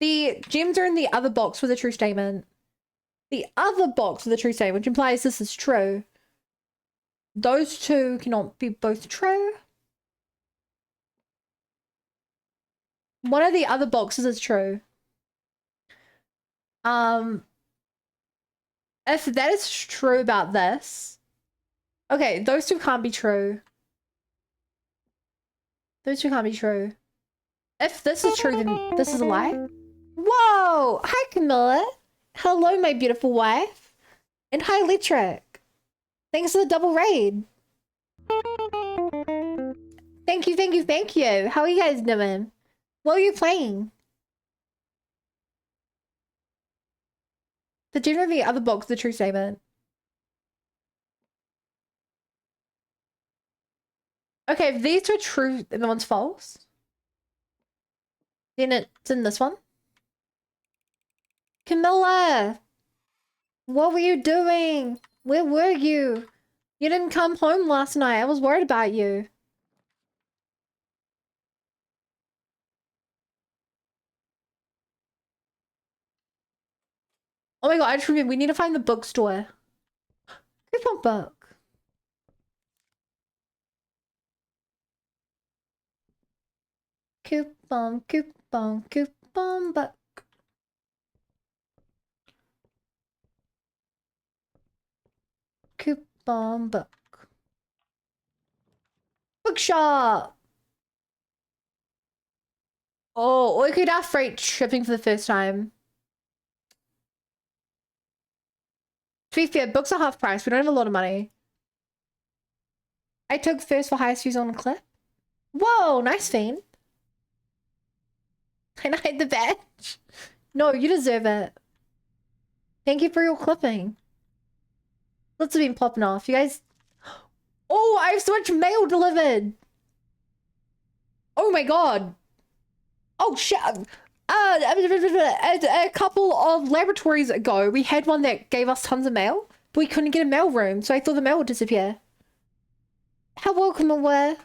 Speaker 1: The gems are in the other box with a true statement. The other box with a true statement, which implies this is true. Those two cannot be both true. One of the other boxes is true. If that is true about this, okay, those two can't be true. Those two can't be true. If this is true, then this is a lie. Whoa! Hi, Camilla. Hello, my beautiful wife. And hi, Litrick. Thanks for the double raid. Thank you, thank you, thank you. How are you guys doing? What are you playing? The gem of the other box, the true statement. Okay, if these two are true and the one's false, then it's in this one. Camilla! What were you doing? Where were you? You didn't come home last night. I was worried about you. Oh my god, I just remembered, we need to find the bookstore. Coupon book. Coupon, coupon, coupon book. Coupon book. Bookshop! Oh, we could have freight shipping for the first time. To be fair, books are half price. We don't have a lot of money. I took first for highest views on the clip. Whoa, nice Fiend. And I had the badge. No, you deserve it. Thank you for your clipping. Lots have been popping off. You guys... Oh, I have so much mail delivered. Oh my god. Oh, shit. A couple of laboratories ago, we had one that gave us tons of mail, but we couldn't get a mail room, so I thought the mail would disappear. How welcome aware.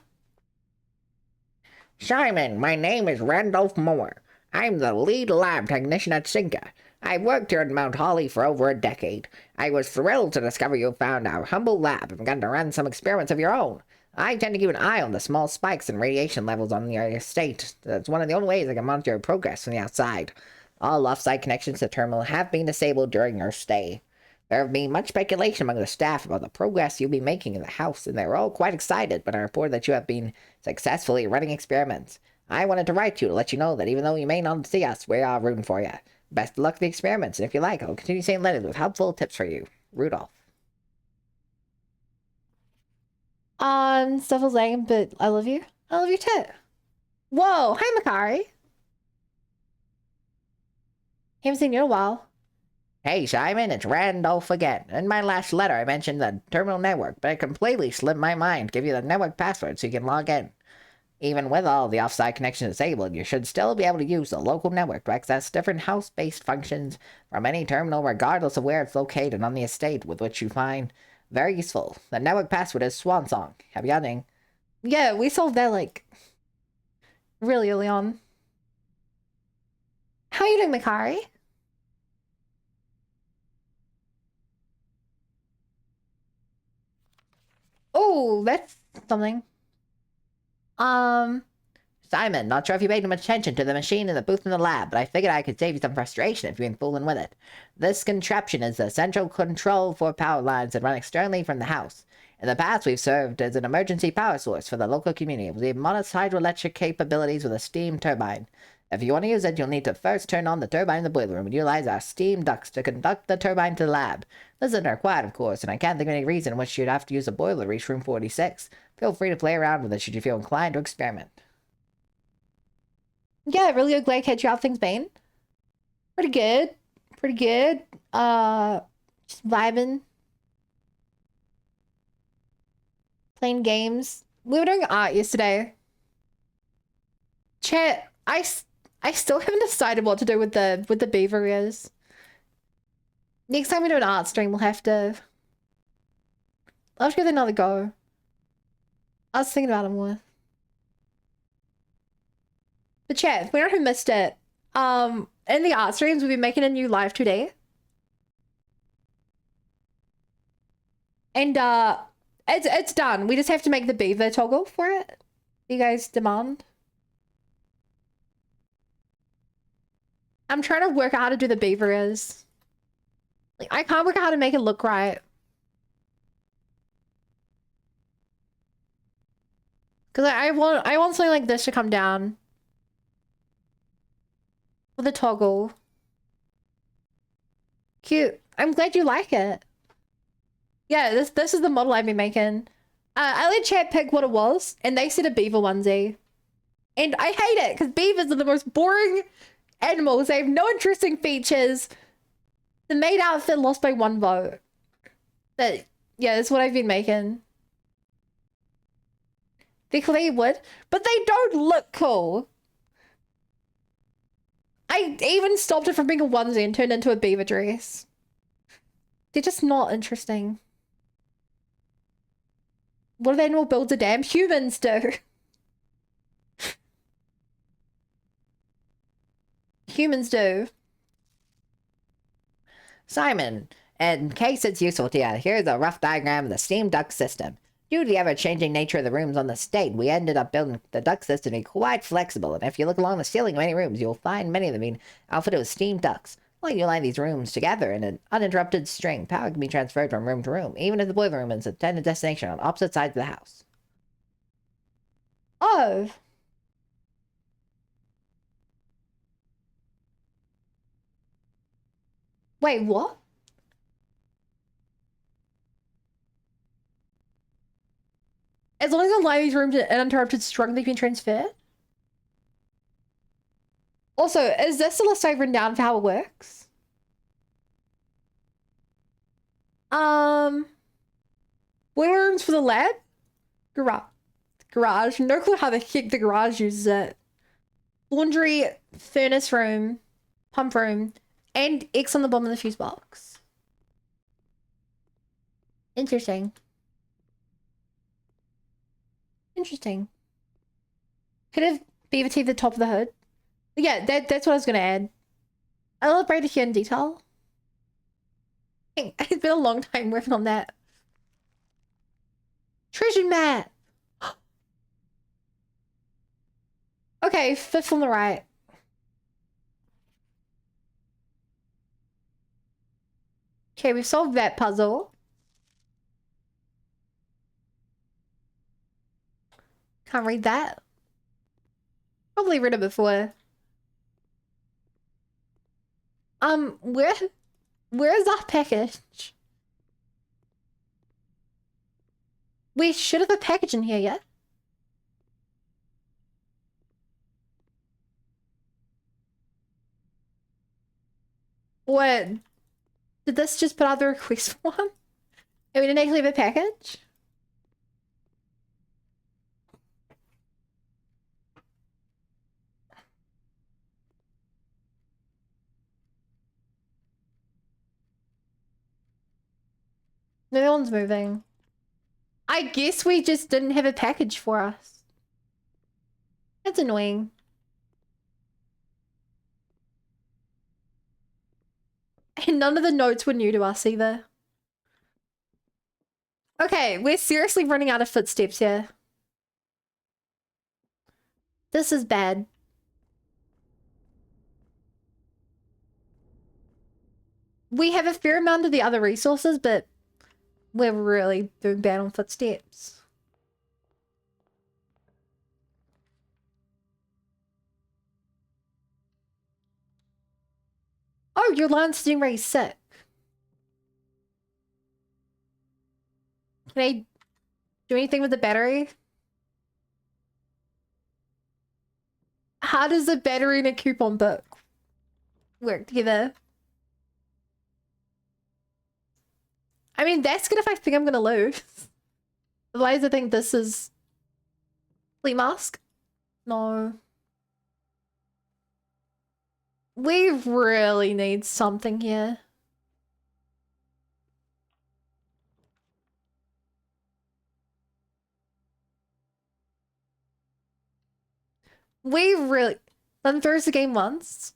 Speaker 3: Simon, my name is Randolph Moore. I'm the lead lab technician at Cinca. I've worked here at Mount Holly for over a decade. I was thrilled to discover you found our humble lab and begun to run some experiments of your own. I tend to keep an eye on the small spikes in radiation levels on your estate. That's one of the only ways I can monitor your progress from the outside. All off-site connections to the terminal have been disabled during your stay. There have been much speculation among the staff about the progress you'll be making in the house, and they were all quite excited when I reported that you have been successfully running experiments. I wanted to write to you to let you know that even though you may not see us, we are rooting for you. Best of luck with the experiments, and if you like, I'll continue sending letters with helpful tips for you. Rudolph.
Speaker 1: Stuff was lagging, but I love you. I love you too. Whoa, hi Makari. Haven't seen you in a while.
Speaker 3: Hey Simon, it's Randolph again. In my last letter I mentioned the terminal network, but it completely slipped my mind to give you the network password so you can log in. Even with all the offsite connections disabled, you should still be able to use the local network to access different house-based functions from any terminal regardless of where it's located on the estate, with which you find very useful. The network password is Swansong. Happy hunting.
Speaker 1: Yeah, we solved that like really early on. How are you doing, Makari? Oh, that's something.
Speaker 3: Simon, not sure if you paid much attention to the machine in the booth in the lab, but I figured I could save you some frustration if you've been fooling with it. This contraption is the central control for power lines that run externally from the house. In the past, we've served as an emergency power source for the local community. We have modest hydroelectric capabilities with a steam turbine. If you want to use it, you'll need to first turn on the turbine in the boiler room and utilize our steam ducts to conduct the turbine to the lab. This isn't required, of course, and I can't think of any reason in which you'd have to use a boiler to reach room 46. Feel free to play around with it should you feel inclined to experiment.
Speaker 1: Yeah, really glad to catch you how things been. Pretty good. Pretty good. Just vibing. Playing games. We were doing art yesterday. Chat, I still haven't decided what to do with the beaver ears. Next time we do an art stream, we'll have to... I'll have to give it another go. I was thinking about it more. But chat, if we don't have missed it, in the art streams, we'll be making a new live today. And it's done. We just have to make the beaver toggle for it. You guys demand. I'm trying to work out how to do the beaver is. Like, I can't work out how to make it look right. Cause I want something like this to come down. With a toggle. Cute. I'm glad you like it. Yeah, this is the model I've been making. I let chat pick what it was, and they said a beaver onesie. And I hate it, because beavers are the most boring animals. They have no interesting features. The maid outfit lost by 1 vote. But yeah, that's what I've been making. They're clay wood, but they don't look cool. I even stopped it from being a onesie and turned into a beaver dress. They're just not interesting. What if animal builds a dam? Humans do. Humans do. Simon, in case it's useful to you, here's a rough diagram of the steam duct system. Due to the ever-changing nature of the rooms on the state, we ended up building the duct system to be quite flexible, and if you look along the ceiling of many rooms, you'll find many of them being outfitted with steam ducts. When you line these rooms together in an uninterrupted string, power can be transferred from room to room, even if the boiler room is intended destination on opposite sides of the house. Oh. Wait, what? As long as I line these rooms in an uninterrupted string, they can transfer? Also, is this the list I've written down for how it works? Boiler rooms for the lab? Garage. No clue how the heck the garage uses it. Laundry, furnace room, pump room, and X on the bottom of the fuse box. Interesting. Interesting. Could have beaver teeth at the top of the hood. Yeah, that's what I was gonna add. I love braided here in detail. It's been a long time working on that. Treasure map! Okay, 5th on the right. Okay, we've solved that puzzle. Can't read that. Probably read it before. Where is our package? We should have a package in here yet. What? Did this just put out the request form? And we didn't actually have a package? No one's moving. I guess we just didn't have a package for us. That's annoying. And none of the notes were new to us either. Okay, we're seriously running out of footsteps here. This is bad. We have a fair amount of the other resources, but we're really doing bad on footsteps. your alarm's getting very sick. Can I do anything with the battery? How does the battery and a coupon book work together? I mean, that's good if I think I'm gonna lose. Otherwise, I think this is flea mask. No. We really need something here. We really... Then throws the game once.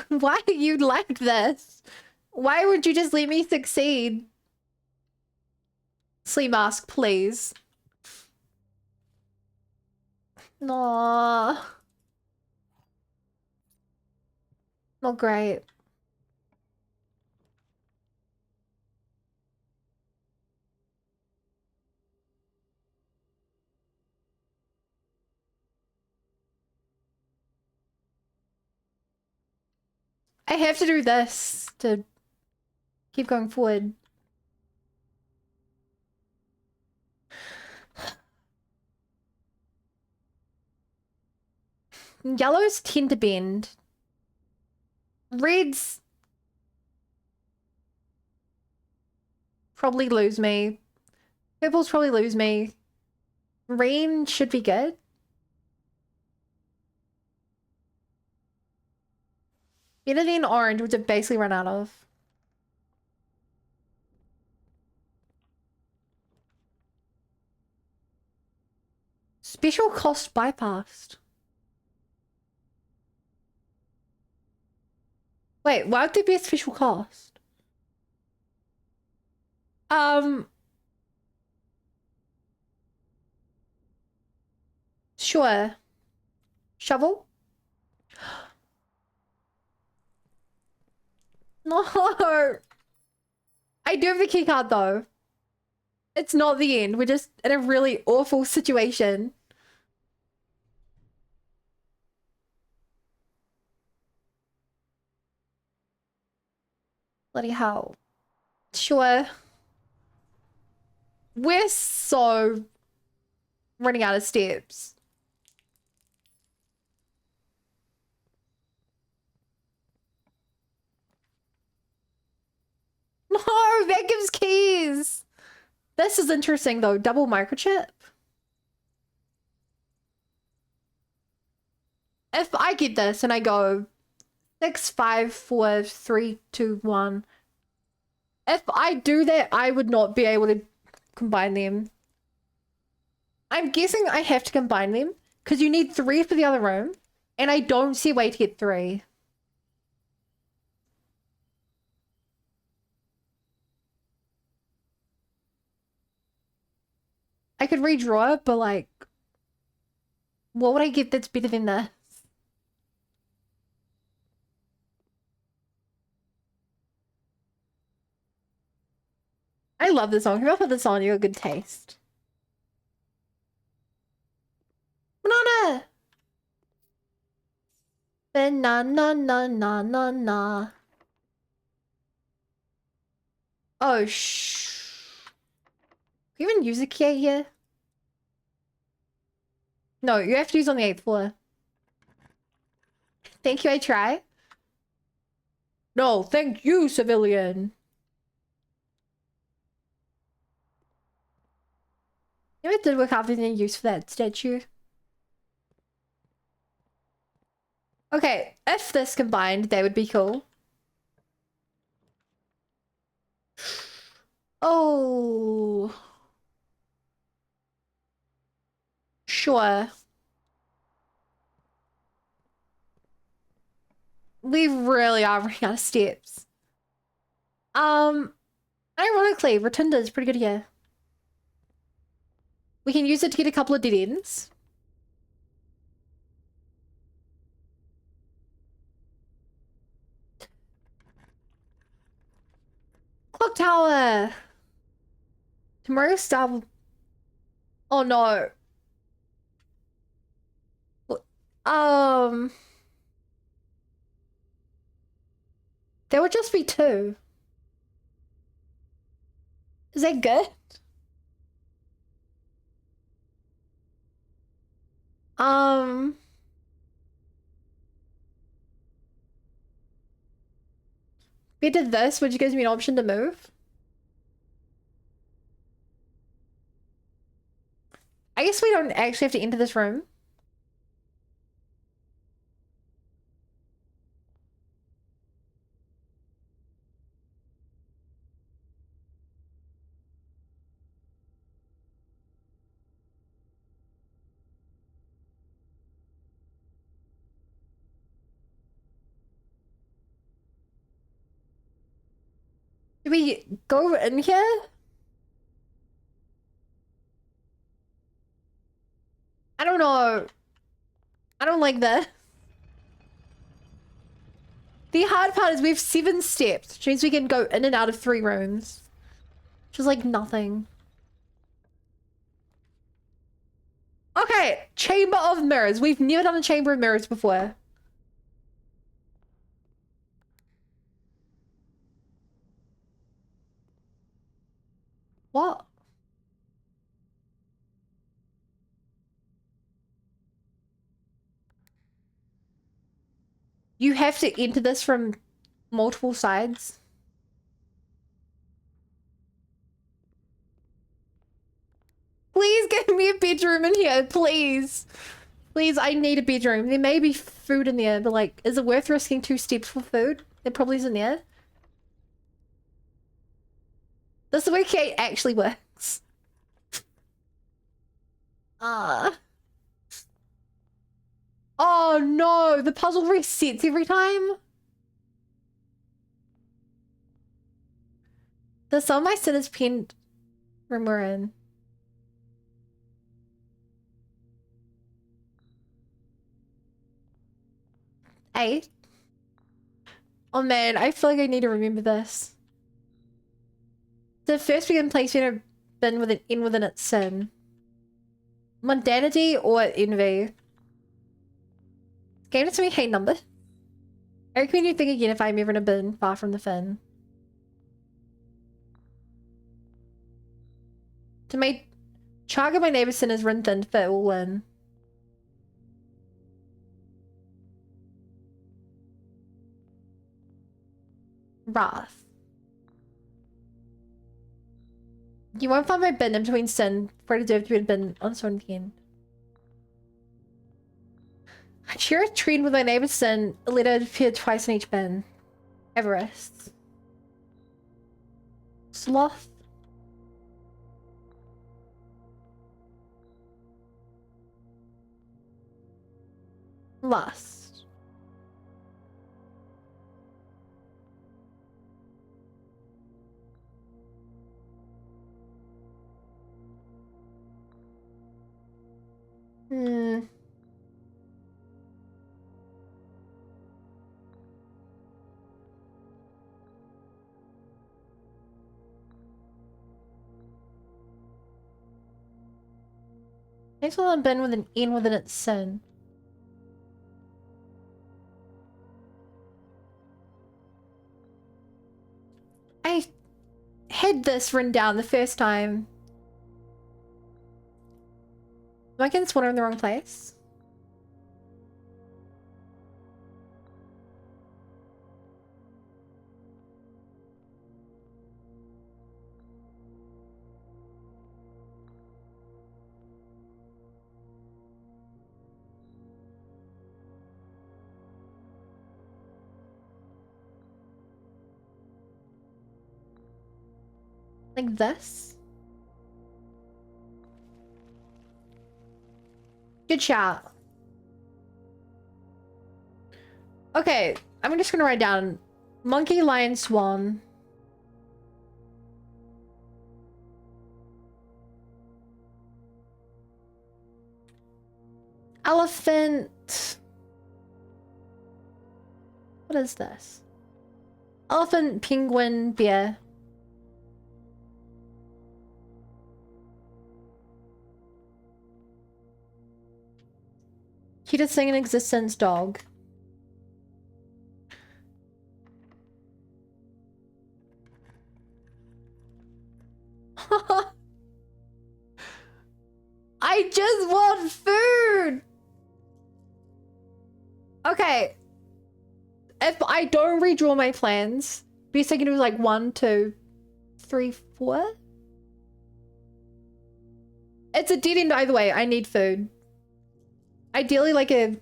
Speaker 1: Why do you like this? Why would you just let me succeed? Sleep mask, please. No. Not great. I have to do this to keep going forward. Yellows tend to bend. Reds probably lose me. Purples probably lose me. Green should be good. Better than orange, which I've basically run out of. Special cost bypassed. Wait, why would there be a special cost? Sure. Shovel? No. I do have the key card though. It's not the end. We're just in a really awful situation. Bloody hell. Sure. We're so running out of steps. No, that gives keys. This is interesting though. Double microchip. If I get this and I go 6, 5, 4, 3, 2, 1. If I do that, I would not be able to combine them. I'm guessing I have to combine them because you need 3 for the other room, and I don't see a way to get 3. I could redraw it, but like, what would I get that's better than this? I love this song. Whoever put this on, you have good taste. Banana! Banana, na, na, na, na. Oh, Can you even use a key here? No, you have to use on the 8th floor. Thank you, I try. No, thank you, civilian. You know, it did work out any use for that statue. Okay, if this combined, that would be cool. Oh. Sure. We really are running out of steps. Ironically, Rotunda is pretty good here. We can use it to get a couple of dead ends. Clock tower! Tomorrow's star... Oh no. Um... There would just be 2. Is that good? We did this, which gives me an option to move. I guess we don't actually have to enter this room. Do we go in here? I don't know. I don't like that. The hard part is we have 7 steps, which means we can go in and out of 3 rooms. Which is like nothing. Okay, Chamber of Mirrors. We've never done a Chamber of Mirrors before. What? You have to enter this from multiple sides. Please give me a bedroom in here, please. Please, I need a bedroom. There may be food in there, but like, is it worth risking 2 steps for food? There probably isn't there. This is where Kate actually works. Oh no, the puzzle resets every time. The some of my sin is pinned room we're in. Eight. Oh man, I feel like I need to remember this. The first begin place in bin with an N within its sin. Mundanity or envy? Game to me hate number. I recommend you think again if I'm ever in a bin far from the fin. To make Chaga my neighbor's sin is run thin to fit all in. Wrath. You won't find my bin in between sin for I deserve to be in bin on its own again. I share a trend with my neighbor's sin, a letter appeared twice in each bin. Everest. Sloth. Lust. Next one bin with an N within its sin. I had this written down the first time. Am I getting this one in the wrong place? Like this? Good shot. Okay, I'm just gonna write down monkey, lion, swan. Elephant. What is this? Elephant, penguin, bear. Cutest thing in existence, dog. Okay. If I don't redraw my plans, best I can do is like 1, 2, 3, 4. It's a dead end either way. I need food. Ideally like a...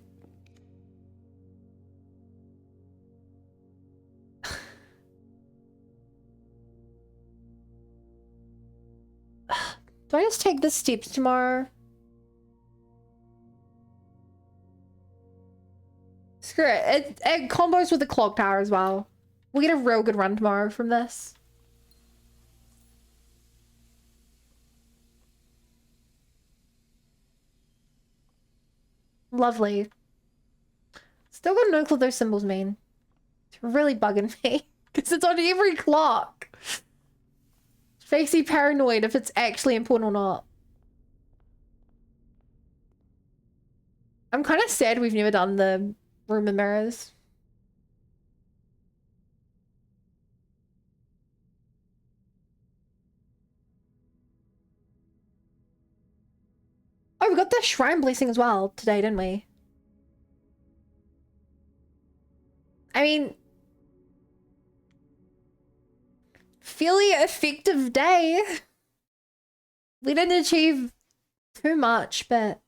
Speaker 1: Do I just take the steps tomorrow? Screw it. It combos with the clock tower as well. We'll get a real good run tomorrow from this. Lovely. Still got no clue what those symbols mean. It's really bugging me. Because it's on every clock. Makes me paranoid if it's actually important or not. I'm kind of sad we've never done the room of mirrors. Oh, we got the shrine blessing as well today, didn't we? I mean, fairly effective day. We didn't achieve too much, but...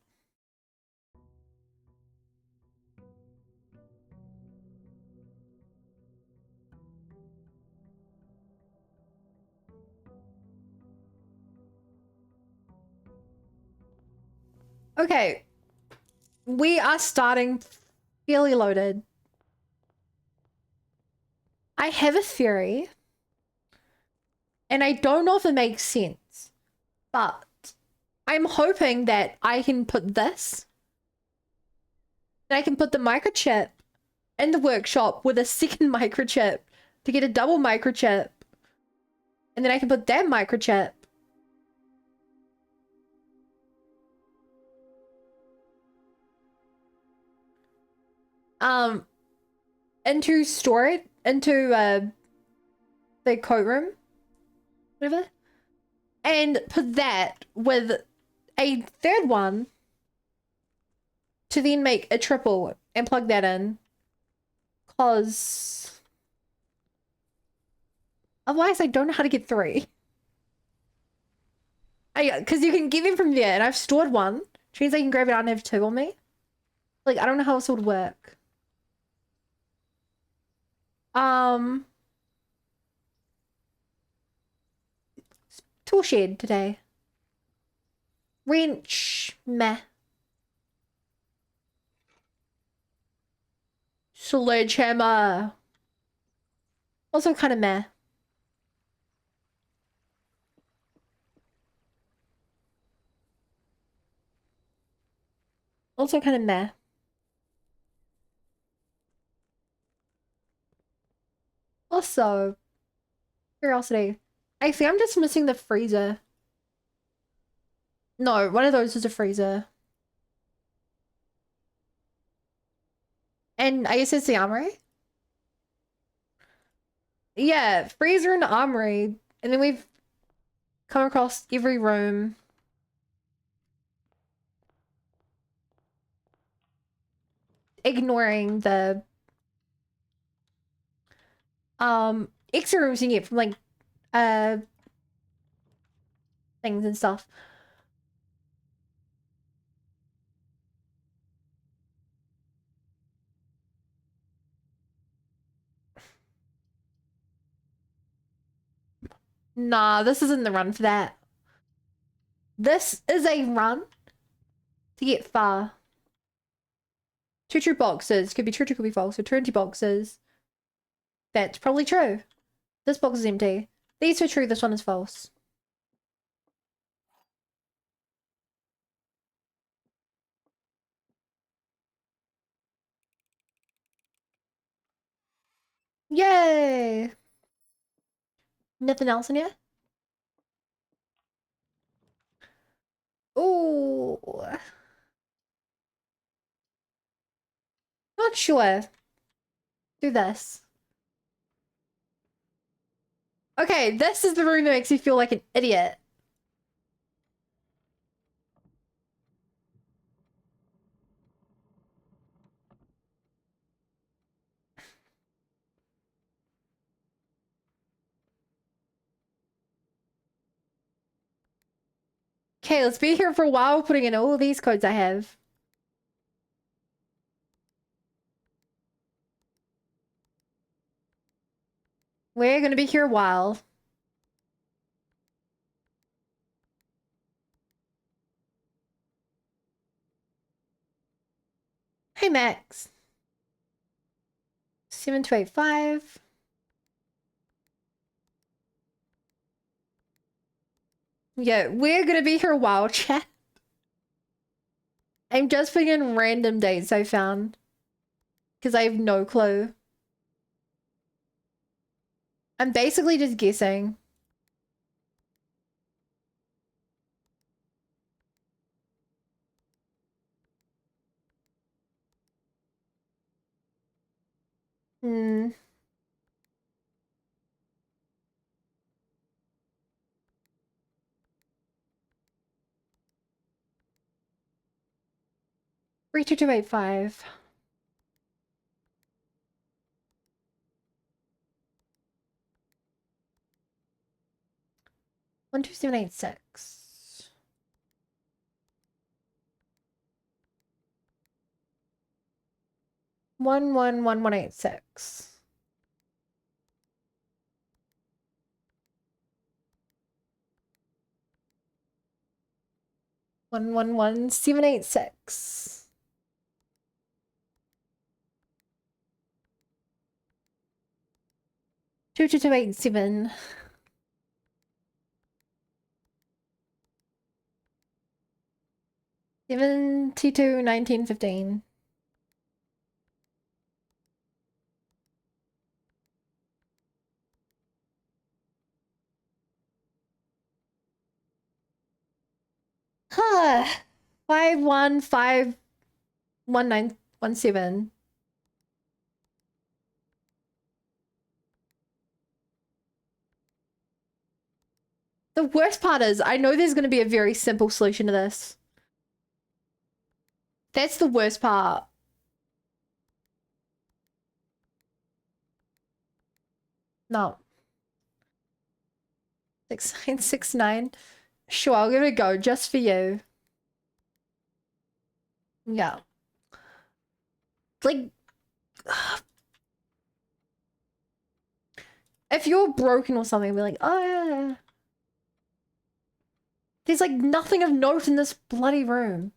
Speaker 1: Okay. We are starting fairly loaded. I have a theory. And I don't know if it makes sense. But I'm hoping that I can put this. And I can put the microchip in the workshop with a second microchip to get a double microchip. And then I can put that microchip into storage, into the coat room, whatever, and put that with a third one to then make a triple and plug that in, cause otherwise I don't know how to get 3. Because you can get them from there, and I've stored one, which means I can grab it out and have 2 on me. Like, I don't know how this would work. Tool shed today. Wrench, meh. Sledgehammer. Also kind of meh. Also kind of meh. Also, curiosity. I think I'm just missing the freezer. No, one of those is a freezer. And I guess it's the armory? Yeah, freezer and armory. And then we've come across every room. Ignoring the extra rooms you can get from like things and stuff. Nah, this isn't the run for that. This is a run to get far. 2 true boxes. Could be true, could be false. So 2 empty boxes. That's probably true. This box is empty. These are true, this one is false. Yay! Nothing else in here? Ooh. Not sure. Do this. Okay, this is the room that makes me feel like an idiot. Okay, let's be here for a while putting in all these codes I have. We're gonna be here a while. Hey, Max. 7285. Yeah, we're gonna be here a while, chat. I'm just putting in random dates I found. Because I have no clue. I'm basically just guessing. Hmm. Three two two eight five. One two seven eight six. One 86. 786. 22287. 721915. Huh. 51519117. The worst part is, I know there's going to be a very simple solution to this. That's the worst part. No. 6969. Sure, I'll give it a go just for you. Yeah. Like, if you're broken or something, be like, oh, yeah. There's like nothing of note in this bloody room.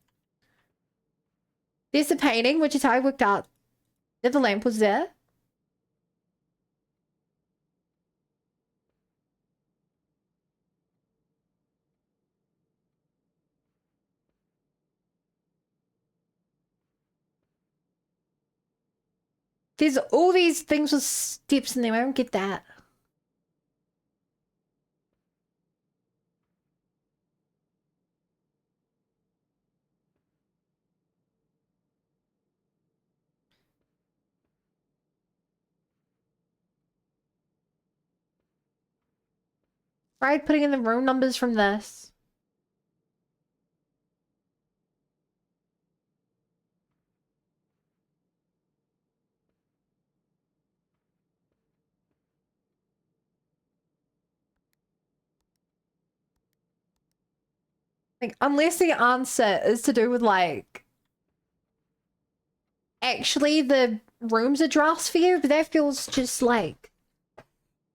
Speaker 1: There's the painting, which is how I worked out that the lamp was there. There's all these things with steps in them. I don't get that. Right, putting in the room numbers from this. Like, unless the answer is to do with like actually the rooms are drafts for you, but that feels just like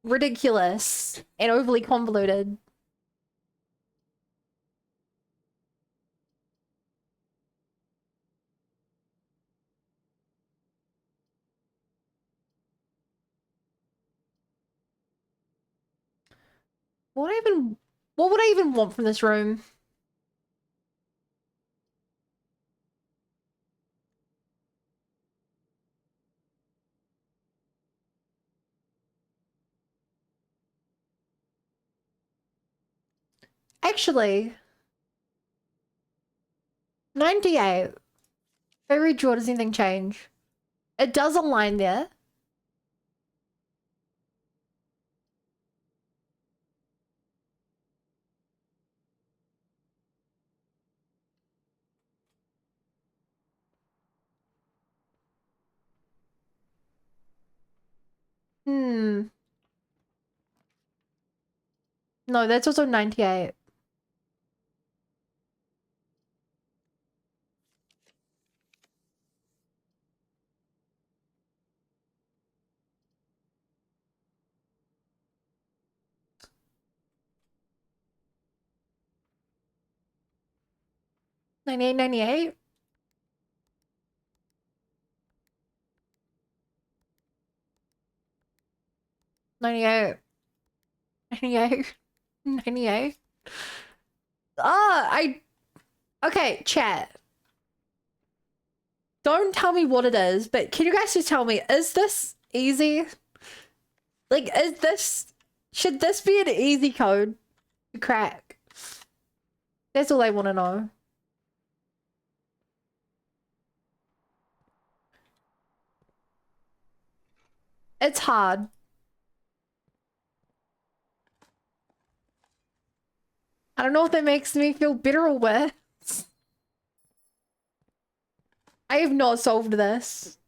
Speaker 1: ridiculous and overly convoluted. What would I even want from this room? Actually, 98. If I redraw, does anything change? It does align there. Hmm. No, that's also 98. 98.98. $98. 98. 98. Okay, chat. Don't tell me what it is, but can you guys just tell me, is this easy? Like, should this be an easy code to crack? That's all I want to know. It's hard. I don't know if that makes me feel better or worse. I have not solved this.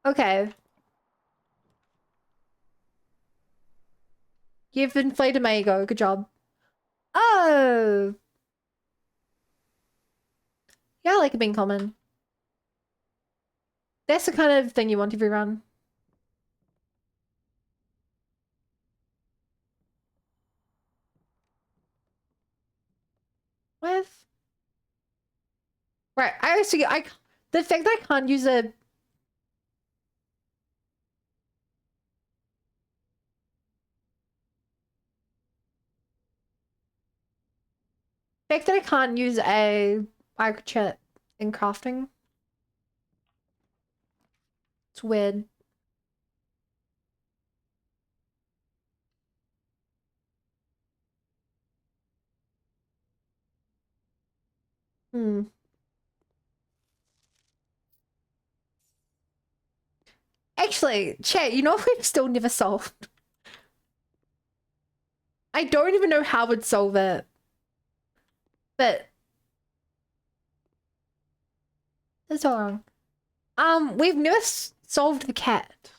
Speaker 1: Okay. You've inflated my ego. Good job. Oh. Yeah, I like it being common. That's the kind of thing you want to rerun. With? Right, the fact that I can't use a... The fact that I can't use a microchip in crafting. It's weird. Actually, chat, you know what we've still never solved? I don't even know how we'd solve it. But... That's all wrong. We've never solved the cat.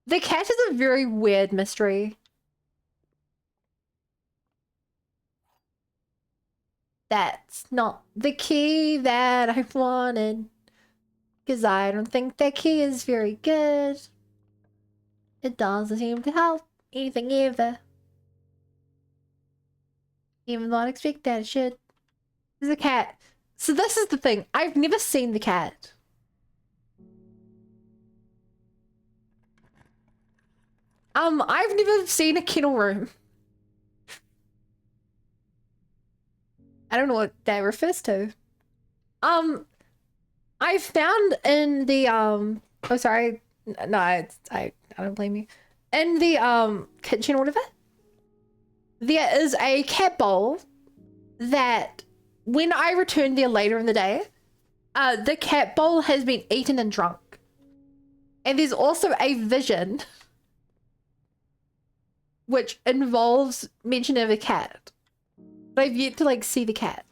Speaker 1: The cat is a very weird mystery. That's not the key that I wanted. Because I don't think that key is very good. It doesn't seem to help anything either. Even though I'd expect that it should. There's a cat. So this is the thing. I've never seen the cat. I've never seen a kennel room. I don't know what that refers to. I found in the oh sorry, no, I don't blame you. In the kitchen or whatever, there is a cat bowl that when I returned there later in the day, the cat bowl has been eaten and drunk. And there's also a vision which involves mention of a cat. But I've yet to like see the cat.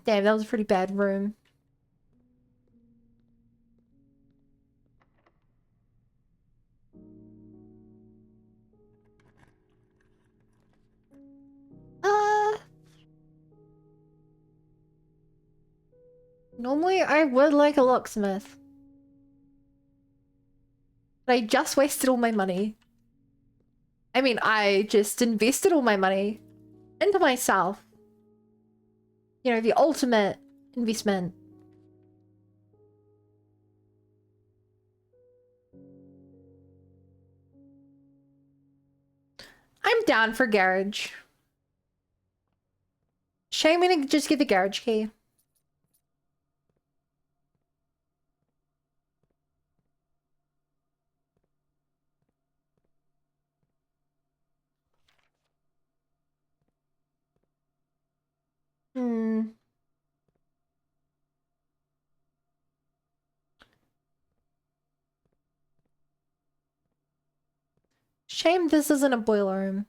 Speaker 1: Damn, that was a pretty bad room. Normally I would like a locksmith. But I just wasted all my money. I mean, I just invested all my money into myself. You know, the ultimate investment. I'm down for garage. Shame we didn't just get the garage key. Shame this isn't a boiler room.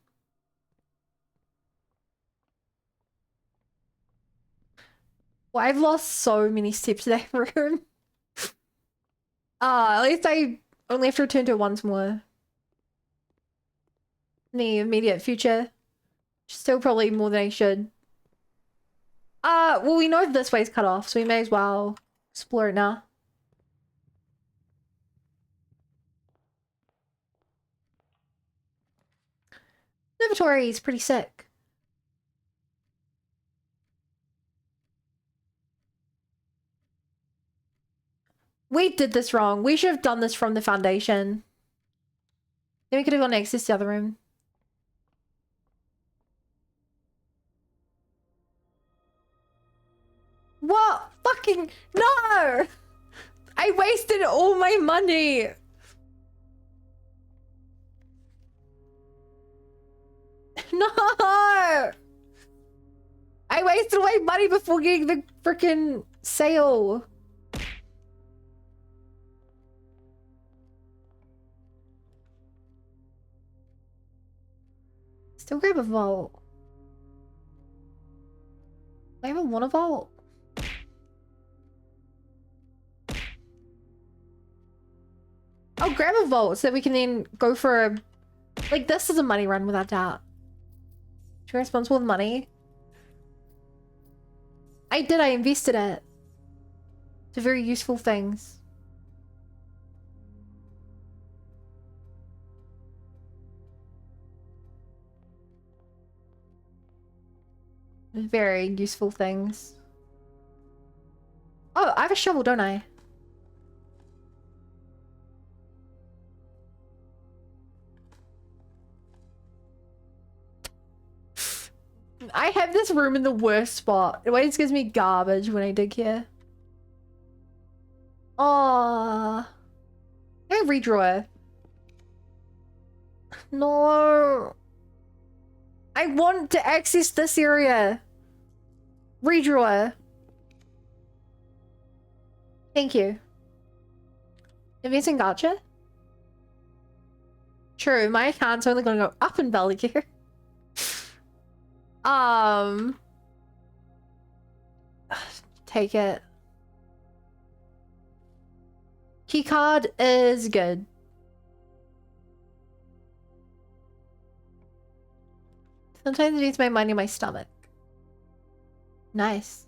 Speaker 1: Well, I've lost so many steps to that room. At least I only have to return to it once more. In the immediate future. Still probably more than I should. Well, we know this way's cut off, so we may as well explore it now. Observatory is pretty sick. We did this wrong. We should have done this from the foundation. Then we could have gone access to the other room. What? Fucking no! I wasted all my money. No! I wasted all my money before getting the freaking sale. Still grab a vault. I even want a vault. I'll grab a vault so that we can then go for a... Like, this is a money run without doubt. You're responsible with money. I did, I invested it. To very useful things. Very useful things. Oh, I have a shovel, don't I? I have this room in the worst spot. It always gives me garbage when I dig here. Aww. Can I redraw it? No. I want to access this area. Redraw. Thank you. Advancing gotcha? True, my account's only gonna go up in value here. Take it. Keycard is good. Sometimes it needs my money in my stomach. Nice.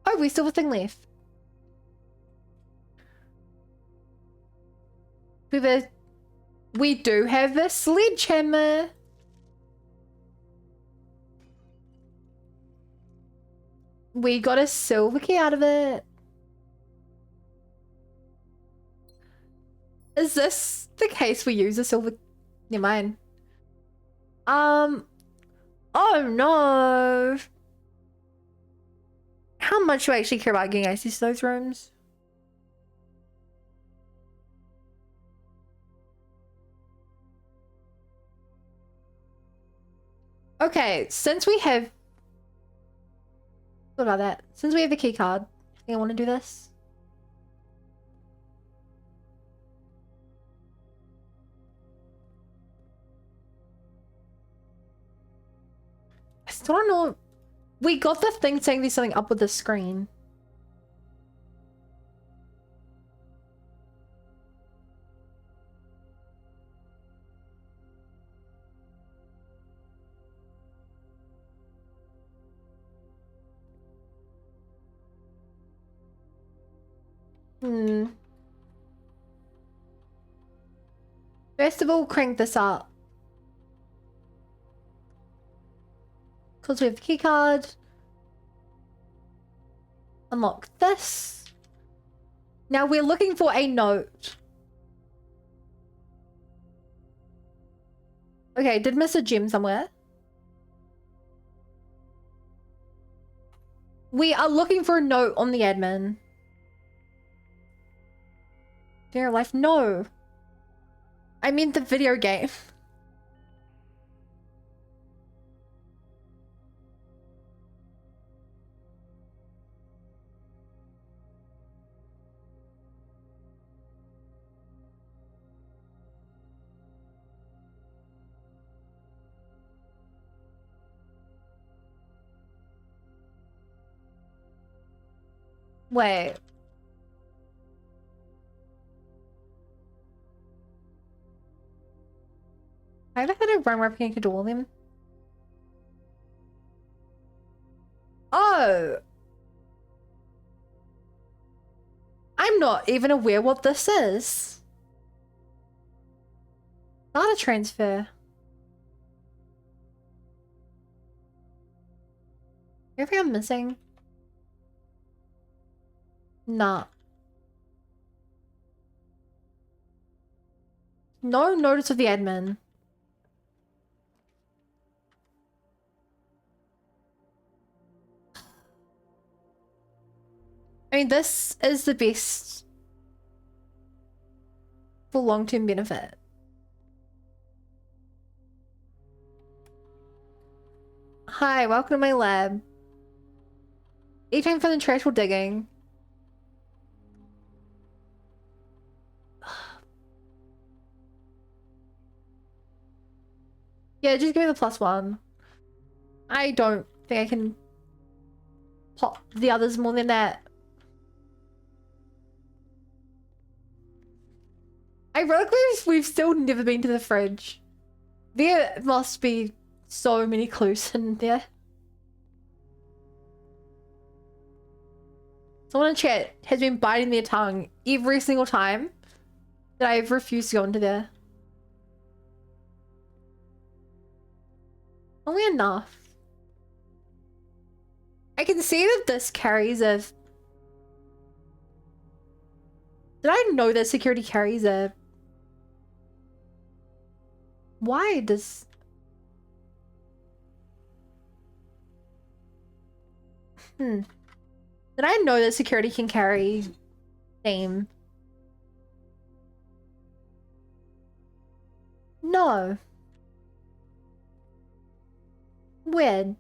Speaker 1: Oh, we still have a thing left. We do have a sledgehammer. We got a silver key out of it. Is this the case we use a silver? Never mind. Oh no. How much do I actually care about getting access to those rooms? Okay, since we have... What about that? Since we have the key card, I think I want to do this. I still don't know. We got the thing saying there's something up with the screen. First of all, crank this up. Because we have the key card. Unlock this. Now we're looking for a note. Okay, did miss a gem somewhere. We are looking for a note on the admin. Dear life, no. I mean the video game. Wait. I ever had a run where I can do all of them? Oh. I'm not even aware what this is. Data transfer. Anything I'm missing? Nah. No notice of the admin. I mean, this is the best for long-term benefit. Hi, welcome to my lab. Each time for the trash while digging. Yeah, just give me the +1. I don't think I can pop the others more than that. Ironically, we've still never been to the fridge. There must be so many clues in there. Someone in chat has been biting their tongue every single time that I've refused to go into there. Only enough. I can see that this carries a... Did I know that security carries a... Why does... Did I know that security can carry name? No. Weird.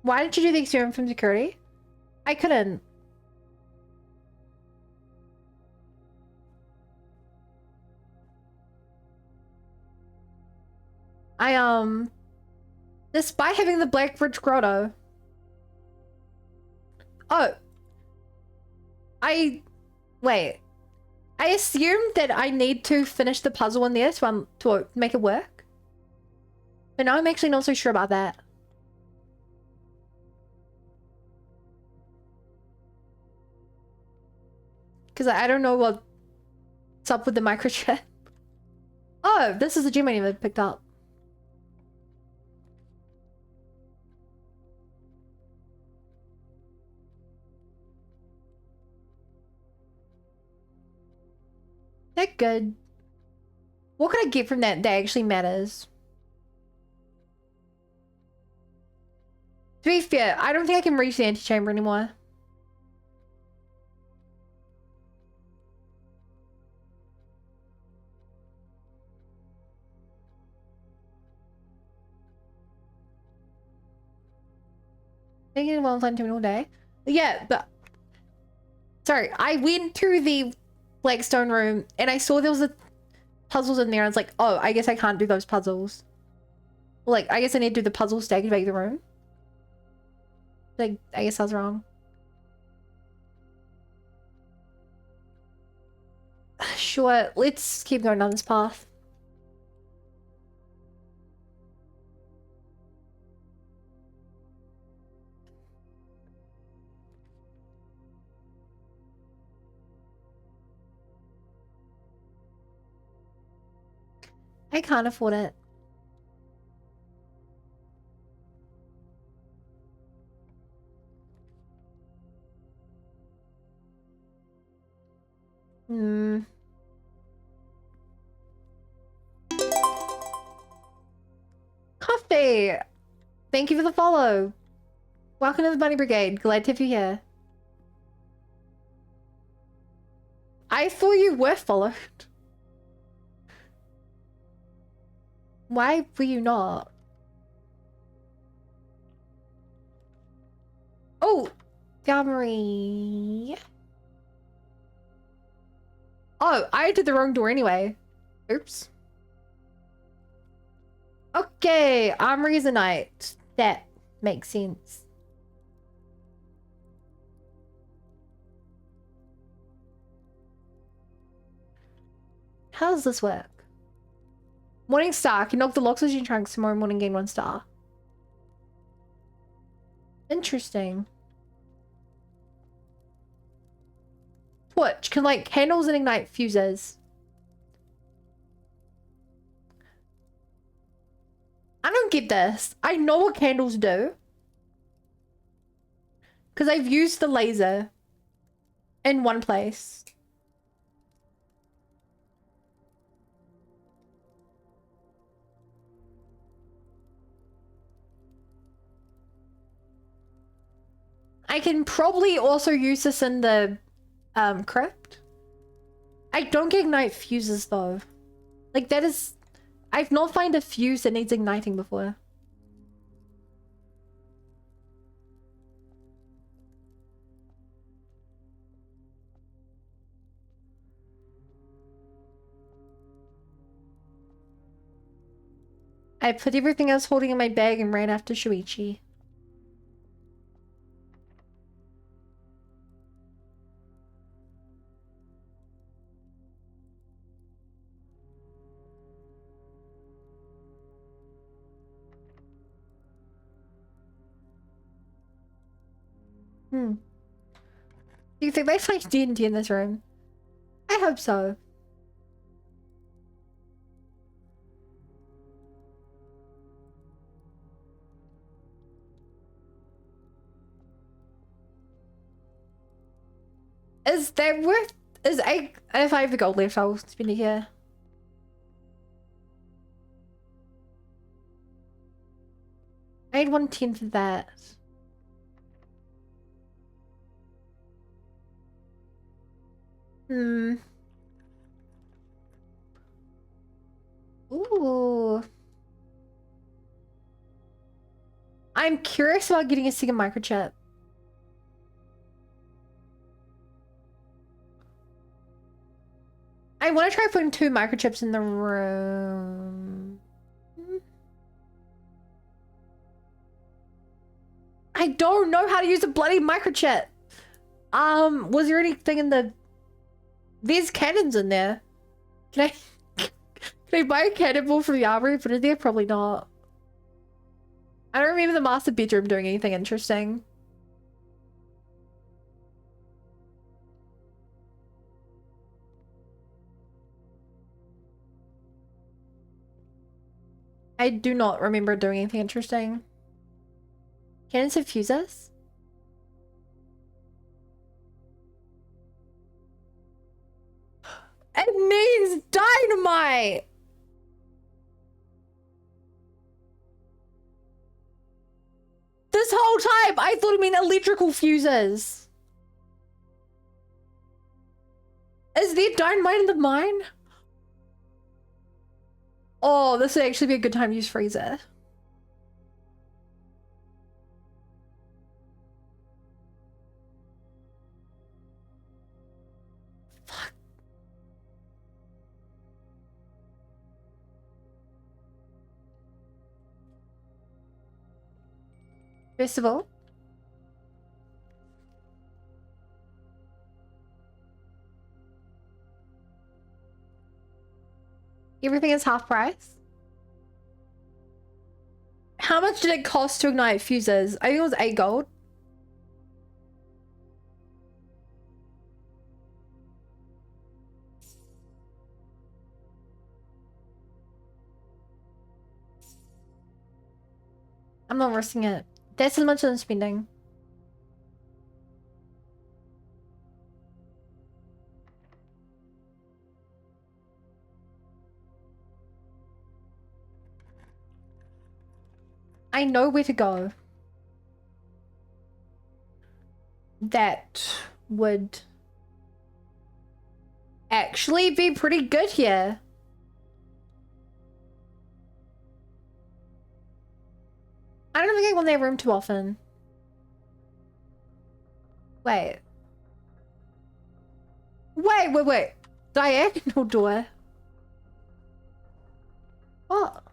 Speaker 1: Why didn't you do the experiment from security? I couldn't. Despite having the Black Ridge Grotto. Oh. Wait. I assumed that I need to finish the puzzle in there to make it work. But now I'm actually not so sure about that. Because I don't know what's up with the microchip. Oh, this is a gem I never picked up. They're good. What could I get from that actually matters? To be fair, I don't think I can reach the antechamber anymore. Thinking well time all day. Yeah, but sorry, I went to the Blackstone room and I saw there was a puzzles in there. I was like, oh, I guess I can't do those puzzles. Like, I guess I need to do the puzzles to activate the room. Like, I guess I was wrong. Sure, let's keep going down this path. I can't afford it. Coffee! Thank you for the follow. Welcome to the Bunny Brigade. Glad to have you here. I thought you were followed. Why were you not? Oh, Armory. Oh, I did the wrong door anyway. Oops. Okay, Armory's a knight. That makes sense. How does this work? Morning star. Can knock the oxygen trunks tomorrow morning, gain 1 star. Interesting. Torch. Can light candles and ignite fuses. I don't get this. I know what candles do. Because I've used the laser in one place. I can probably also use this in the crypt. I don't get ignite fuses though. Like that is... I've not found a fuse that needs igniting before. I put everything I was holding in my bag and ran after Shuichi. Do you think they find D&D in this room? I hope so. Is that worth... Is I... If I have the gold left, I'll spend it here. I had 110 for that. Ooh. I'm curious about getting a second microchip. I want to try putting 2 microchips in the room. I don't know how to use a bloody microchip. Was there anything in the... There's cannons in there. Can I buy a cannonball from the armory? But in there, probably not. I don't remember the master bedroom doing anything interesting. I do not remember doing anything interesting. Cannons have fuses? It means dynamite! This whole time, I thought it meant electrical fuses. Is there dynamite in the mine? Oh, this would actually be a good time to use freezer. Fuck. First of all, everything is half price. How much did it cost to ignite fuses? I think it was 8 gold. I'm not risking it. That's as much as I'm spending. I know where to go. That would actually be pretty good here. I don't think I go in their room too often. Wait. Wait. Diagonal door. What?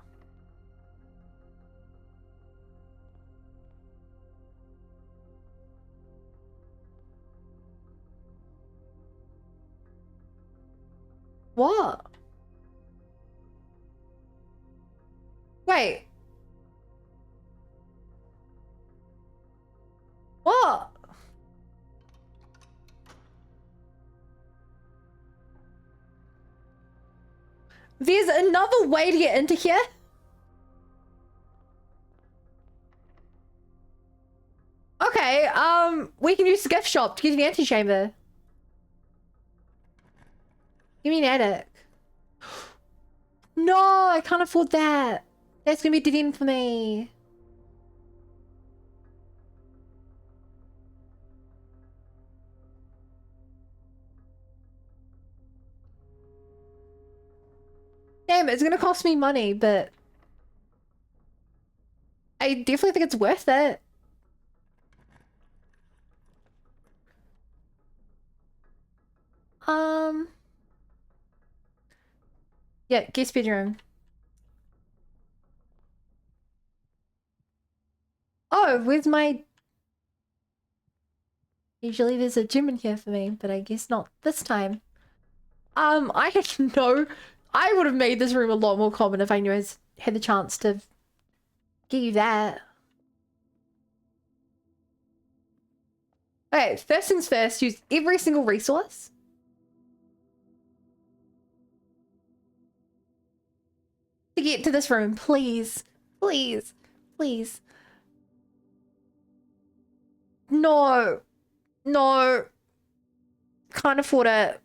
Speaker 1: What? Wait. What? There's another way to get into here? Okay, we can use the gift shop to get to the antechamber. Give me an attic. No, I can't afford that. That's gonna be dead end for me. Damn, it's gonna cost me money, but I definitely think it's worth it. Yeah, guest bedroom. Oh, where's my... Usually there's a gym in here for me, but I guess not this time. I had no... I would have made this room a lot more common if I knew I had the chance to give you that. Okay, first things first, use every single resource. To get to this room, please. Please. Please. No. No. Can't afford it.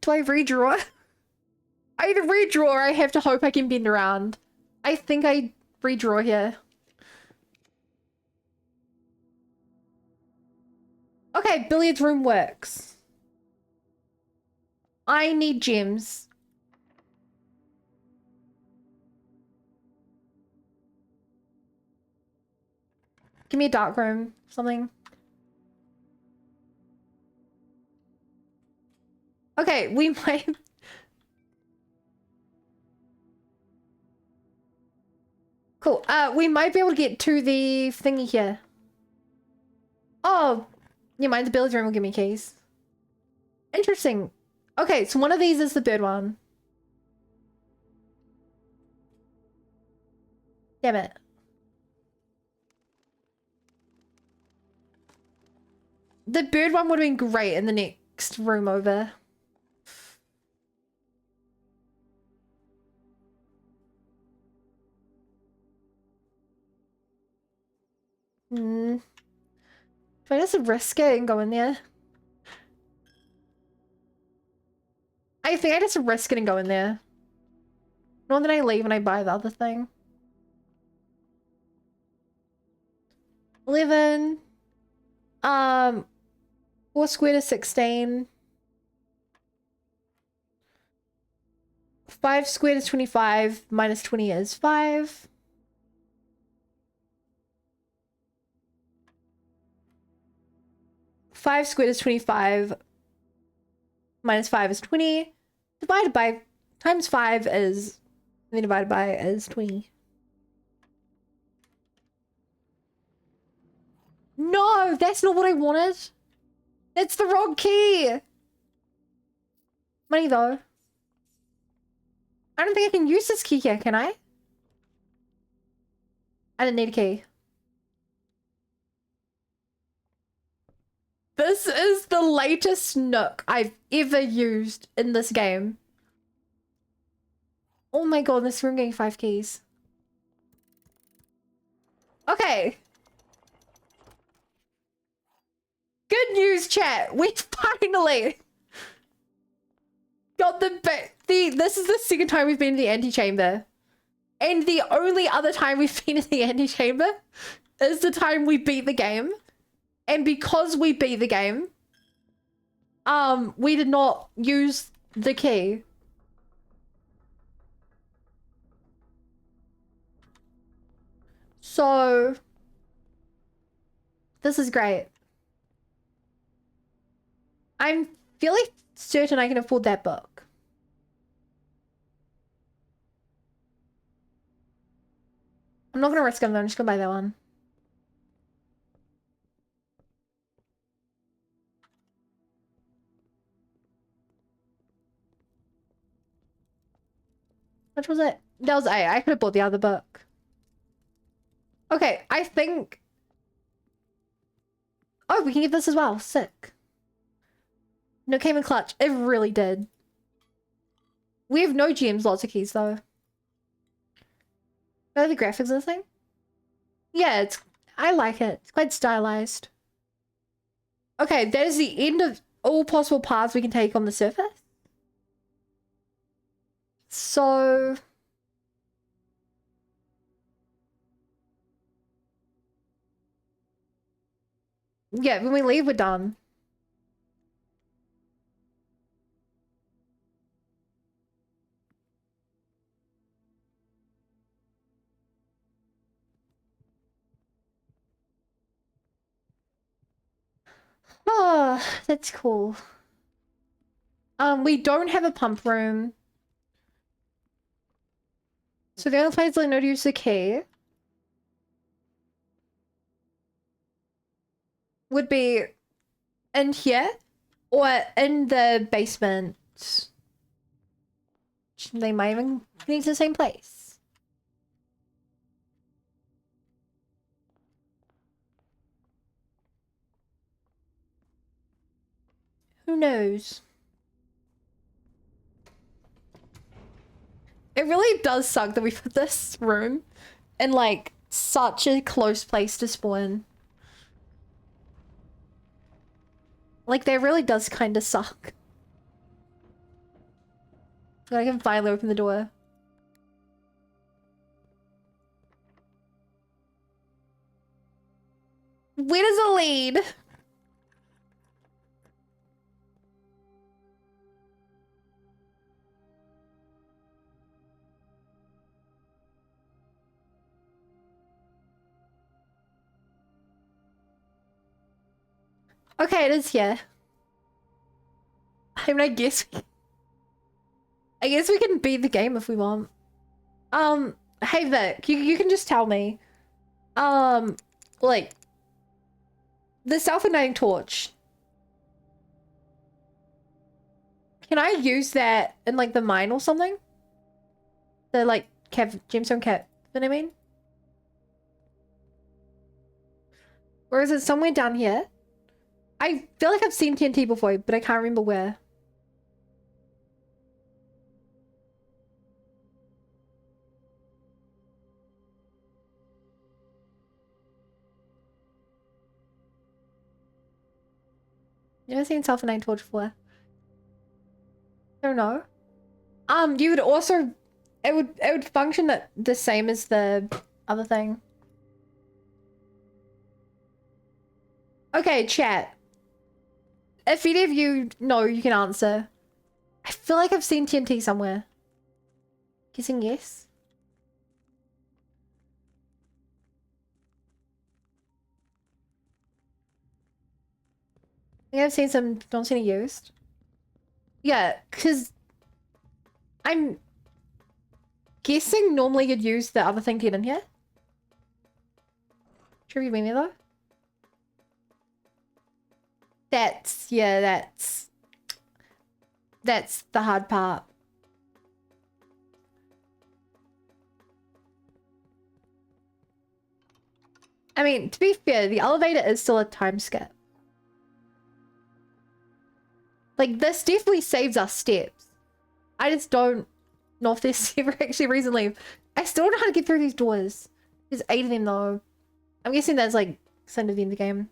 Speaker 1: Do I redraw? I either redraw or I have to hope I can bend around. I think I redraw here. Okay, billiards room works. I need gems. Give me a dark room, something. Okay, we might... Cool. We might be able to get to the thingy here. Oh, you mind? The billiards room will give me keys. Interesting. Okay, so one of these is the bird one. Damn it. The bird one would have been great in the next room over. Do I just risk it and go in there? I think I just risk it and go in there. More than I leave and I buy the other thing. 11. 4 squared is 16. 5 squared is 25. Minus 20 is 5. Five squared is 25. Minus 5 is 20. Divided by times 5 is, and then divided by is 20. No, that's not what I wanted. That's the wrong key. Money though. I don't think I can use this key here, can I? I didn't need a key. This is the latest Nook I've ever used in this game. Oh my god, this room getting 5 keys. Okay. Good news, chat. We finally got this is the second time we've been in the antechamber. And the only other time we've been in the antechamber is the time we beat the game. And because we beat the game, we did not use the key. So, this is great. I'm fairly certain I can afford that book. I'm not gonna risk it though, I'm just gonna buy that one. Which was it? That was A. I could have bought the other book. Okay, I think... Oh, we can get this as well. Sick. No, came in clutch. It really did. We have no gems, lots of keys though. Are the graphics of the thing? Yeah, I like it. It's quite stylized. Okay, that is the end of all possible paths we can take on the surface. So... yeah, when we leave, we're done. Oh, that's cool. We don't have a pump room. So the only place I know to use the key would be in here or in the basement. They might even connect to the same place. Who knows? It really does suck that we put this room in like such a close place to spawn. Like that really does kind of suck. I can finally open the door. Where does it lead? Okay, it is here. I mean, I guess we can beat the game if we want. Hey Vic, you can just tell me. Like the self-igniting torch. Can I use that in like the mine or something? The like gemstone cap, you know what I mean? Or is it somewhere down here? I feel like I've seen TNT before, but I can't remember where. Never seen self-igniting torch before. I don't know. You would also, it would function the same as the other thing. Okay, chat. If any of you know, you can answer. I feel like I've seen TNT somewhere. Guessing yes. I think I've seen some, don't see any used. Yeah, because I'm guessing normally you'd use the other thing to get in here. Sure you been there though? Yeah, that's the hard part. I mean, to be fair, the elevator is still a time skip. Like, this definitely saves us steps. I just don't know if there's ever actually a reason to leave. I still don't know how to get through these doors. There's 8 of them though. I'm guessing that's like some of the end of the game.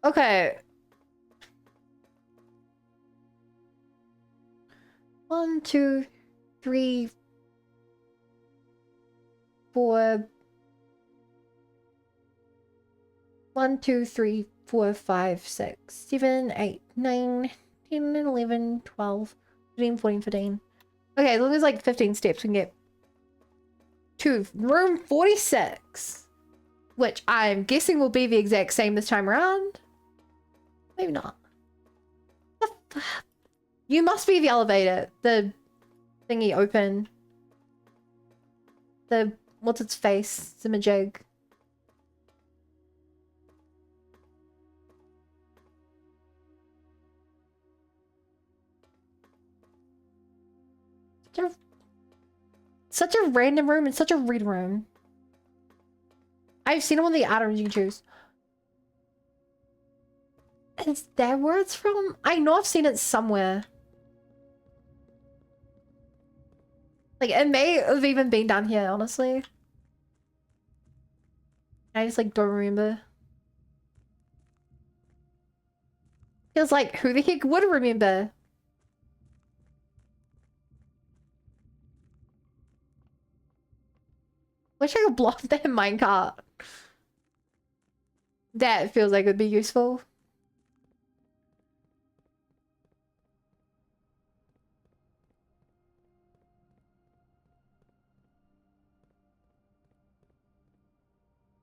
Speaker 1: Okay. 1, 2, 3, 4. 1, 2, 3, 4, 5, 6, 7, 8, 9, 10, 11, 12, 13, 14, 15. Okay, as long as like 15 steps, we can get to room 46. Which I'm guessing will be the exact same this time around. Maybe not. You must be the elevator. The thingy open. The, what's its face? Simajig. Such a random room and such a read room. I've seen them on the items you can choose. Is that where it's from? I know I've seen it somewhere. Like, it may have even been down here, honestly. I just, like, don't remember. Feels like, who the heck would remember? Wish I could block that minecart. That feels like it would be useful.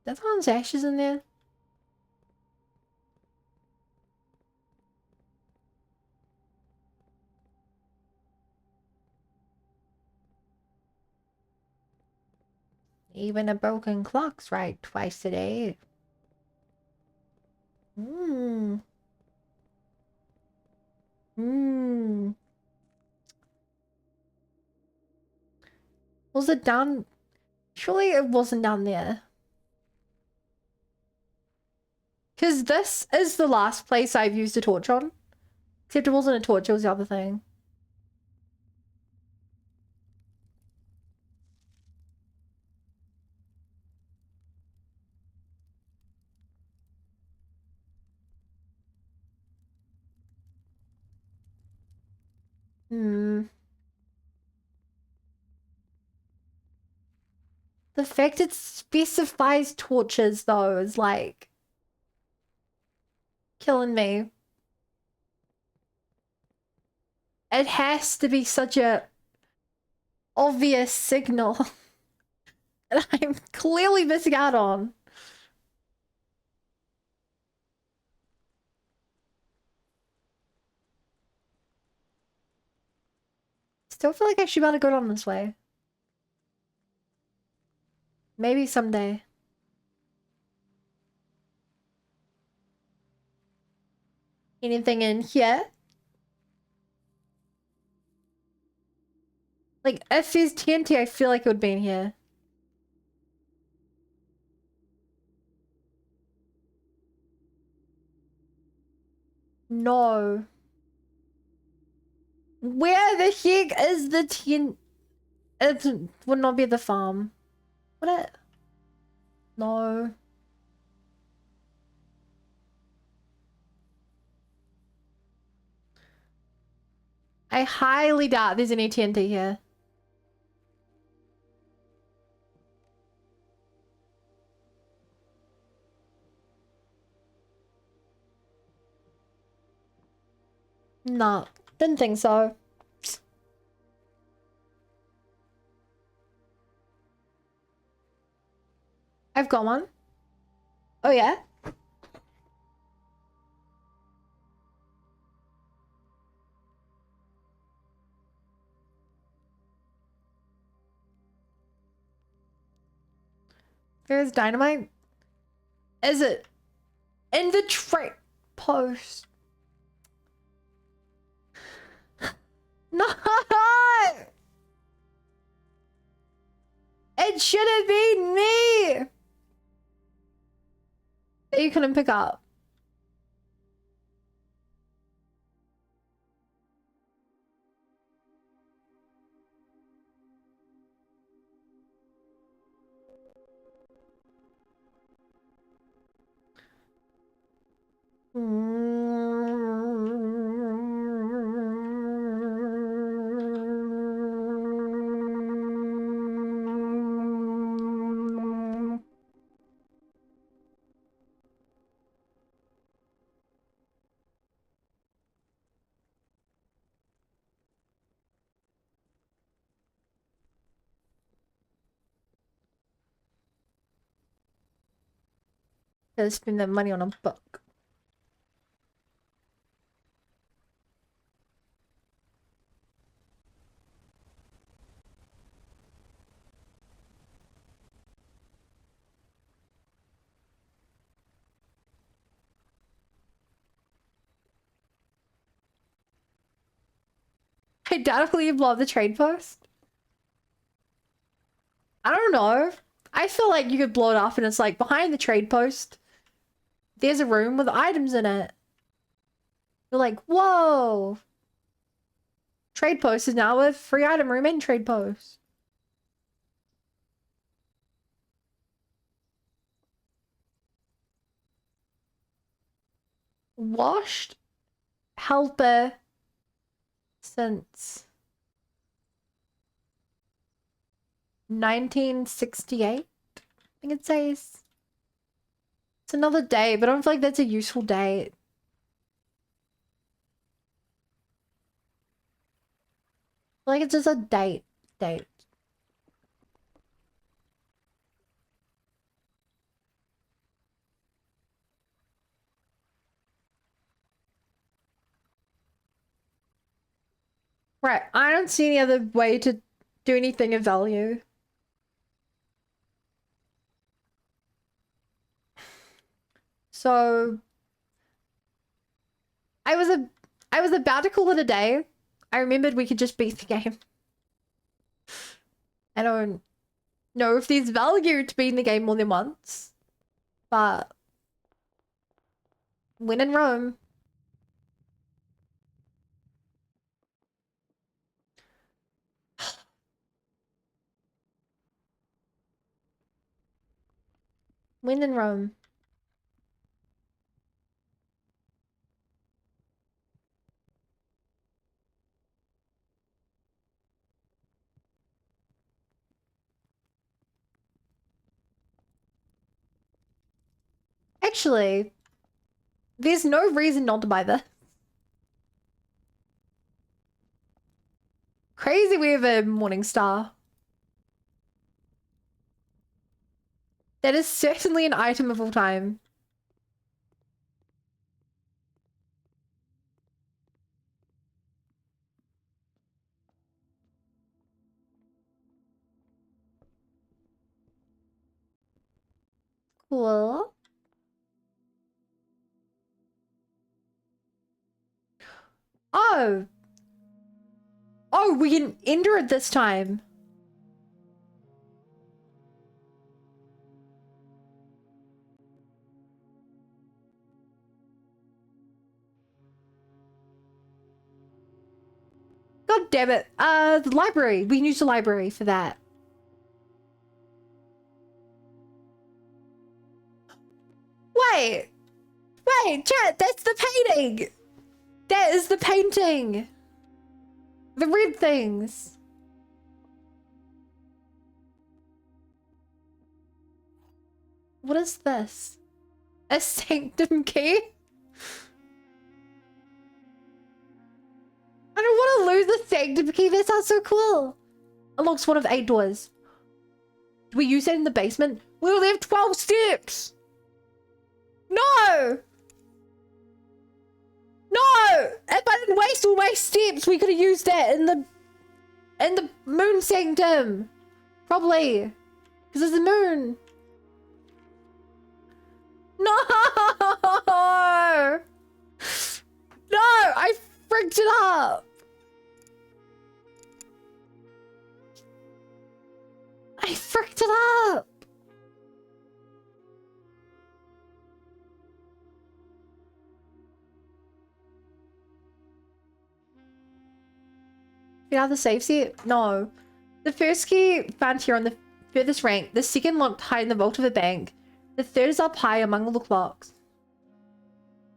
Speaker 1: That's Hans ashes in there. Even a broken clock's right twice a day. Hmm. Hmm. Was it down? Surely it wasn't down there. Because this is the last place I've used a torch on. Except it wasn't a torch, it was the other thing. Hmm. The fact it specifies torches, though, is like killing me. It has to be such a obvious signal that I'm clearly missing out on. Still feel like I should be able to go down this way. Maybe someday. Anything in here? Like, if there's TNT, I feel like it would be in here. No. Where the heck is the TNT? It would not be the farm. Would it? No. I highly doubt there's any TNT here. No, didn't think so. I've got one. Oh yeah? There's dynamite. Is it in the tray post? No! It should have been me! That you couldn't pick up. Gotta spend that money on a book. I doubt you blow up the trade post. I don't know. I feel like you could blow it up and it's like behind the trade post. There's a room with items in it. You're like, whoa. Trade post is now a free item room in trade post. Washed helper since 1968, I think it says. It's another day, but I don't feel like that's a useful date. Like it's just a date. Right, I don't see any other way to do anything of value. So I was about to call it a day. I remembered we could just beat the game. I don't know if there's value to beating the game more than once, but when in Rome. When in Rome. Actually, there's no reason not to buy this. Crazy we have a Morning Star. That is certainly an item of all time. Cool. Oh. Oh, we can enter it this time. God damn it. The library. We can use the library for that. Wait. Wait, chat, that's the painting. That is the painting. The red things. What is this? A sanctum key? I don't want to lose the sanctum key. That sounds so cool. Unlocks one of 8 doors. Do we use that in the basement? We only have 12 steps. No! No! If I didn't waste all my steps, we could have used that in the moon sanctum. Probably. Because it's the moon. No! No! I fricked it up! I fricked it up! You have the save set? No. The first key found here on the furthest rank. The second locked high in the vault of a bank. The third is up high among all the clocks.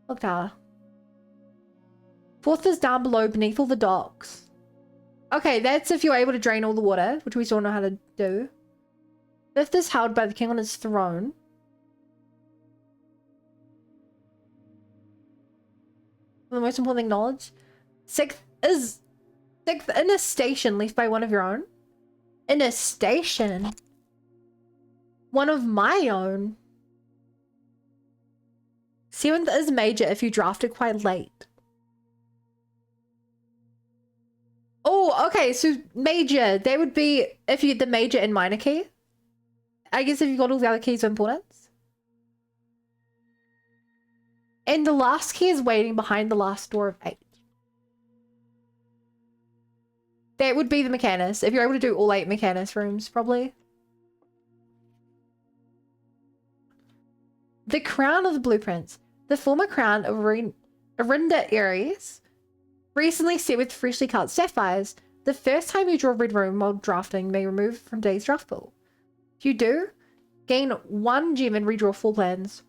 Speaker 1: Look tower. Fourth is down below beneath all the docks. Okay, that's if you're able to drain all the water, which we still know how to do. Fifth is held by the king on his throne. The most important thing, knowledge. Sixth, in a station left by one of your own. In a station? One of my own. Seventh is major if you drafted quite late. Oh, okay, so major. That would be if you the major and minor key. I guess if you got all the other keys of importance. And the last key is waiting behind the last door of 8. That would be the Mechanus. If you're able to do all 8 Mechanus rooms, probably. The crown of the blueprints. The former crown of Arinda Ares, recently set with freshly cut sapphires. The first time you draw a red room while drafting may remove from today's draft pool. If you do, gain 1 gem and redraw 4 plans.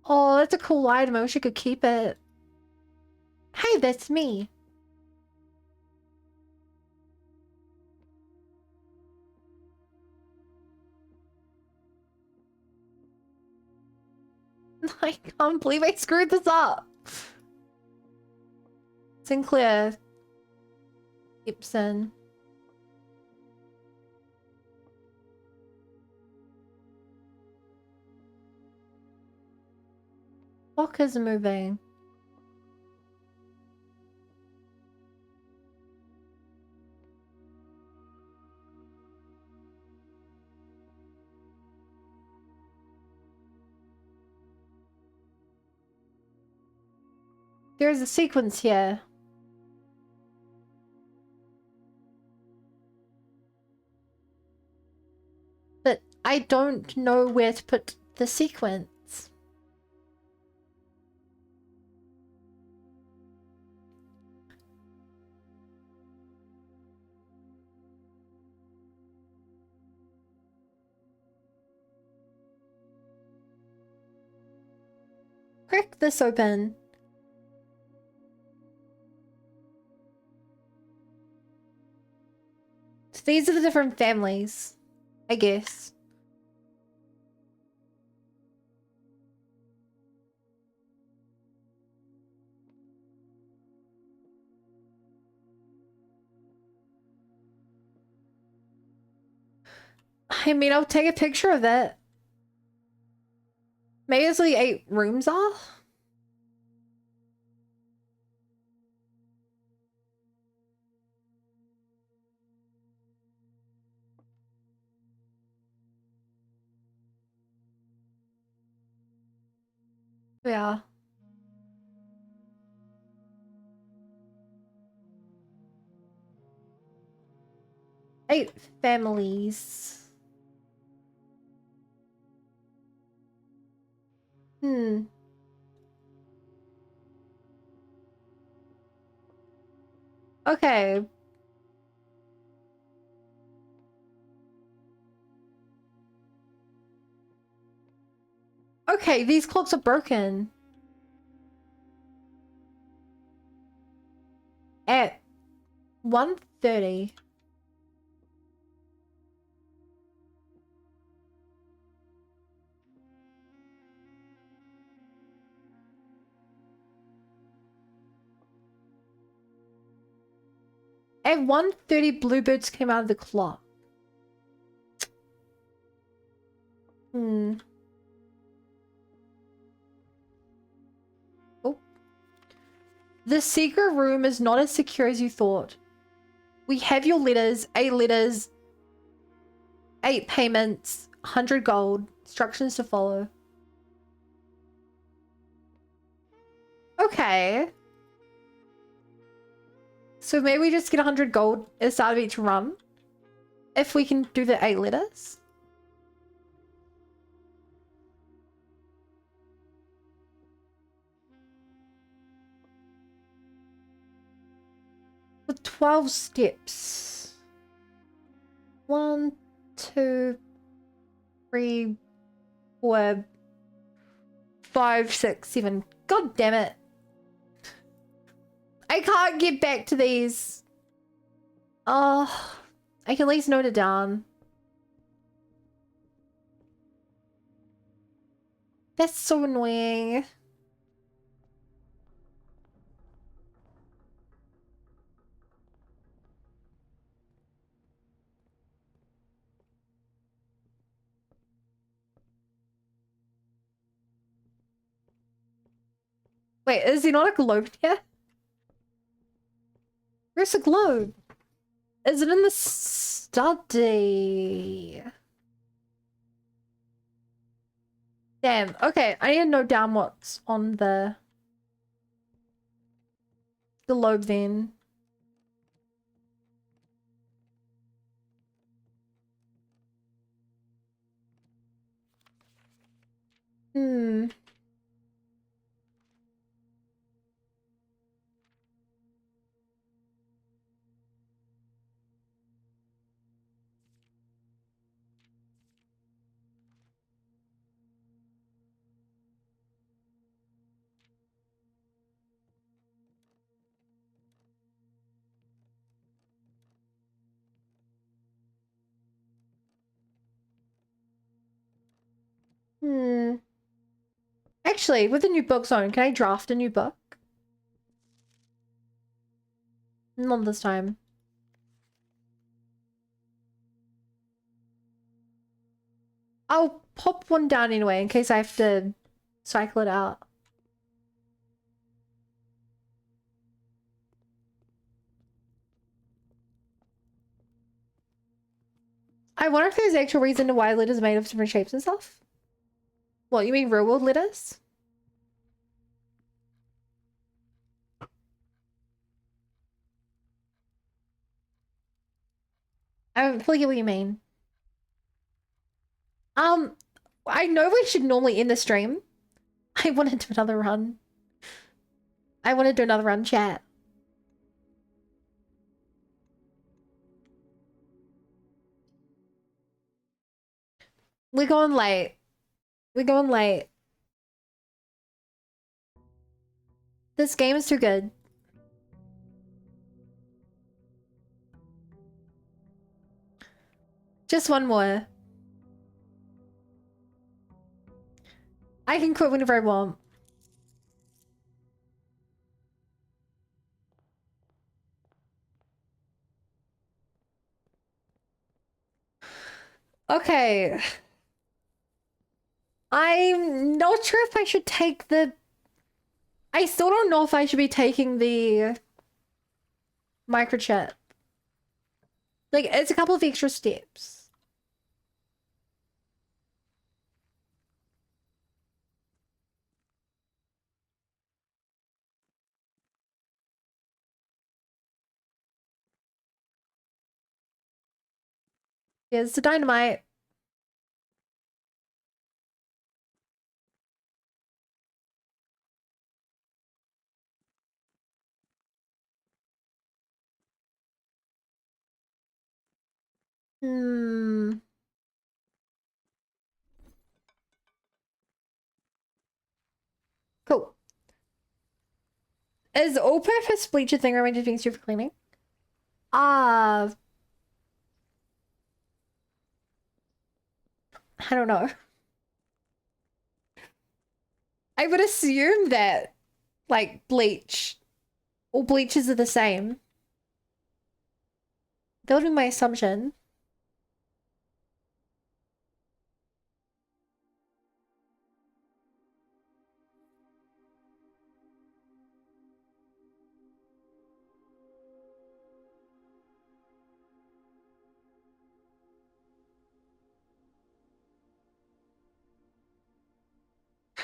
Speaker 1: Oh, that's a cool item. I wish I could keep it. Hey, that's me. I can't believe I screwed this up. Sinclair. Gibson. Clock is moving. There's a sequence here. But I don't know where to put the sequence. Crack this open. So these are the different families, I guess. I mean, I'll take a picture of it. Maybe it's like 8 rooms off. Yeah. Eight families. Hmm. Okay. Okay, these clocks are broken. At 1:30. At 1:30, bluebirds came out of the clock. Hmm. Oh. The secret room is not as secure as you thought. We have your letters, 8 letters, 8 payments, 100 gold, instructions to follow. Okay. So maybe we just get 100 gold at the start of each run. If we can do the 8 letters. With 12 steps. 1, 2, 3, 4, 5, 6, 7. God damn it. I can't get back to these. Oh, I can at least note it down. That's so annoying. Wait, is there not a globe here? Where's the globe? Is it in the study? Damn, okay, I need to note down what's on the the lobe then. Hmm. Hmm. Actually, with the new book zone, can I draft a new book? Not this time. I'll pop one down anyway in case I have to cycle it out. I wonder if there's actual reason to why letters are made of different shapes and stuff. What, you mean real world letters? I don't fully get what you mean. I know we should normally end the stream. I want to do another run. I want to do another run, chat. We're going late. We're going late. This game is too good. Just one more. I can quit whenever I want. Okay. I'm not sure if I should take the... I still don't know if I should be taking the microchip. Like, it's a couple of extra steps. Here's the dynamite. Hmm. Cool. Is all-purpose bleach a thing or am I just being super cleaning? I don't know. I would assume that, like, bleach, all bleaches are the same. That would be my assumption.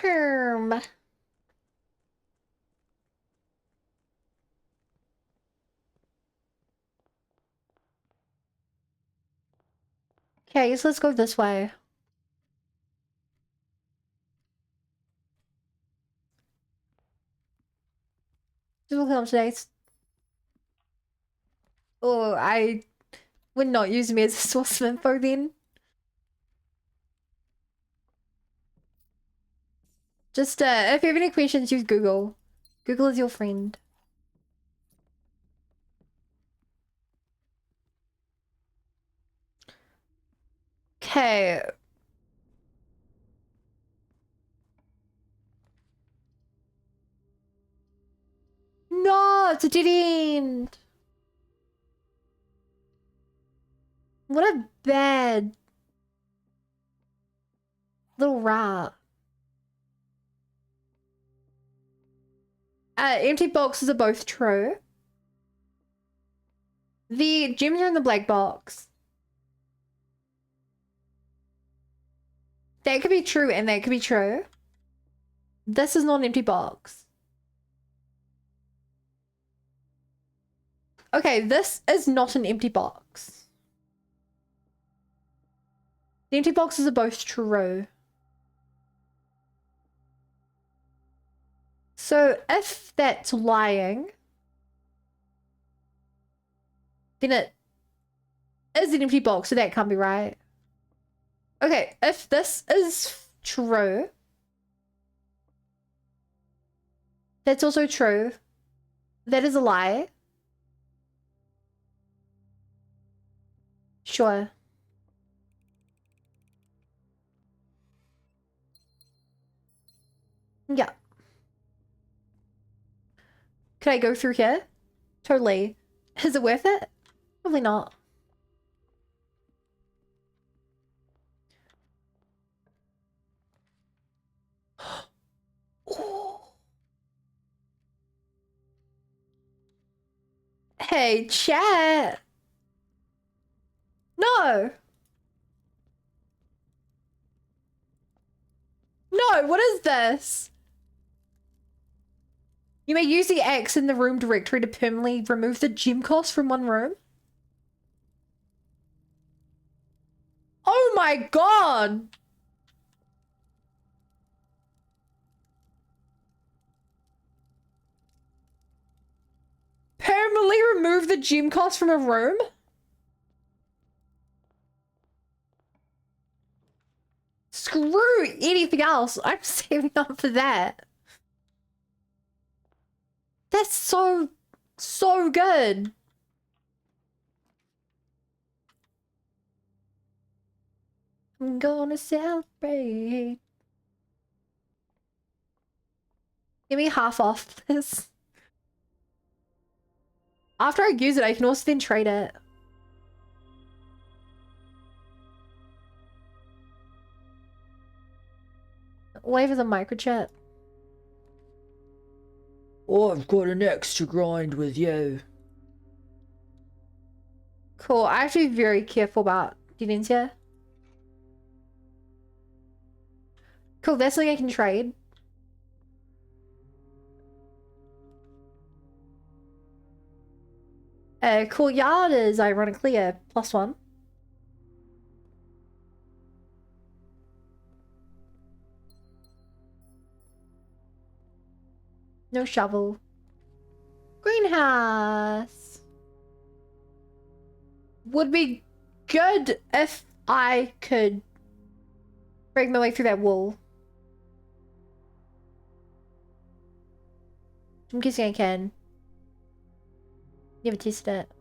Speaker 1: Herm. Okay, so let's go this way. Just look at today. Oh, I would not use me as a source of info then. Just, if you have any questions, use Google. Google is your friend. Okay. No, it's a dead end. What a bad little rat. Empty boxes are both true. The gems are in the black box. That could be true and that could be true. This is not an empty box. Okay, this is not an empty box. The empty boxes are both true. So if that's lying, then it is an empty box, so that can't be right. Okay, if this is true, that's also true. That is a lie. Sure. Yeah. Could I go through here? Totally. Is it worth it? Probably not. Ooh. Hey, chat. No. No, what is this? You may use the X in the room directory to permanently remove the gym cost from one room. Oh my god! Permanently remove the gym cost from a room? Screw anything else. I'm saving up for that. That's so good. I'm gonna celebrate. Give me half off, please. After I use it, I can also then trade it. Wave is a microchip.
Speaker 2: Oh, I've got an axe to grind with you.
Speaker 1: Cool. I have to be very careful about dealings here. Cool, that's something I can trade. Cool yard is ironically a +1. No shovel. Greenhouse. Would be good if I could break my way through that wall. I'm guessing I can. Never tested it.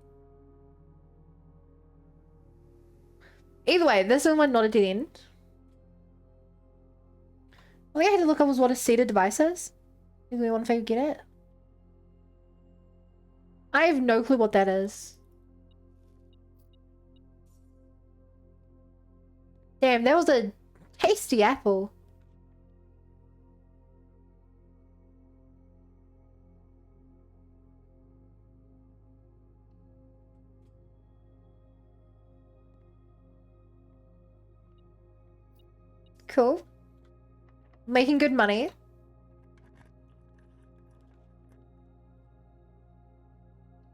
Speaker 1: Either way, this is one not a dead end. I think I had to look up what a seated device is. If we want to get it. I have no clue what that is. Damn, that was a tasty apple. Cool. Making good money.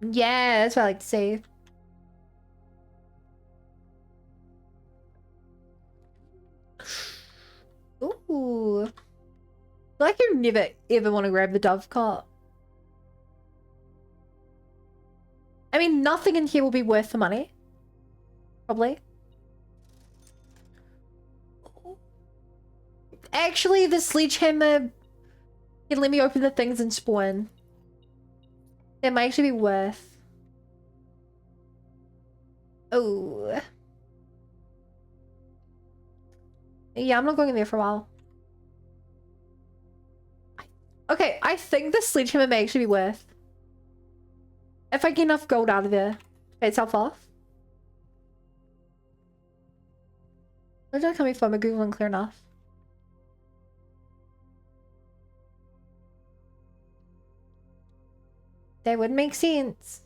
Speaker 1: Yeah, that's what I like to see. Ooh. I like you never ever want to grab the dovecot. I mean, nothing in here will be worth the money. Probably. Actually, the sledgehammer can let me open the things and spawn. It might actually be worth. Oh. Yeah, I'm not going in there for a while. Okay, I think the sledgehammer may actually be worth. If I get enough gold out of there. Pay itself off. Where did I come from? My Google wasn't clear enough. That would make sense.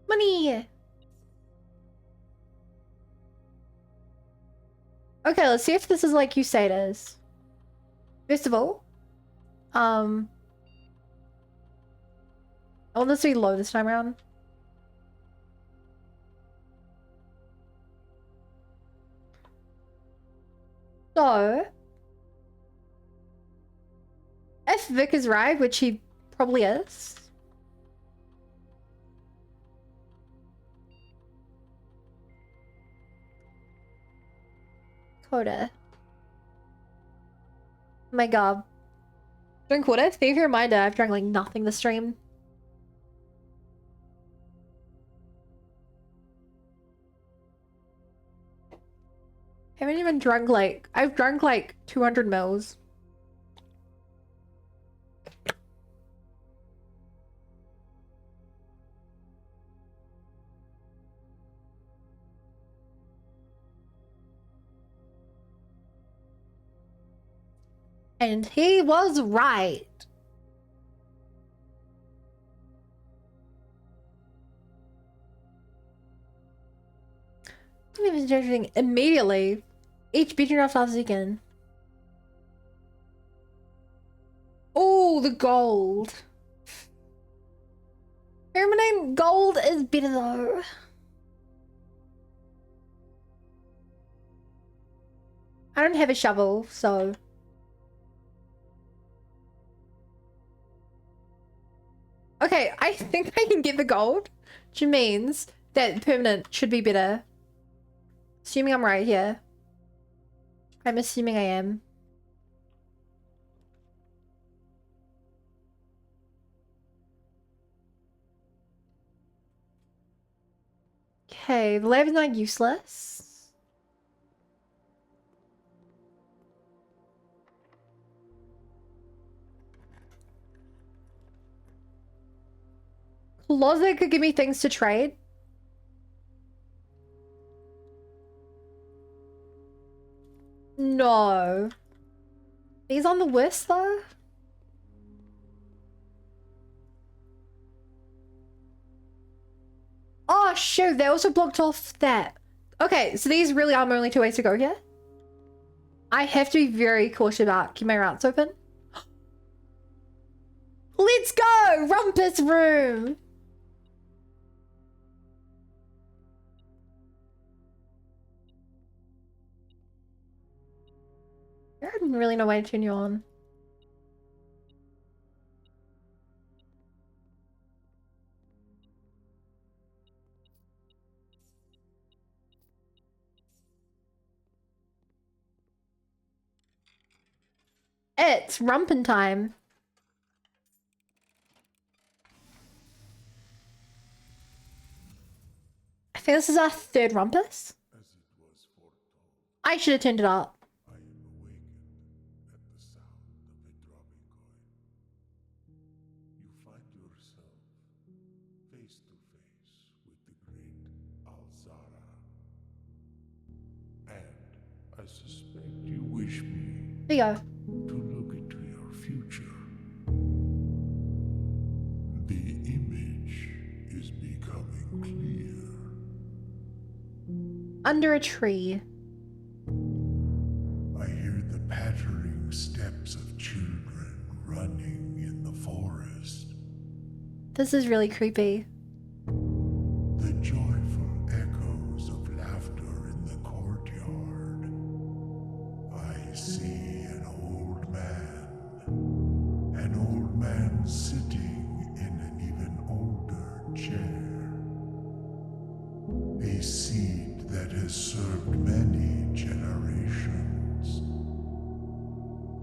Speaker 1: Money! Okay, let's see if this is like you say it is. First of all, I want this to be low this time around. So, if Vic is right, which he probably is. Coda. Oh my god. Drink water? Thank you, reminder. I've drank like nothing this stream. I haven't even drunk like, I've drunk like 200 mils. And he was right. I'm even judging immediately. Each beating off last weekend. Oh, the gold. Permanent gold is better though. I don't have a shovel, so. Okay, I think I can get the gold, which means that permanent should be better. Assuming I'm right here. I'm assuming I am. Okay, the lab is not useless. Closet could give me things to trade. No. He's on the list though? Oh shoot, they also blocked off that. Okay, so these really are my only two ways to go here. I have to be very cautious about keeping my routes open. Let's go! Rumpus room! I didn't really know why to turn you on. It's rumpin' time. I think this is our third rumpus. I should have turned it up.
Speaker 4: I am awakened at the sound of a dropping coin. You find yourself face to face with the great Alzara. And I suspect you wish me
Speaker 1: There you go.
Speaker 4: to look into your future. The image is becoming clear.
Speaker 1: Under a tree.
Speaker 4: I hear the pattering steps of children running in the forest.
Speaker 1: This is really creepy.
Speaker 4: The joyful echoes of laughter in the courtyard. I see an old man sitting in an even older chair. A seed that has served many generations,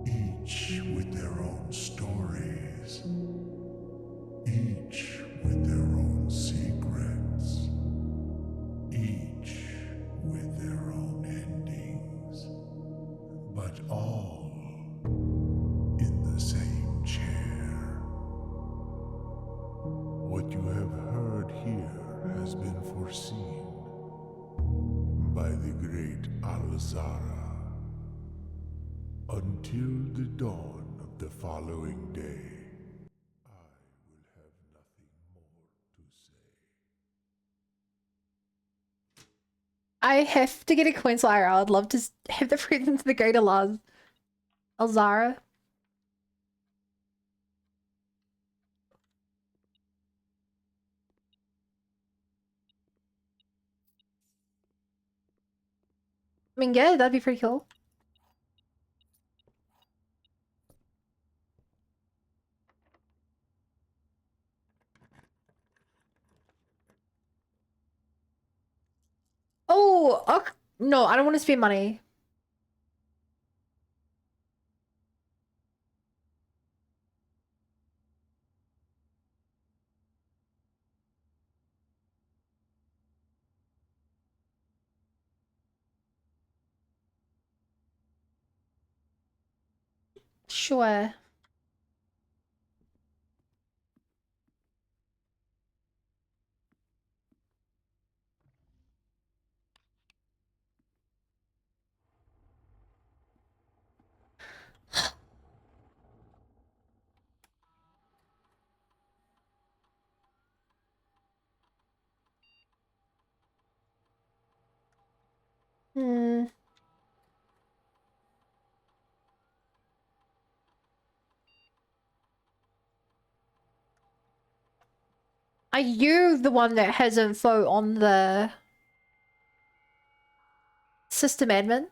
Speaker 4: each with their own stories, each with their own secrets, each with their own endings, but all in the same chair. What you have heard here has been foreseen by the great Alzara. Until the dawn of the following day, I will have nothing more to say.
Speaker 1: I have to get a coin slayer. I'd love to have the presents of the greater Alzara. I mean, yeah, that'd be pretty cool. Oh, okay. No, I don't want to spend money. Sure. Hmm. Are you the one that has info on the system admin?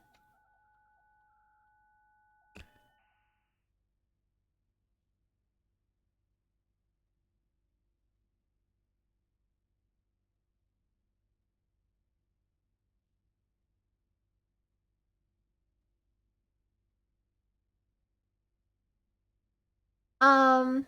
Speaker 1: Um,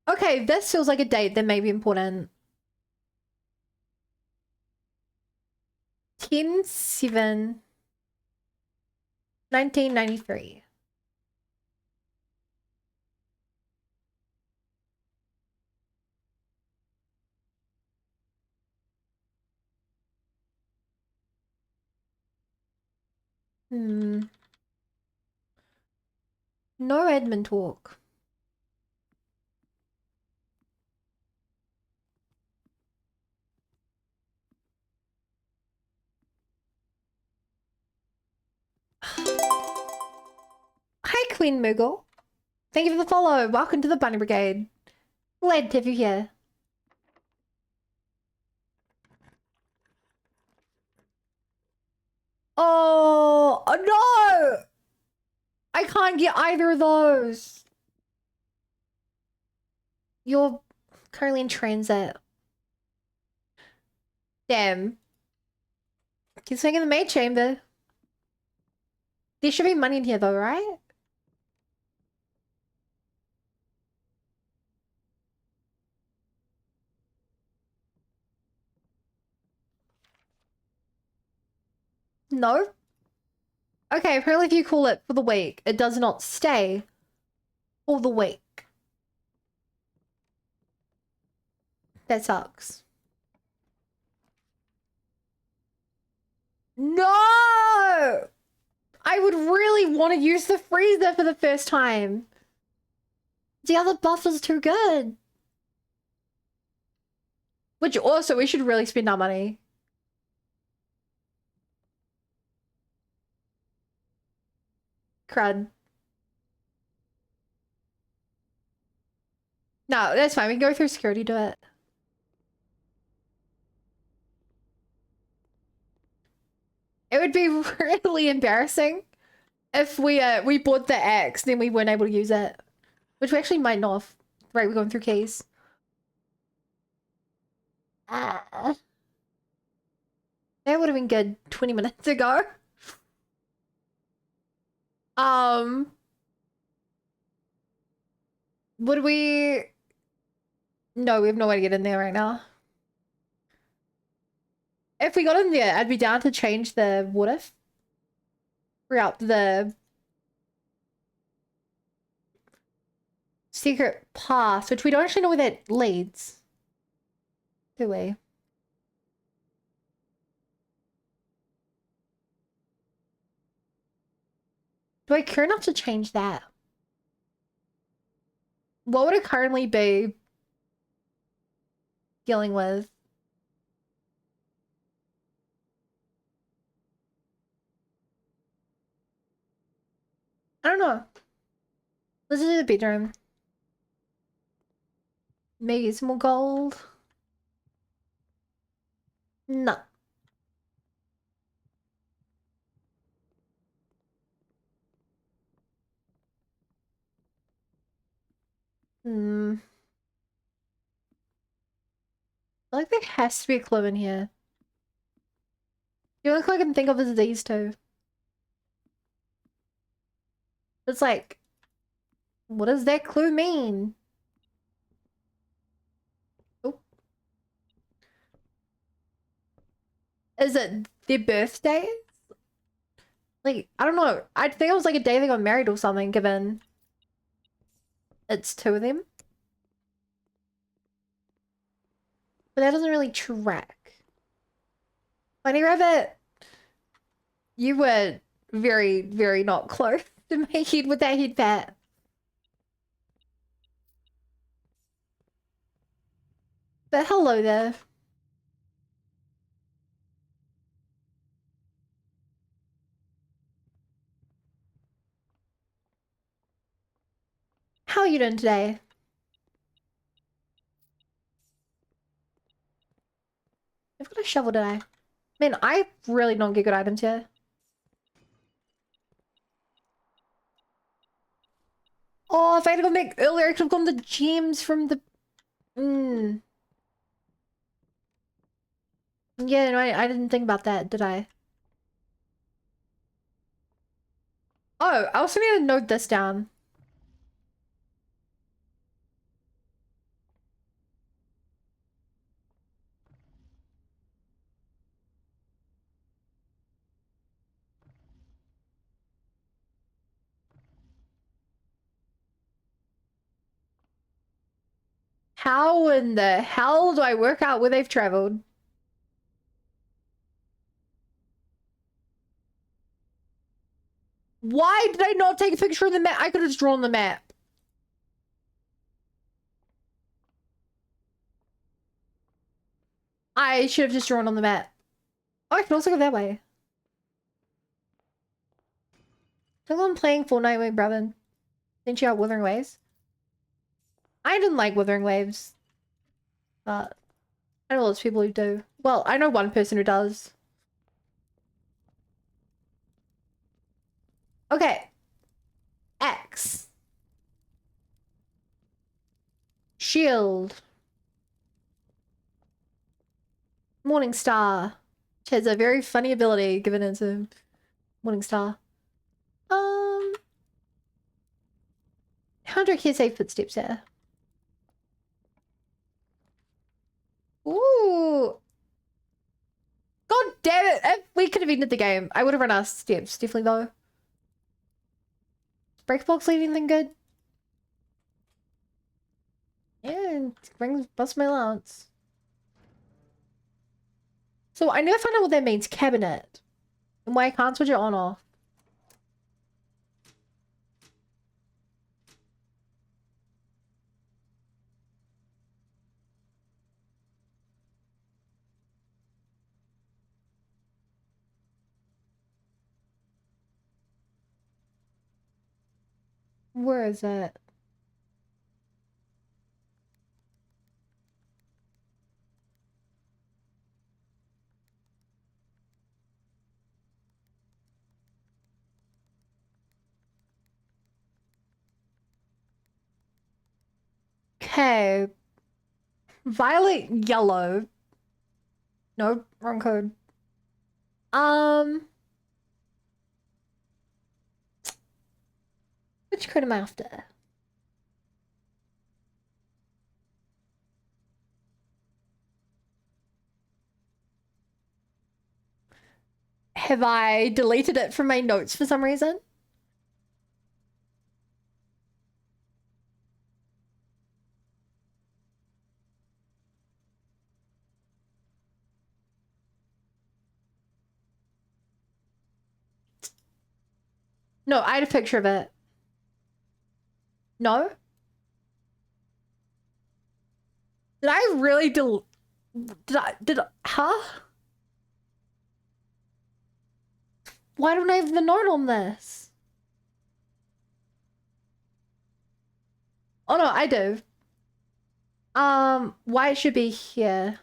Speaker 1: okay, this feels like a date that may be important. 10/7 1993. Hmm. No admin talk. Hi, Queen Moogle. Thank you for the follow. Welcome to the Bunny Brigade. Glad to have you here. Oh, no! I can't get either of those. You're currently in transit. Damn. Keep swinging the maid chamber. There should be money in here though, right? No? Okay, apparently if you call it for the week, it does not stay for the week. That sucks. No! I would really want to use the freezer for the first time. The other buff is too good. Which also, we should really spend our money. Crud. No, that's fine. We can go through security, do it. It would be really embarrassing if we bought the axe, then we weren't able to use it. Which we actually might not have. Right, we're going through keys. Ah. That would have been good 20 minutes ago. Um, would we... No, we have no way to get in there right now. If we got in there, I'd be down to change the what if throughout the secret path, which we don't actually know where that leads. Do we? Do I care enough to change that? What would it currently be dealing with? I don't know. Let's do the bedroom. Maybe some more gold. No. Hmm. I feel like there has to be a clue in here. The only clue I can think of is these two. It's like, what does that clue mean? Oh. Is it their birthdays? Like, I don't know. I think it was like a day they got married or something, given it's two of them. But that doesn't really track. Bunny Rabbit, you were very, very not close to my head with that head pat. But hello there. How are you doing today? I've got a shovel today. Man, I really don't get good items here. Oh, if I had gone back earlier, I could have gotten the gems from the... Yeah, no, I didn't think about that, did I? Oh, I also need to note this down. How in the hell do I work out where they've traveled? Why did I not take a picture of the map? I could have just drawn the map. I should have just drawn on the map. Oh, I can also go that way. I'm playing Fortnite with Brevin. Didn't you out Withering Waves? I didn't like Withering Waves. But I know lots of people who do. Well, I know one person who does. Okay. X. Shield. Morning Star. Which has a very funny ability given it to Morning Star. How do I hear safe footsteps here? Ooh. God damn it! If we could have ended the game, I would have run our steps, definitely though. Breakbox leave anything good? Yeah, brings bust my lance. So I never found out what that means, cabinet. And why I can't switch it on or off. Where is it? Okay. Violet yellow. No, wrong code. Which code am I after? Have I deleted it from my notes for some reason? No, I had a picture of it. No? Did I really huh? Why don't I have the note on this? Oh no, I do. Why it should be here.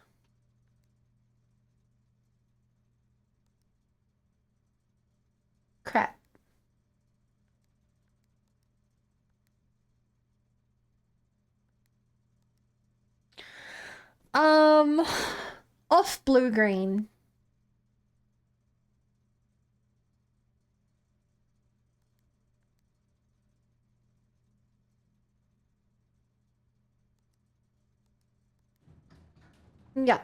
Speaker 1: Crap. Off blue green. Yeah.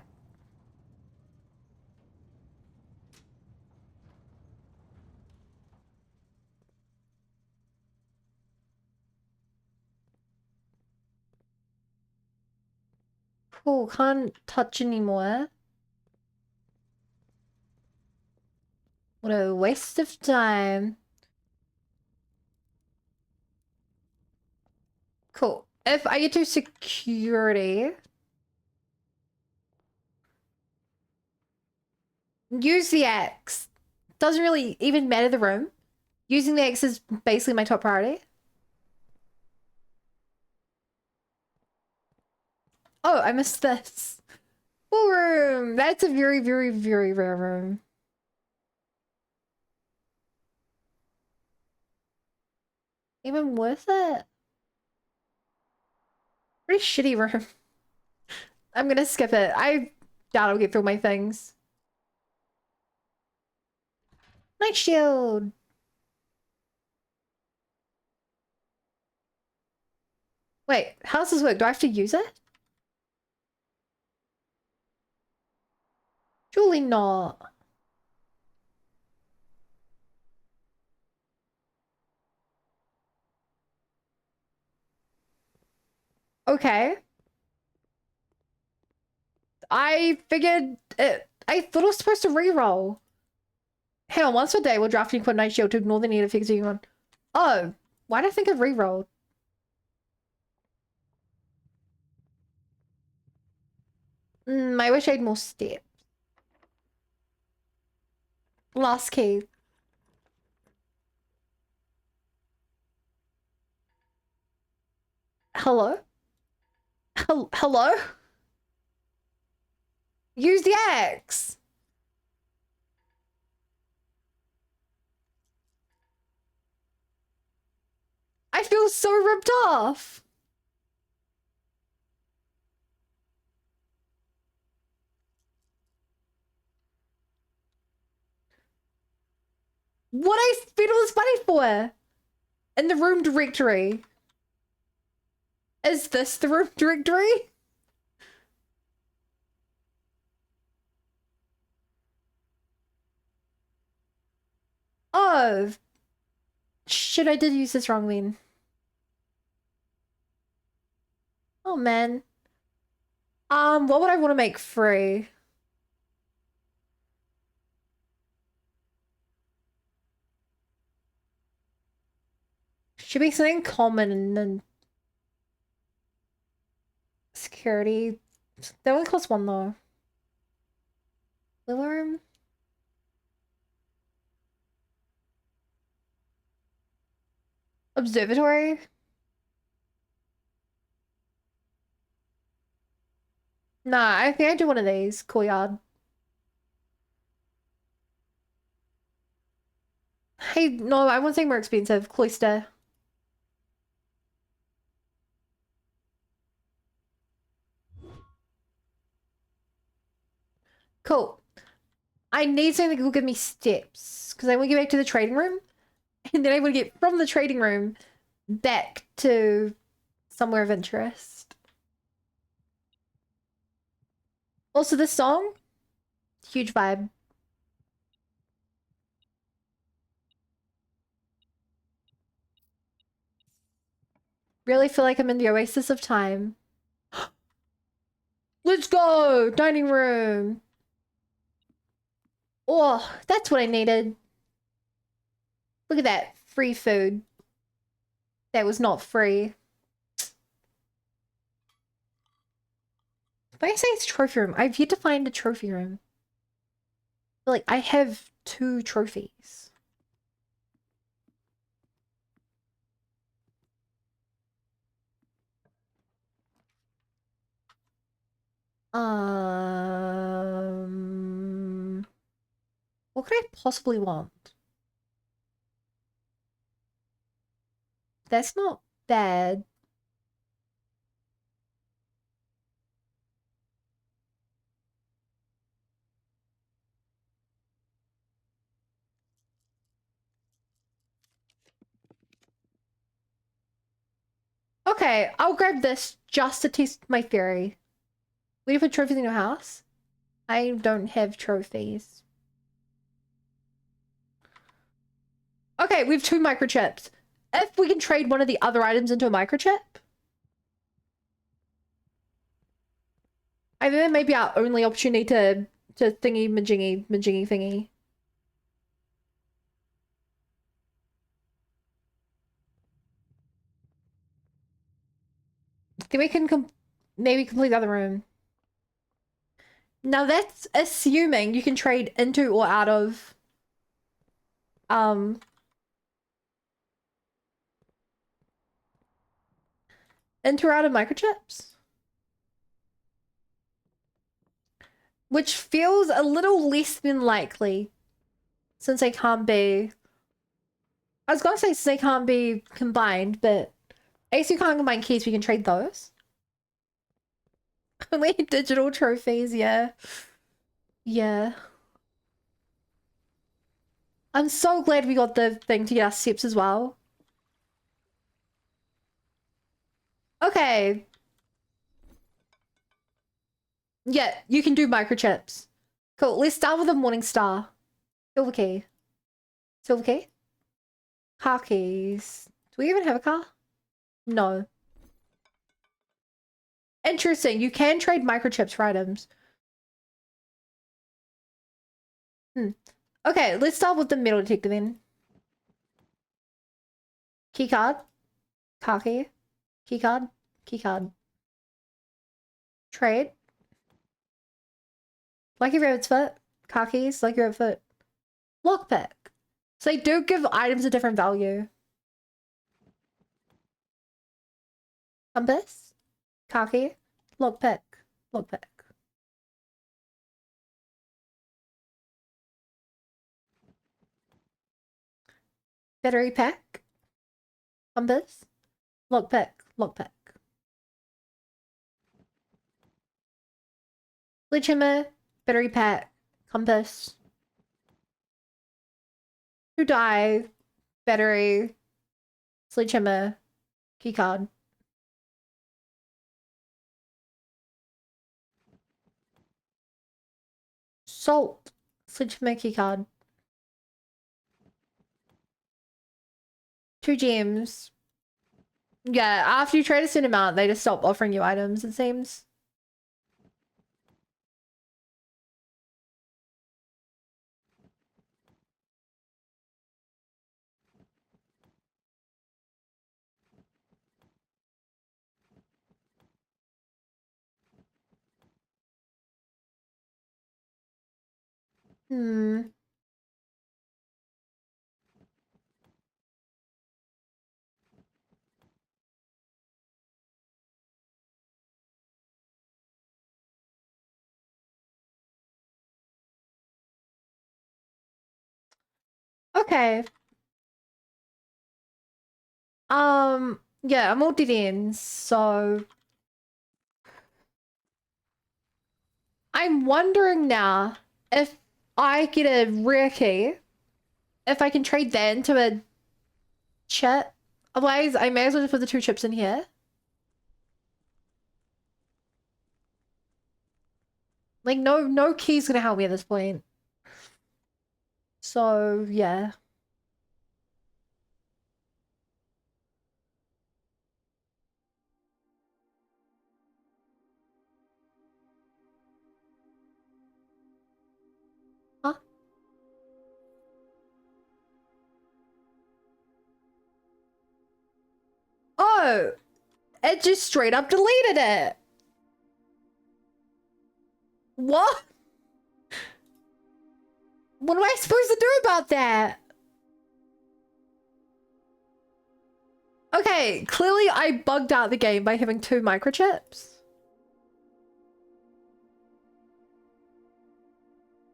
Speaker 1: Cool, can't touch anymore. What a waste of time. Cool. If I get to security, use the X. Doesn't really even matter the room. Using the X is basically my top priority. Oh, I missed this. Full room. That's a very, very, very rare room. Even worth it? Pretty shitty room. I'm gonna skip it. I doubt I'll get through my things. Night shield. Wait, how does this work? Do I have to use it? Surely not. Okay. I figured it. I thought it was supposed to reroll. Hang on, once a day we'll draft and equip Night Shield to ignore the need of fixing one. Oh, why did I think it rerolled? I wish I had more steps. Last key. Hello? Hello? Use the X! I feel so ripped off! What I spent all this money for? In the room directory. Is this the room directory? Oh. Shit, I did use this wrong then. Oh man. What would I want to make free? Should be something common and then security. That only costs one though. Will room? Observatory? Nah, I think I do one of these. Courtyard. Hey, no, I want something more expensive. Cloister. Cool. I need something that will give me steps. Because I want to get back to the trading room. And then I want to get from the trading room back to somewhere of interest. Also, this song, huge vibe. Really feel like I'm in the oasis of time. Let's go! Dining room! Oh, that's what I needed. Look at that. free food. That was not free. When I say it's trophy room, I've yet to find a trophy room. But, like, I have 2 trophies. What could I possibly want? That's not bad. Okay, I'll grab this just to test my theory. We put trophies in your house? I don't have trophies. Okay, we have 2 microchips. If we can trade one of the other items into a microchip, I think that may be our only opportunity to thingy majingy thingy. Then we can maybe complete the other room. Now that's assuming you can trade into or out of into or out of microchips. Which feels a little less than likely since they can't be. I was gonna say since they can't be combined, but I guess you can't combine keys, we can trade those. Only digital trophies, yeah. Yeah. I'm so glad we got the thing to get our steps as well. Okay. Yeah, you can do microchips. Cool, let's start with a morning star. Silver key. Silver key? Car keys. Do we even have a car? No. Interesting, you can trade microchips for items. Okay, let's start with the metal detector then. Keycard. Car key. Keycard. Keycard. Trade. Like your rabbit's foot. Car keys. Like your rabbit's foot. Lockpick. So they do give items a different value. Compass. Car key. Lockpick. Lockpick. Battery pack. Compass. Lockpick. Lockpick. Sledgehammer. Battery pack. Compass. 2 die. Battery. Sledgehammer. Keycard. Salt. Sledgehammer keycard. 2 gems. Yeah, after you trade a certain amount, they just stop offering you items, it seems. Hmm. Okay. Yeah, I'm all dead ends, so I'm wondering now if I get a rare key, if I can trade that into a chip. Otherwise, I may as well just put the 2 chips in here. Like, no key's gonna help me at this point. So, yeah. Huh? No! It just straight up deleted it. What? What am I supposed to do about that? Okay, clearly I bugged out the game by having 2 microchips.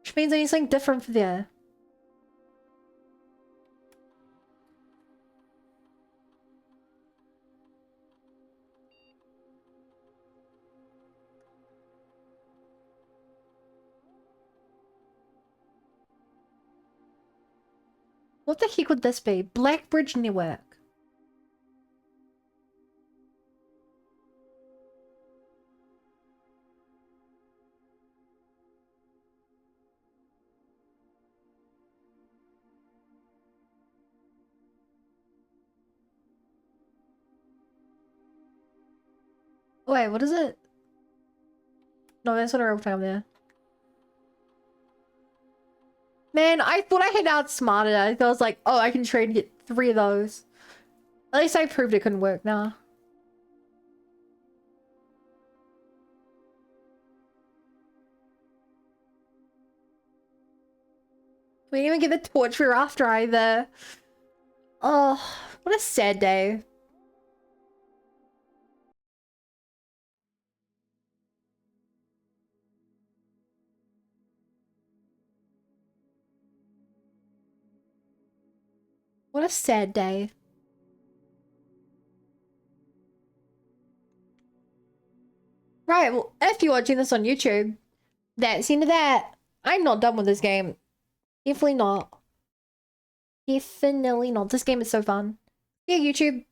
Speaker 1: Which means I need something different for there. What the heck would this be? Blackbridge Network. Wait, what is it? No, that's not a real time there. Man, I thought I had outsmarted it. I thought I was like, oh, I can trade and get 3 of those. At least I proved it couldn't work now. We didn't even get the torch we were after either. Oh, what a sad day. What a sad day. Right, well, if you're watching this on YouTube, that's the end of that. I'm not done with this game. Definitely not. Definitely not. This game is so fun. Yeah, YouTube.